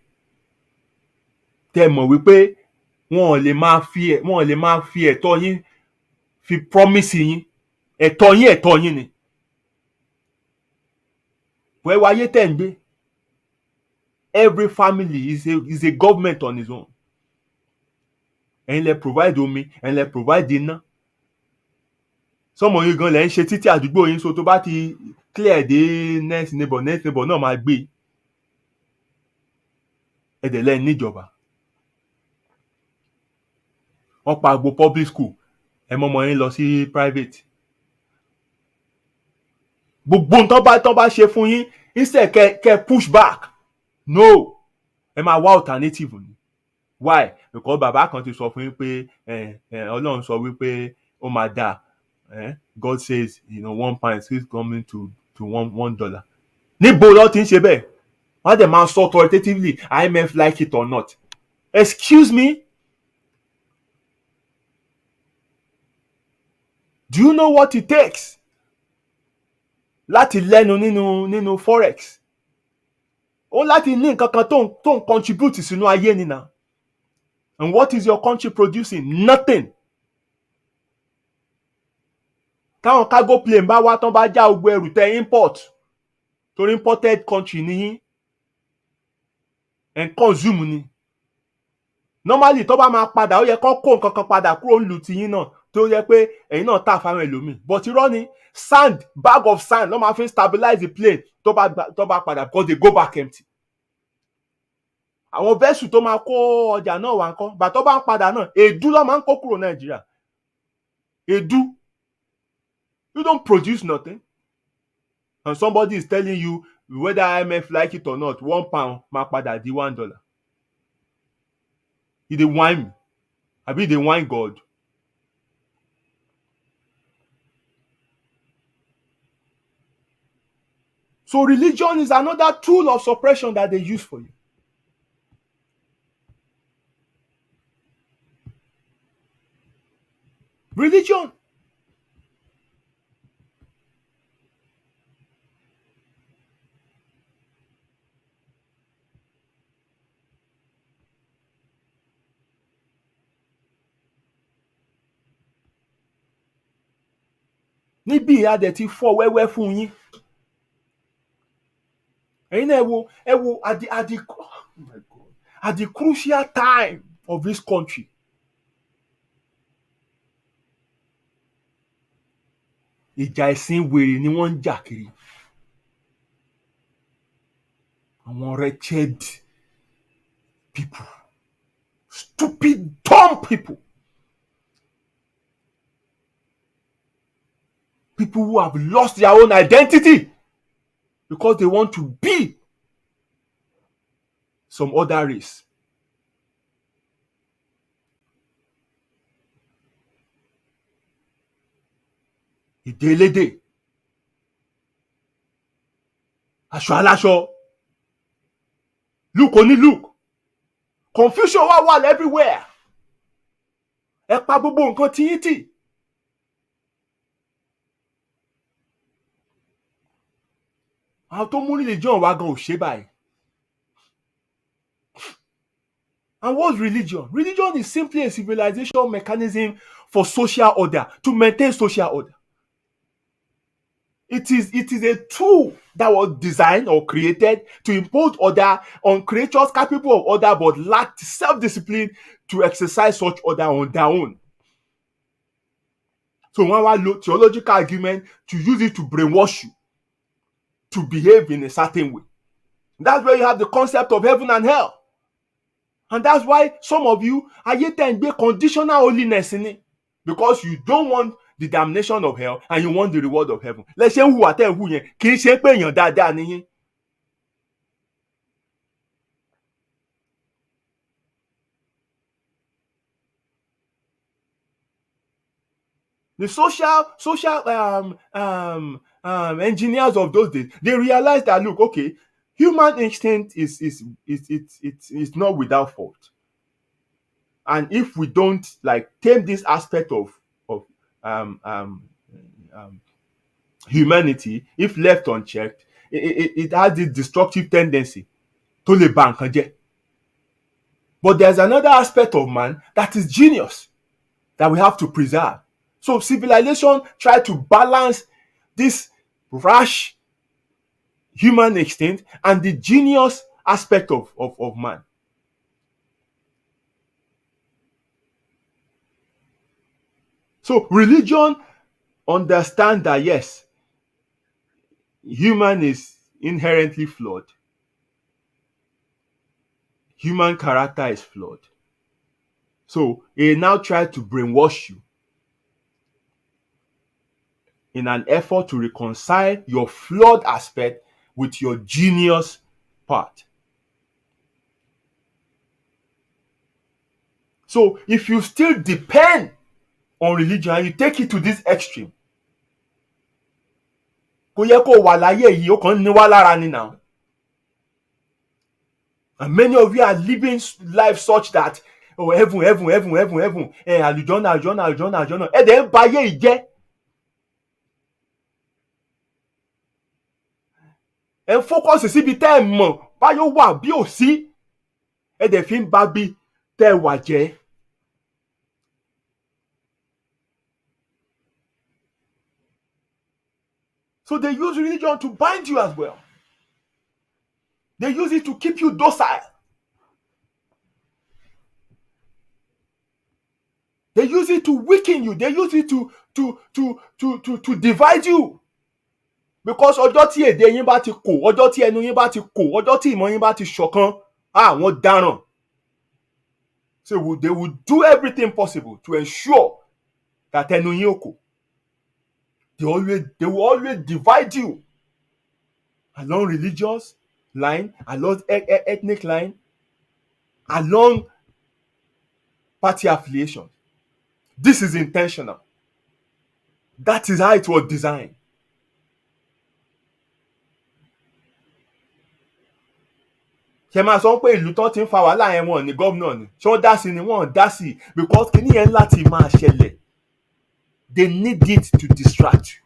Tẹ mọ̀ wípé wọn ò lè máa fi ẹ̀tọ́ yín fi promise yín. Ẹ̀tọ́ yín ni. Wẹ́ wáyé tẹ̀ ń gbé. Every family is a government on its own. Ẹ̀yin lẹ provide omi, ẹ̀yin lẹ provide iná. sọmọ yín gan lẹ́ ń ṣe títí àdúgbò yín, so tó bá ti clear dé next neighbor náà máa gbé ẹ̀dẹ̀ lẹ́yìn níjọba. Wọ́n pa agbo public school, ẹ mọ́ ọmọ yín lọ sí private. Gbogbo nǹkan tán bá ṣe fún yín, instead kẹ́ push back, no, ẹ máa wá alternative ni. Why? Because bàbá kan ti sọ fún yín pé Ọlọ́run sọ wípé ó máa dáa. God says, £1 is coming to $1. Níbo ló ti ń ṣe bẹ́ẹ̀? Wọ́n á dẹ̀ máa sọ authoritatively, IMF like it or not. Excuse me? Do you know what it takes láti lẹ́nu nínú forex? Ó láti ní nǹkan kan tó ń contribute sínú ayé ni na. And what is your country producing? Nothing. Táwọn cargo plane bá wá tán bá já gbogbo ẹrù tẹ import, torí imported country nìyí, and consume ni. Normally tó bá máa padà, ó yẹ kó kó nǹkan kan padà kúrò nílùú tiyín náà, tó yẹ pé ẹ̀yin náà tà fáwọn ẹlòmíì. But irọ́ ni, bag of sand ló máa fi stabilize the plane tó bá padà, because they go back empty. Àwọn vessel tó máa kó ọjà náà wá ńkọ́, bàtọ́ bá ń padà náà, èédú ló máa ń kó kúrò Nàìjíríà. Èédú. You don't produce nothing. And somebody is telling you, whether IMF like it or not, £1 máa padà di $1. He dey whine me. Abi dey whine God. So religion is another tool of suppression that they use for you. Religion. Níbi a dẹ̀ ti fọ́ wẹ́wẹ́ fún yín. Ẹ̀yin náà ẹ wo at the crucial time of this country. Ìjà ẹ̀sìn wèrè ni wọ́n ń jà kiri. Àwọn wretched people, stupid, dumb people. People who have lost their own identity because they want to be some other race. Ìdélédè, aṣọ aláṣọ, look oní look, confusion wà everywhere. Ẹ pa gbogbo nǹkan tiyín tì. Àwọn tó mú religion wá gan ò ṣe báyìí. And what's religion? Religion is simply a civilization mechanism for social order, to maintain social order. It is a tool that was designed or created to impose order on creatures capable of order but lacked self-discipline to exercise such order on their own. So wọ́n wá lo theological argument to use it to brainwash you to behave in a certain way. That's where you have the concept of heaven and hell. And that's why some of you, ayé tẹ̀ ń gbé conditional holiness in it, because you don't want the damnation of hell and you want the reward of heaven. Lẹ ṣe ń hùwà tẹ́ ń hù yẹn, kì í ṣe pé èèyàn dáadáa nìyẹn. The social engineers of those days, they realized that, look, okay, human instinct is not without fault. And if we don't tame this aspect of humanity, if left unchecked, it has this destructive tendency to lè ba nǹkan jẹ́. But there's another aspect of man that is genius that we have to preserve. So civilization try to balance this rash human instinct and the genius aspect of man. So religion understand that yes, human is inherently flawed. Human character is flawed. So he now tries to brainwash you in an effort to reconcile your flawed aspect with your genius part. So if you still depend on religion and you take it to this extreme, kò yẹ kó wà láyé yìí, ó kàn ní wá lára ni now. And many of you are living life such that heaven, àlùjọ́nà. Ẹ dẹ̀ ń ba ayé yìí jẹ́. Ẹ ń fókọ̀sì síbi tẹ́ ẹ mọ̀ báyọ̀ wà bí ò sí. Ẹ dẹ̀ fi ń ba bí tẹ́ ẹ wà jẹ́. So they use religion to bind you as well. They use it to keep you docile. They use it to weaken you. They use it to divide you. Because ọjọ́ tí èdè yín bá ti kò, ọjọ́ tí ẹnu yín bá ti kò, ọjọ́ tí ìmọ̀ yín bá ti ṣọ̀kan, wọ́n dáràn. So they will do everything possible to ensure that ẹnu yín ò kò. They will always divide you along religious line, along ethnic line, along party affiliation. This is intentional. That is how it was designed. Ṣé máa sọ pé ìlú tán ti ń fa wàhálà yẹn wọn ní gómìnà ni? Ṣé wọ́n dá sí ni? Wọ́n dá sí because kíní yẹn láti máa ṣẹlẹ̀. They need it to distract you.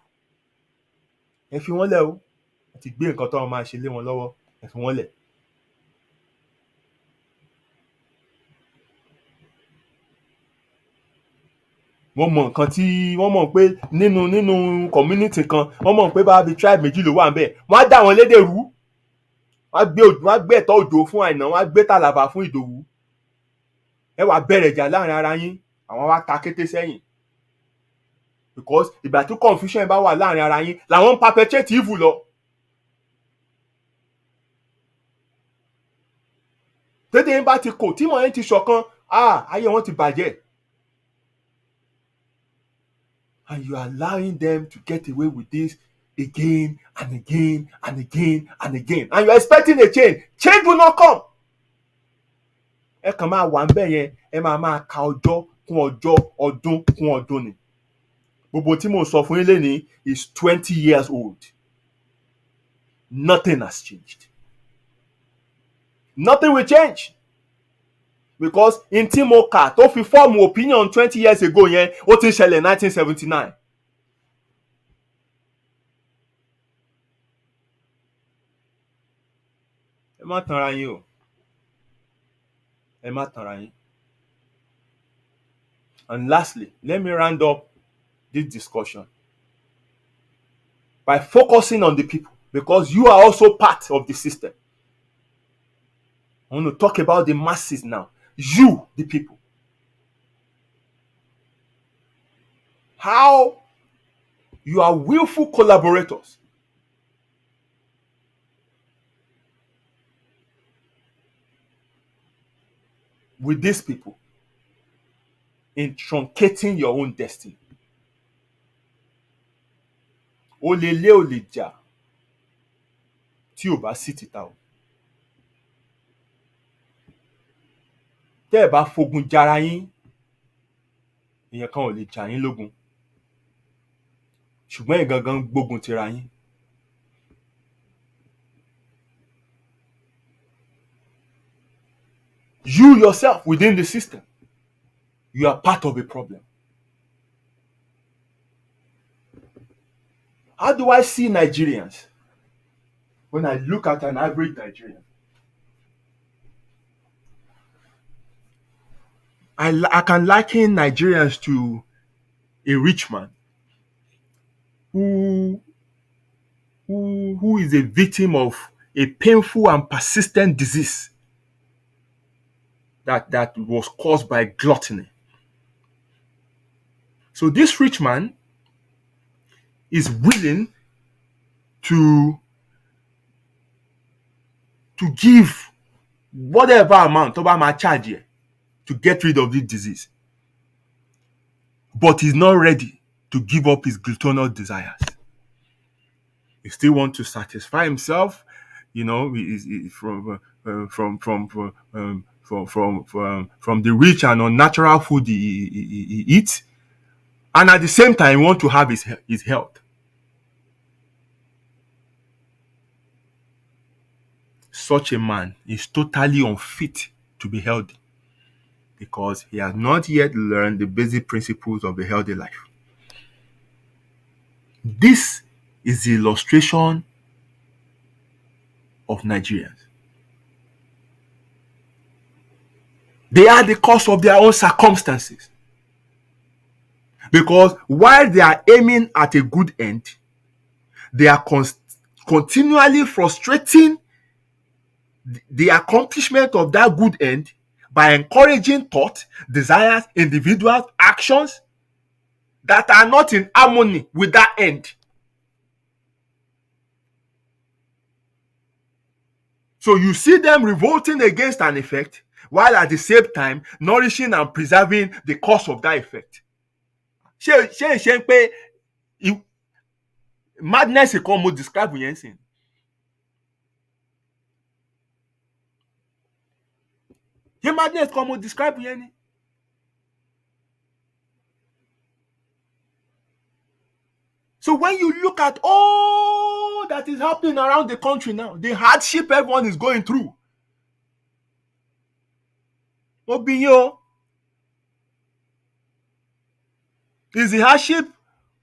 Ẹ fi wọ́n lẹ̀ o. Ẹ ti gbé nǹkan tó wọn máa ṣe lé wọn lọ́wọ́. Ẹ fi wọ́n lẹ̀. Wọ́n mọ̀ nǹkan tí wọ́n mọ̀ pé nínú community kan wọ́n mọ̀ pé bá bí tribe méjì ló wà ń bẹ̀. Wọ́n á dá wọn lédè rú. Wọ́n á gbé ẹ̀tọ́ Òjó fún Àìná, wọ́n á gbé Tàlàbà fún Ìdòwú. Ẹ wá bẹ̀rẹ̀ ìjà láàrin ara yín, àwọn wá ta kété sẹ́yìn. Because ìgbà tí confusion bá wà láàrin ara yín làwọn ń perpetrate evil lọ. Tédé yín bá ti kò, tí mọ̀ yín ti ṣọ̀kan, ayé wọn ti bàjẹ́. And you are allowing them to get away with this again and again and again and again. And you are expecting a change. Change will not come. Ẹ kàn máa wà ń bẹ̀ yẹn, ẹ máa ka ọjọ́ kún ọjọ́, ọdún kún ọdún ni. Gbogbo tí mo sọ fún yín lénìí is 20 years old. Nothing has changed. Nothing will change. Because in tí mo kà tó fi form opinion 20 years ago yẹn, ó ti ń ṣẹlẹ̀ 1979. Ẹ má tanra yín o. Ẹ má tanra yín. And lastly, let me round up this discussion by focusing on the people, because you are also part of the system. I want to talk about the masses now. You, the people. How you are willful collaborators with these people in truncating your own destiny. Ó lè lé ó lè jà tí ò bá sí títà o. Tẹ́ ẹ bá fogun jara yín, èèyàn kan ò lè jà yín lógun. Ṣùgbọ́n ẹ̀yin gangan gbógun tira yín. You yourself within the system, you are part of a problem. How do I see Nigerians when I look at an average Nigerian? I can liken Nigerians to a rich man who is a victim of a painful and persistent disease that was caused by gluttony. So this rich man is willing to give whatever amount tó bá máa charge ẹ to get rid of this disease, but he's not ready to give up his gluttonous desires. He still wants to satisfy himself, from the rich and unnatural food he eats, and at the same time, he wants to have his health. Such a man is totally unfit to be healthy because he has not yet learned the basic principles of a healthy life. This is the illustration of Nigerians. They are the cause of their own circumstances. Because while they are aiming at a good end, they are continually frustrating the accomplishment of that good end by encouraging thought, desires, individuals, actions that are not in harmony with that end. So you see them revolting against an effect while at the same time nourishing and preserving the cause of that effect. Ṣé pé madness kan mo describe yẹn sìn. Ṣé madness kan mo describe yẹn ni. So when you look at all that is happening around the country now, the hardship everyone is going through, is the hardship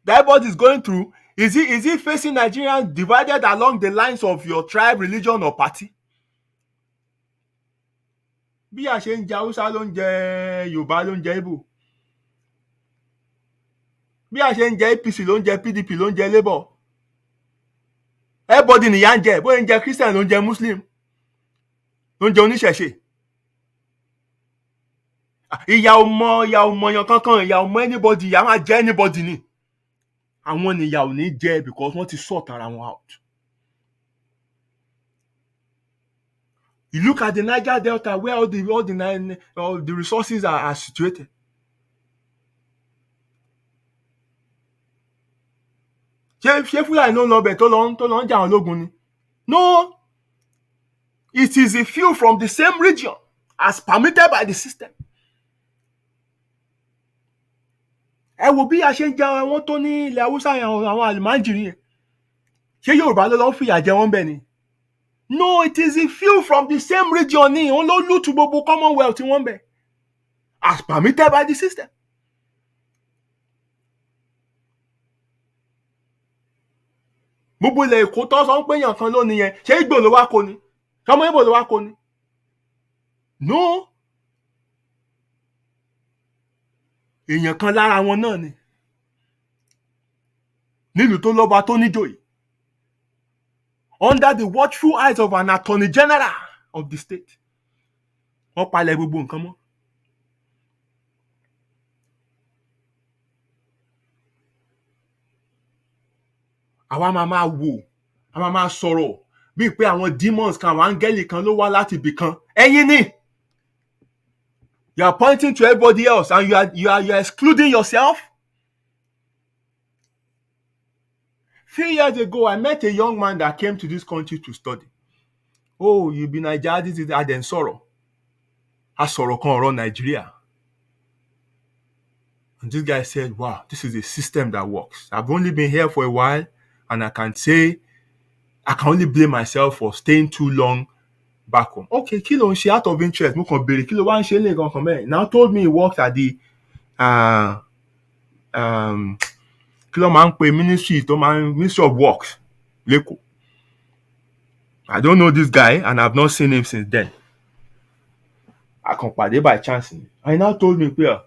that everybody is going through, is it facing Nigerians divided along the lines of your tribe, religion, or party? Bí a ṣe ń jẹ Hausa ló ń jẹ Yorùbá ló ń jẹ Igbo. Bí a ṣe ń jẹ APC ló ń jẹ PDP ló ń jẹ Labour. Everybody nìyà ń jẹ, bóyá ń jẹ Christian ló ń jẹ Muslim, ló ń jẹ oníṣẹ̀ṣe. Ìyà ò mọ yan kankan, ìyà ò mọ anybody, ìyà máa jẹ anybody ni. Àwọn nìyà ò ní jẹ because wọ́n ti sort ara wọn out. You look at the Niger Delta where all the resources are situated. Ṣé Fúlàní ló ń lọ bẹ̀ tó lọ ń jà wọn lógun ni? No, it is a few from the same region as permitted by the system. Ẹ wo bí a ṣe ń jẹ àwọn tó ní ilẹ̀ Haúsá yẹn, àwọn àlùmájìrì yẹn. Ṣé Yorùbá ló lọ ń fìyà jẹ wọ́n bẹ́ẹ̀ ni? No, it is a few from the same region ni òun ló lùtù gbogbo Commonwealth wọ́n bẹ̀ as permitted by the system. Gbogbo ilẹ̀ Èkó tó sọ pé èèyàn kan ló ní yẹn, ṣé Ìgbò ló wá kó ni? Ṣọmọ Ìgbò ló wá kó ni? No. Èèyàn kan lára wọn náà ni. Nílùú tó lọ́ba tó níjòyè. Under the watchful eyes of an attorney general of the state. Wọ́n palẹ̀ gbogbo nǹkan mọ́. Àwa máa wò, àwa máa sọ̀rọ̀ bíi pé àwọn demons kan, àwọn áńgẹ́lì kan ló wá láti ibì kan. Ẹ̀yin ni. You are pointing to everybody else and you are excluding yourself. Few years ago, I met a young man that came to this country to study. Oh, you be Nigeria, this is Aden Soro. A sọ̀rọ̀ kan ọ̀rọ̀ Nigeria. And this guy said, wow, this is a system that works. I've only been here for a while, and I can say I can only blame myself for staying too long back home. Okay, kí ló ń ṣe out of interest? Mo kàn béèrè kí ló wá ń ṣe lè gangan mẹ́rin. Now told me he worked at the kí ló máa ń pe Ministry of Works lẹ́kọ̀ọ́. I don't know this guy and I've not seen him since then. I kàn pàdé by chance. And he now told me pé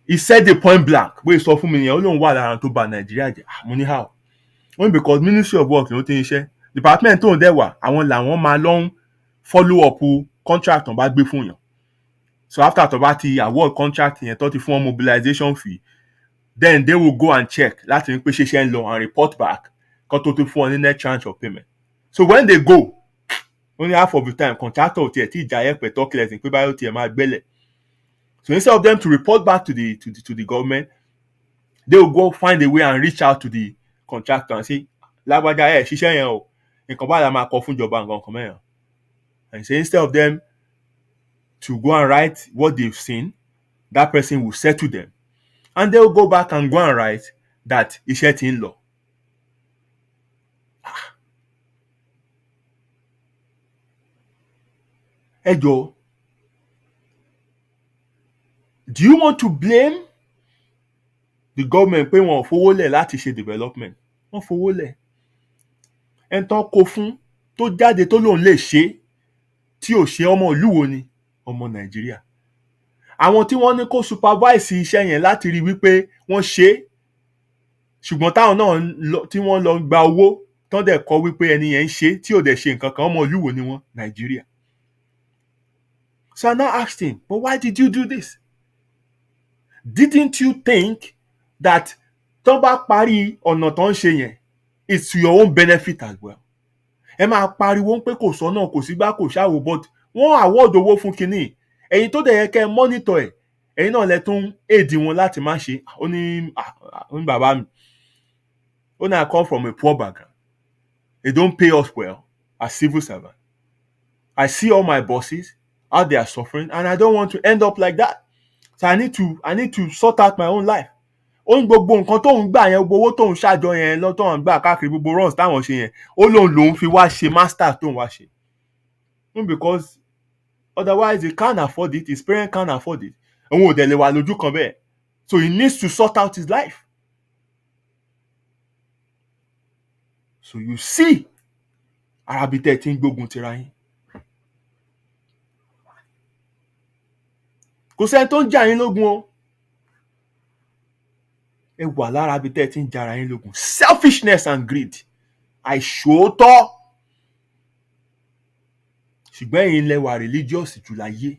he said the point blank wey sọ fún mi yẹn ó lóun wà lára tó bà Nàìjíríà jẹ́. Mo ní how? Only because Ministry of Works ló ti ń ṣe. Department tó ń dẹ̀ wà àwọn làwọn máa lọ ń follow up contract tó bá gbé fún yàn. So after tó bá ti award contract yẹn tó ti fún wọn mobilization fee, then they will go and check láti ní pé ṣiṣẹ́ ń lọ and report back kan tó fún ọ ní net tranche of payment. So when they go, only half of the time contractor ò tiẹ̀ tí ìjà yẹn pẹ̀ talkless ní pé báyọ̀ tiẹ̀ máa gbẹ́lẹ̀. So instead of them to report back to the government, they will go find a way and reach out to the contractor and say, lágbájá ẹ̀ ṣiṣẹ́ yẹn o, nǹkan báyìí la máa kọ fún ìjọba nǹkan kan mẹ́rin. And so instead of them to go and write what they've seen, that person will settle them. And they will go back and go and write that iṣẹ́ ti ń lọ. Ẹ jọ̀ọ́, do you want to blame the government pé wọn ò fowó lẹ̀ láti ṣe development? Wọ́n fowó lẹ̀. Ẹni tán kó fún tó jáde tó lòun lè ṣe tí ò ṣe ọmọ ìlú wo ni? Ọmọ Nàìjíríà. Àwọn tí wọ́n ní kó supervise iṣẹ́ yẹn láti rí wípé wọ́n ṣe, ṣùgbọ́n táwọn náà tí wọ́n lọ gba owó tán dẹ̀ kọ wípé ẹni yẹn ń ṣe tí ò dẹ̀ ṣe nǹkan kan, ọmọ ìlú wo ni wọ́n? Nàìjíríà. So I now asked him, but why did you do this? Didn't you think that tán bá parí ọ̀nà tán ń ṣe yẹn, it's to your own benefit as well? Ẹ máa pariwo pé kò sọ́nà kò sígbà kò ṣàwò, but wọ́n award owó fún kinní. Ẹ̀yin tó dẹ̀ yẹ kẹ́ monitor ẹ̀, ẹ̀yin náà lẹ tún aid wọn láti má ṣe. Ó ní bàbá mi, ó ní I come from a poor background. They don't pay us well as civil servants. I see all my bosses, how they are suffering, and I don't want to end up like that. So I need to sort out my own life. Ó ń gbogbo nǹkan tóun gbà yẹn, gbogbo owó tóun ṣàjọ yẹn lọ́tọ̀ ń gbà káàkiri gbogbo runs táwọn ṣe yẹn, ó lòun fi wá ṣe master tóun wá ṣe. Because otherwise he can't afford it, his parents can't afford it. Òun ò dẹ̀ lè wà lójú kan bẹ́ẹ̀. So he needs to sort out his life. So you see, arabi tẹ́ ti ń gbógun tira yín. Kò sẹ́ni tó ń jà yín lógun o. Ẹ wà lára ibi tẹ́ ti ń jara yín lógun. Selfishness and greed. Àìṣòótọ́. Ṣùgbọ́n ẹ̀yin lẹ wà religious jù láyé.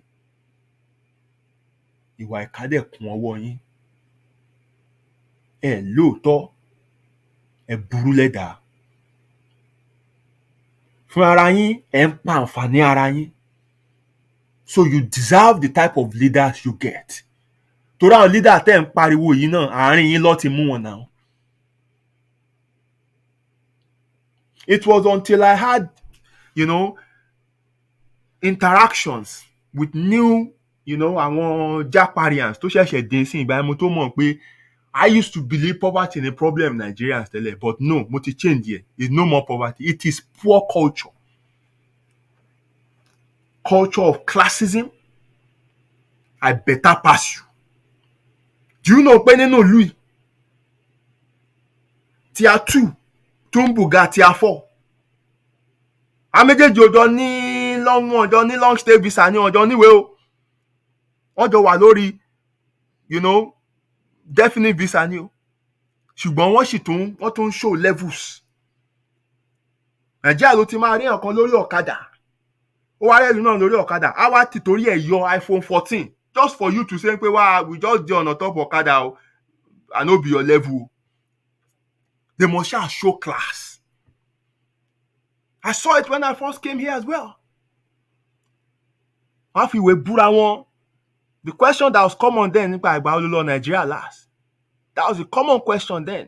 Ìwà ìkà dẹ̀ kún ọwọ́ yín. Ẹ lóòótọ́. Ẹ burú lẹ́dàá. Fún ara yín, ẹ ń pa àǹfààní ara yín. So you deserve the type of leaders you get. Torí àwọn leader tẹ́ ń pariwo yìí náà, àárín yín ló ti mú wọn náà. It was until I had, interactions with new, àwọn Japarians tó ṣẹ̀ṣẹ̀ dé sí ìgbà mo tó mọ̀ pé I used to believe poverty is a problem in Nigerians tẹ́lẹ̀, but no, mo ti change here. It's no more poverty. It is poor culture. Culture of classism. I better pass you. Do you know pé nínú ìlú yìí? Tier 2 tó ń bùgà tier 4. Àméjèèjì ọjọ́ ní long stay visa ní ọjọ́ níwèé o. Wọ́n jọ wà lórí, definite visa ni o. Ṣùgbọ́n wọ́n tún show levels. Nàìjíríà ló ti máa rí ọ̀kan lórí ọ̀kadà. Ó wá rẹ́lu náà lórí ọ̀kadà. Á wá ti torí ẹ̀ yọ iPhone 14 just for you to say pé wá we just dey on top ọ̀kadà o. I no be your level. They must show class. I saw it when I first came here as well. Wọ́n fi ìwé búra wọn. The question that was common then nípa ìgbà olólọ Nigeria last. That was the common question then.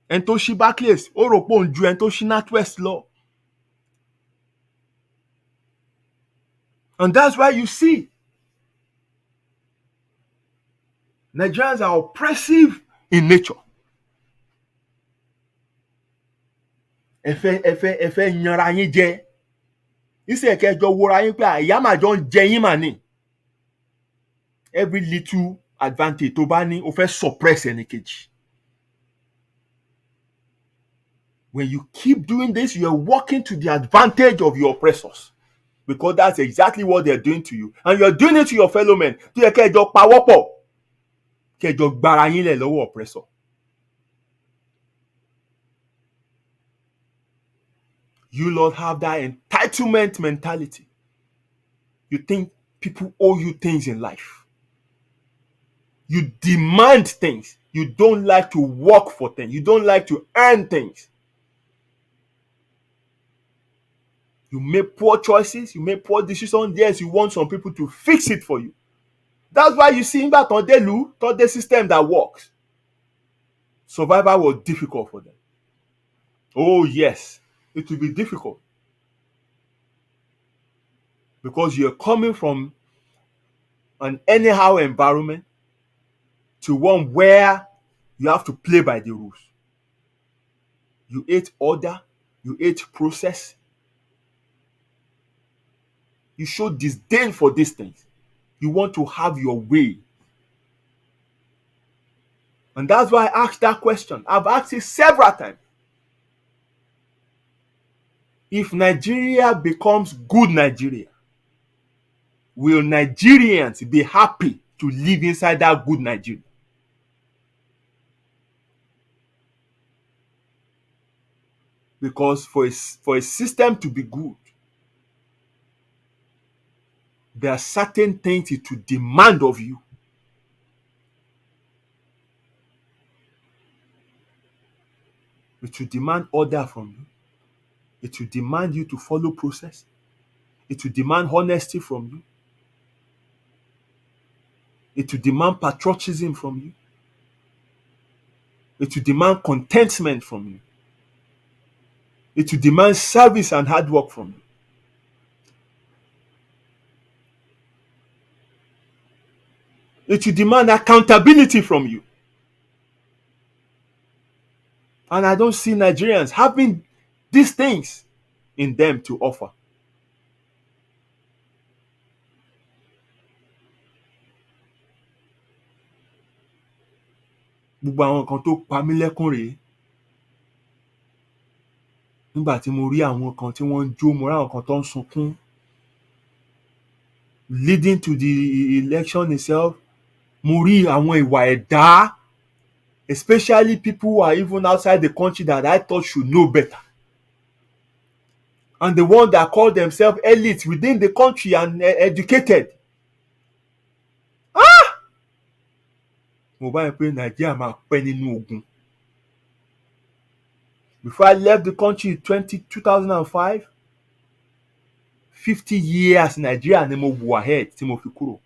Ẹni tó ṣí Barclays, ó rò pé òun ju ẹni tó ṣí NatWest lọ. And that's why you see Nigerians are oppressive in nature. Ẹ fẹ́ yanra yín jẹ. Ìṣe kẹjọ wora yín pé àyà máa jọ ń jẹ yín mà ní. Every little advantage tó bá ní, ó fẹ́ suppress ẹni kejì. When you keep doing this, you are working to the advantage of your oppressors. Because that's exactly what they're doing to you. And you're doing it to your fellow men. Tó yẹ kẹjọ pawọ́pọ̀. Kẹjọ gbára yín lẹ̀ lọ́wọ́ oppressor. You Lord have that entitlement mentality. You think people owe you things in life. You demand things. You don't like to work for things. You don't like to earn things. You make poor choices. You make poor decisions. Yes, you want some people to fix it for you. That's why you see that on the system that works. Survival was difficult for them. Oh yes, it will be difficult because you're coming from an anyhow environment to one where you have to play by the rules. You hate order, you hate process. You show disdain for these things. You want to have your way. And that's why I asked that question. I've asked it several times. If Nigeria becomes good Nigeria, will Nigerians be happy to live inside that good Nigeria? Because for a system to be good, there are certain things it will demand of you. It will demand order from you. It will demand you to follow process. It will demand honesty from you. It will demand patriotism from you. It will demand contentment from you. It will demand service and hard work from you. It will demand accountability from you. And I don't see Nigerians having these things in them to offer. Gbogbo àwọn nǹkan tó pa mí lẹ́kún rèé. Nígbà tí mo rí àwọn kan tí wọ́n ń jó, mo rí àwọn kan tó ń sunkún. Leading to the election itself, mo rí àwọn ìwà ẹ̀dá, especially people who are even outside the country that I thought should know better. And the ones that call themselves elites within the country and educated. Mo bá yẹn pé Nàìjíríà máa pẹ́ nínú ogun. Before I left the country in 2005, 50 years Nigeria ni mo wò ahead tí mo fi kúrò.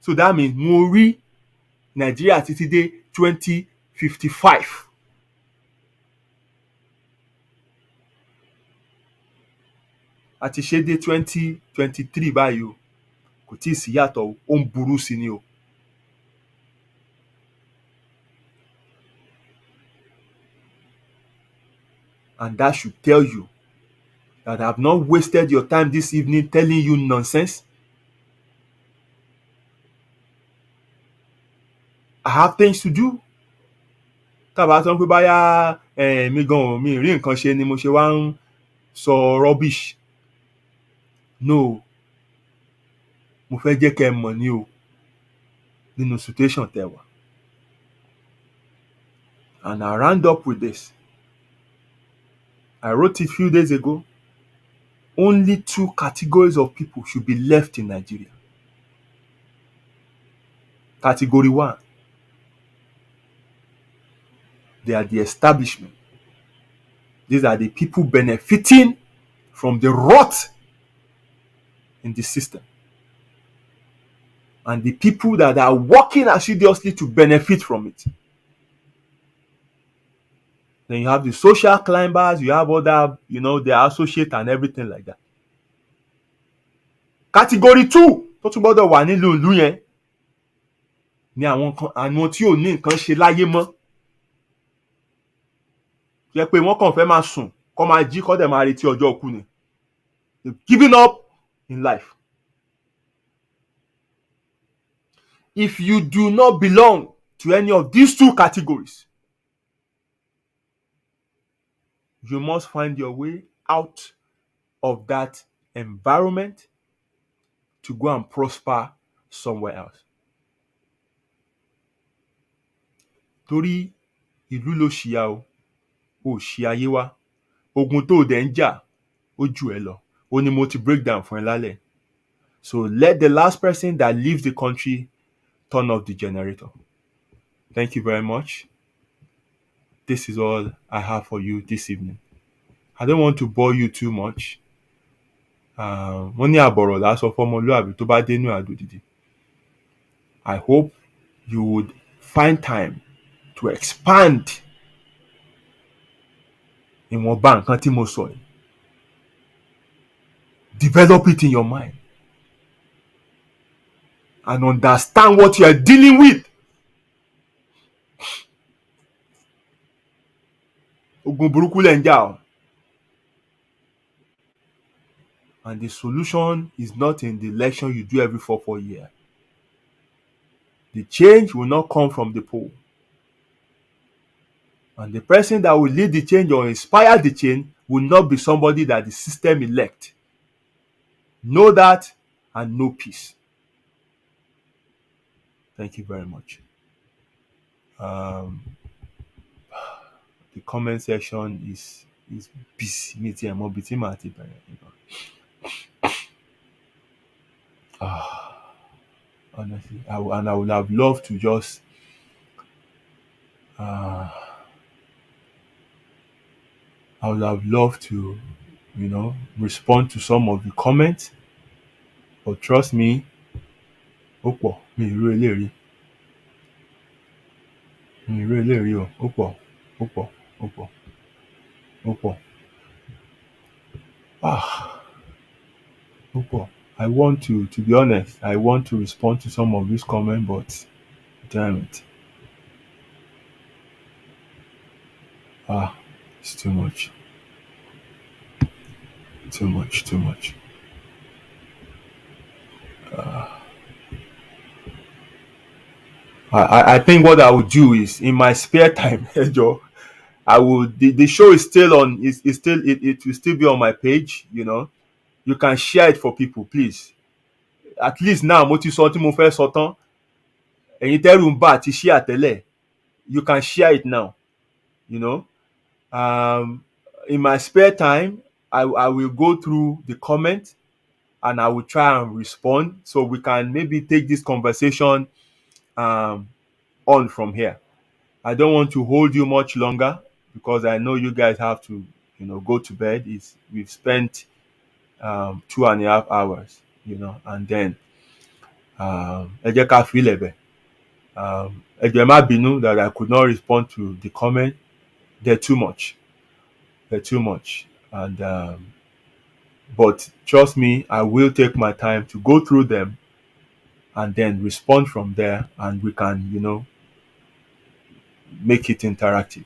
So that means mo rí Nigeria títí dé 2055. A ti ṣe dé 2023 báyìí o. Kò tí ì sí yàtọ̀ o. Ó ń burú sí ni o. And that should tell you that I have not wasted your time this evening telling you nonsense. I have things to do. Tábà sọ pé báyà mi gan mi rí nǹkan ṣe ni mo ṣe wá ń sọ rubbish. No. Mo fẹ́ jẹ́ kẹ́ ẹ mọ̀ ní o nínú situation tẹ́ wà. And I round up with this. I wrote it a few days ago. Only 2 categories of people should be left in Nigeria. Category 1, they are the establishment. These are the people benefiting from the rot in the system. And the people that are working assiduously to benefit from it. Then you have the social climbers, you have other, their associates and everything like that. Category 2, tó tún gbọ́dọ̀ wà nílùú ìlú yẹn, ni àwọn tí ò ní nǹkan ṣe láyé mọ́. Jẹ́ pé wọ́n kàn fẹ́ máa sùn, kó máa jí, kó dẹ̀ máa retí ọjọ́ òkú ni. They've given up in life. If you do not belong to any of these 2 categories, you must find your way out of that environment to go and prosper somewhere else. Torí ìlú ló ṣìyà o, ò ṣì ayé wá. Ogun tó dẹ̀ ń jà, ó jù ẹ́ lọ. Ó ní mo ti break down fún ẹ lálẹ́. So let the last person that leaves the country turn off the generator. Thank you very much. This is all I have for you this evening. I don't want to bore you too much. Wọ́n ní àbọ̀rọ̀ lásọ fọ́mọlúàbí tó bá dénú àdòdìdì. I hope you would find time to expand ìwọ̀nba nǹkan tí mo sọ yìí. Develop it in your mind and understand what you are dealing with. Ogun burúkú lẹ̀ ń jà o. And the solution is not in the election you do every 4 years. The change will not come from the poll. And the person that will lead the change or inspire the change will not be somebody that the system elect. Know that and know peace. Thank you very much. The comment section is busy. Honestly, I would have loved to just respond to some of the comments, but trust me, Opo, mi really. Opo. Opo. I want to be honest, I want to respond to some of these comments, but damn it. It's too much. Too much. I think what I would do is in my spare time, Joe, I would the show is still on. It will still be on my page. You can share it for people, please. At least now, mo ti sọ tí mo fẹ́ sọ tán. Ẹ̀yin tẹ́rù ń bà ti share tẹ́lẹ̀. You can share it now. In my spare time, I will go through the comments and I will try and respond so we can maybe take this conversation on from here. I don't want to hold you much longer because I know you guys have to, go to bed. We've spent 2.5 hours, and then ẹ jẹ́ ká fi ilẹ̀ bẹ̀. Ẹ jọ̀ọ́ ẹ má bínú that I could not respond to the comment. They're too much, and but trust me, I will take my time to go through them and then respond from there, and we can, make it interactive.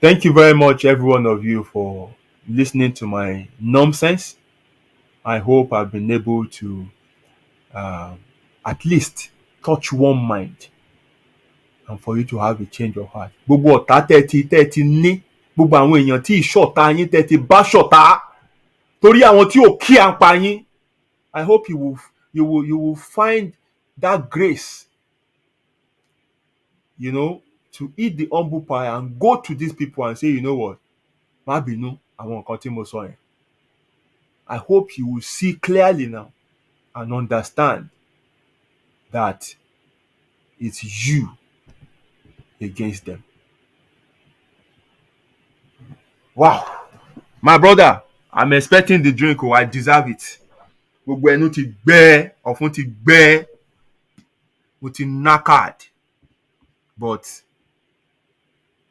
Thank you very much, every one of you, for listening to my nonsense. I hope I've been able to at least touch one mind and for you to have a change of heart. Gbogbo ọ̀tá tẹ́tí ní, gbogbo àwọn èèyàn tí ìṣọ̀tá yín tẹ́tí bá ṣọ̀tá torí àwọn tí ò kí à ń pa yín. I hope you will find that grace, to eat the humble pie and go to these people and say, you know what, má bínú àwọn nǹkan tí mo sọ yẹn. I hope you will see clearly now and understand that it's you against them. Wow. My brother, I'm expecting the drink. I deserve it. Gbogbo ẹnu ti gbẹ, ọ̀fun ti gbẹ, mo ti knackered. But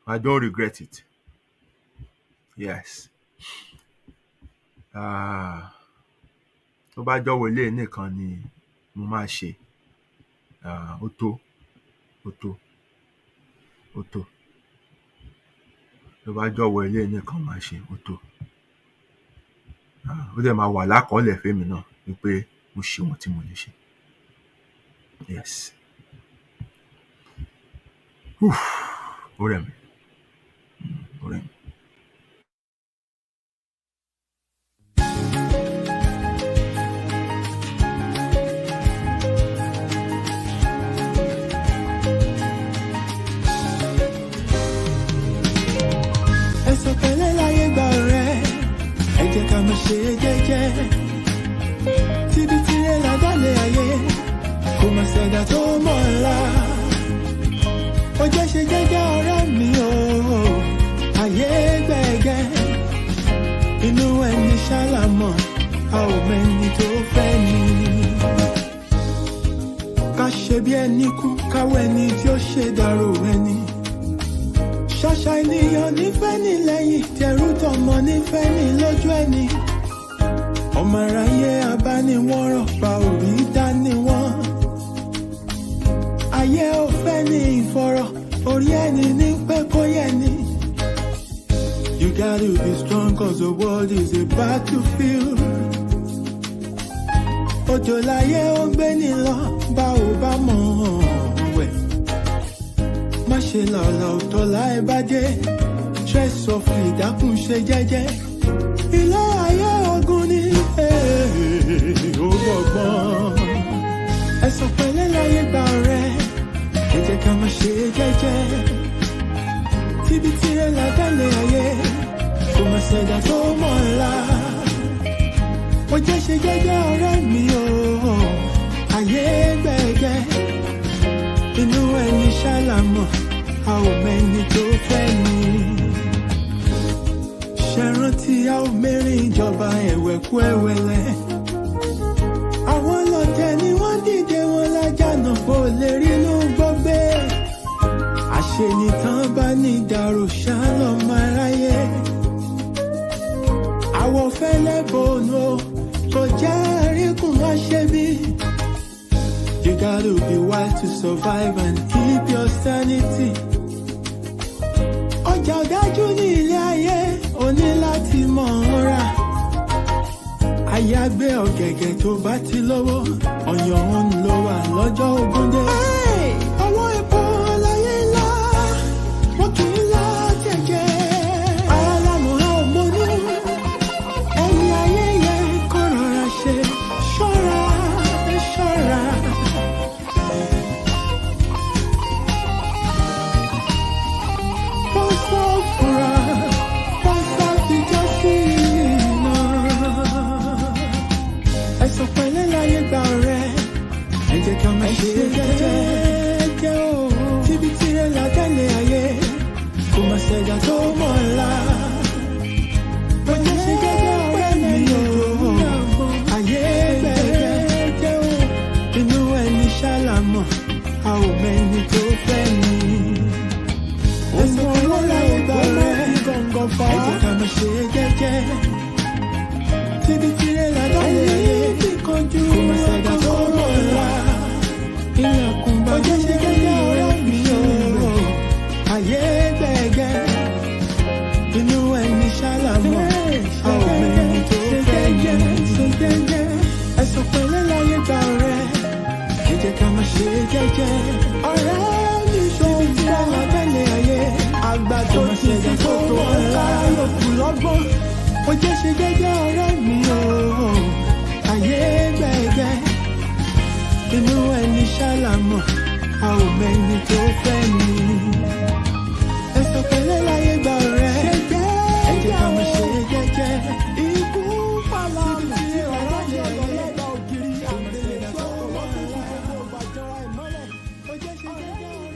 I don't regret it. Yes. Tó bá jọ̀wọ́ ilé nìkan ni mo máa ṣe. Ó tó. Tó bá jọ̀wọ́ ilé nìkan máa ṣe, ó tó. Ó dẹ̀ máa wà lákọọ́lẹ̀ fẹ́mi náà wípé mo ṣe ohun tí mo lè ṣe. Yes. Ó rẹ̀ mí. Ẹ̀sọ̀kẹ́lẹ́ láyé gbà rẹ̀, ẹ jẹ́ ká máa ṣe jẹ́jẹ́. Tíbi tirẹ̀ ládàlẹ̀ ayé, kò máa ṣẹ̀dá tó ṣe jẹ́jẹ́ ọ̀rẹ́ mi o, ayé gbẹ̀gẹ́. Inú ẹni ṣálámọ̀, a ò mẹ́ni tó fẹ́ ni. Ká ṣe bí ẹni kú, káwọ́ ẹni tí ó ṣe dàrò ẹni. Ṣàṣà ènìyàn nífẹ̀ẹ́ ní lẹ́yìn, tẹrú tọmọ nífẹ̀ẹ́ ní lójú ẹni. Ọmọ aráyé abániwọ̀nrọ̀ pa òrí dání wọ́n. Ayé ò fẹ́ ní ìfọ̀rọ̀, orí ẹni ní pé kó yẹ ni. You gotta be strong cause the world is a battlefield. Òjò láyé ó gbé ní lọ, bá ò bá mọ̀ wẹ̀. Má ṣe làlà òtọ́ láì bá dé, stress of ìdákùn ṣe jẹ́jẹ́. Ilé ayé ogun ni ó gbọ̀gbọ́n. Ẹ̀sùn pẹ̀lẹ́ láyé gba ọ̀rẹ́, ẹ jẹ́ ká má ṣe jẹ́jẹ́. Tíbi tirẹ̀ lágbàlẹ̀ ayé, kò má ṣẹ̀dá tó mọ̀ ńlá. Ó jẹ́ ṣe jẹ́jẹ́ ọ̀rẹ́ mi o, ayé gbẹ̀gẹ́. Inú ẹni ṣálámọ̀, a ò mẹ́ni tó fẹ́ ni. Ṣẹ̀rántí a ò mẹ́rin ìjọba ẹ̀wẹ̀kú ẹ̀wẹ̀lẹ̀. Àwọn lọ́tẹ̀ ni wọ́n dìde wọn lájànà kó lè rínú gbọ́gbé. Àṣenìtàn bá ní ìdàrú ṣálọ̀ máa ráyé. Àwọ̀ fẹ́lẹ́ bòónù kò jẹ́ àríkùn wá ṣe bí. You gotta be wise to survive and keep your sanity. Ọjà ọ̀dájú ní ilé ayé, o ní láti mọ̀ ọ́n rà. Àyàgbé ọ̀gẹ̀gẹ̀ tó bá ti lówó, ọ̀yàn òun ló wà lọ́jọ́ ogún dé. Ọwọ́ epo láyé ńlá, wọ́n kì í lá jẹ̀jẹ̀. Alámọ̀ a ò mọ̀nú, ẹni ayé yẹ kó rọra ṣe. Ṣọ́ra, ṣọ́ra. Pọ́sọ̀ fura, pọ́sọ̀ fìjọ́ sí iná. Ẹ̀sùn pẹ̀lẹ́ láyé gba ọ̀rẹ́, ẹ jẹ́ ká má ṣe jẹ́jẹ́ o. Tíbi tirẹ̀ lágbàlẹ̀ ayé, kò má ṣẹ̀dá tó mọ̀ ńlá. Ó jẹ́ ṣe jẹ́jẹ́ ọ̀rẹ́ mi o, ayé gbẹ̀gẹ́ o. Inú ẹni ṣálámọ̀, a ò mẹ́ni tó fẹ́ ni. Ẹ̀sùn pẹ̀lẹ́ láyé gba ọ̀rẹ́, ẹ jẹ́ ká má ṣe jẹ́jẹ́. Tíbi tirẹ̀ lágbàlẹ̀ ayé, kò má ṣẹ̀dá tó mọ̀ ńlá. Ilẹ̀kùn bá jẹ́ ṣe jẹ́jẹ́ ọ̀rẹ́ mi o, ayé gbẹ̀gẹ́. Inú ẹni ṣálámọ̀, a ò mẹ́ni tó fẹ́ ni. Ẹ̀sùn pẹ̀lẹ́ láyé gba ọ̀rẹ́, ẹ jẹ́ ká má ṣe jẹ́jẹ́. Ọ̀rẹ́ mi tíbi tirẹ̀ lágbàlẹ̀ ayé, àgbà tó ti fi tó mọ̀ ńlá yòókù lọ́gbọ́n. Ó jẹ́ ṣe jẹ́jẹ́ ọ̀rẹ́ mi o, ayé gbẹ̀gẹ́. Inú ẹni ṣálámọ̀, a ò mẹ́ni tó fẹ́ ni. Ẹ̀sùn pẹ̀lẹ́ láyé gba ọ̀rẹ́, ẹ jẹ́ ká má ṣe jẹ́jẹ́. Ikú pàlà mi tí ọ̀rọ̀ ṣe lọ́lọ́gbà ògiri. Àmì ìṣòro wọ́n ti fi gbogbo àjọra ìmọ́lẹ̀. Ó jẹ́ ṣe jẹ́jẹ́ ọ̀rẹ́.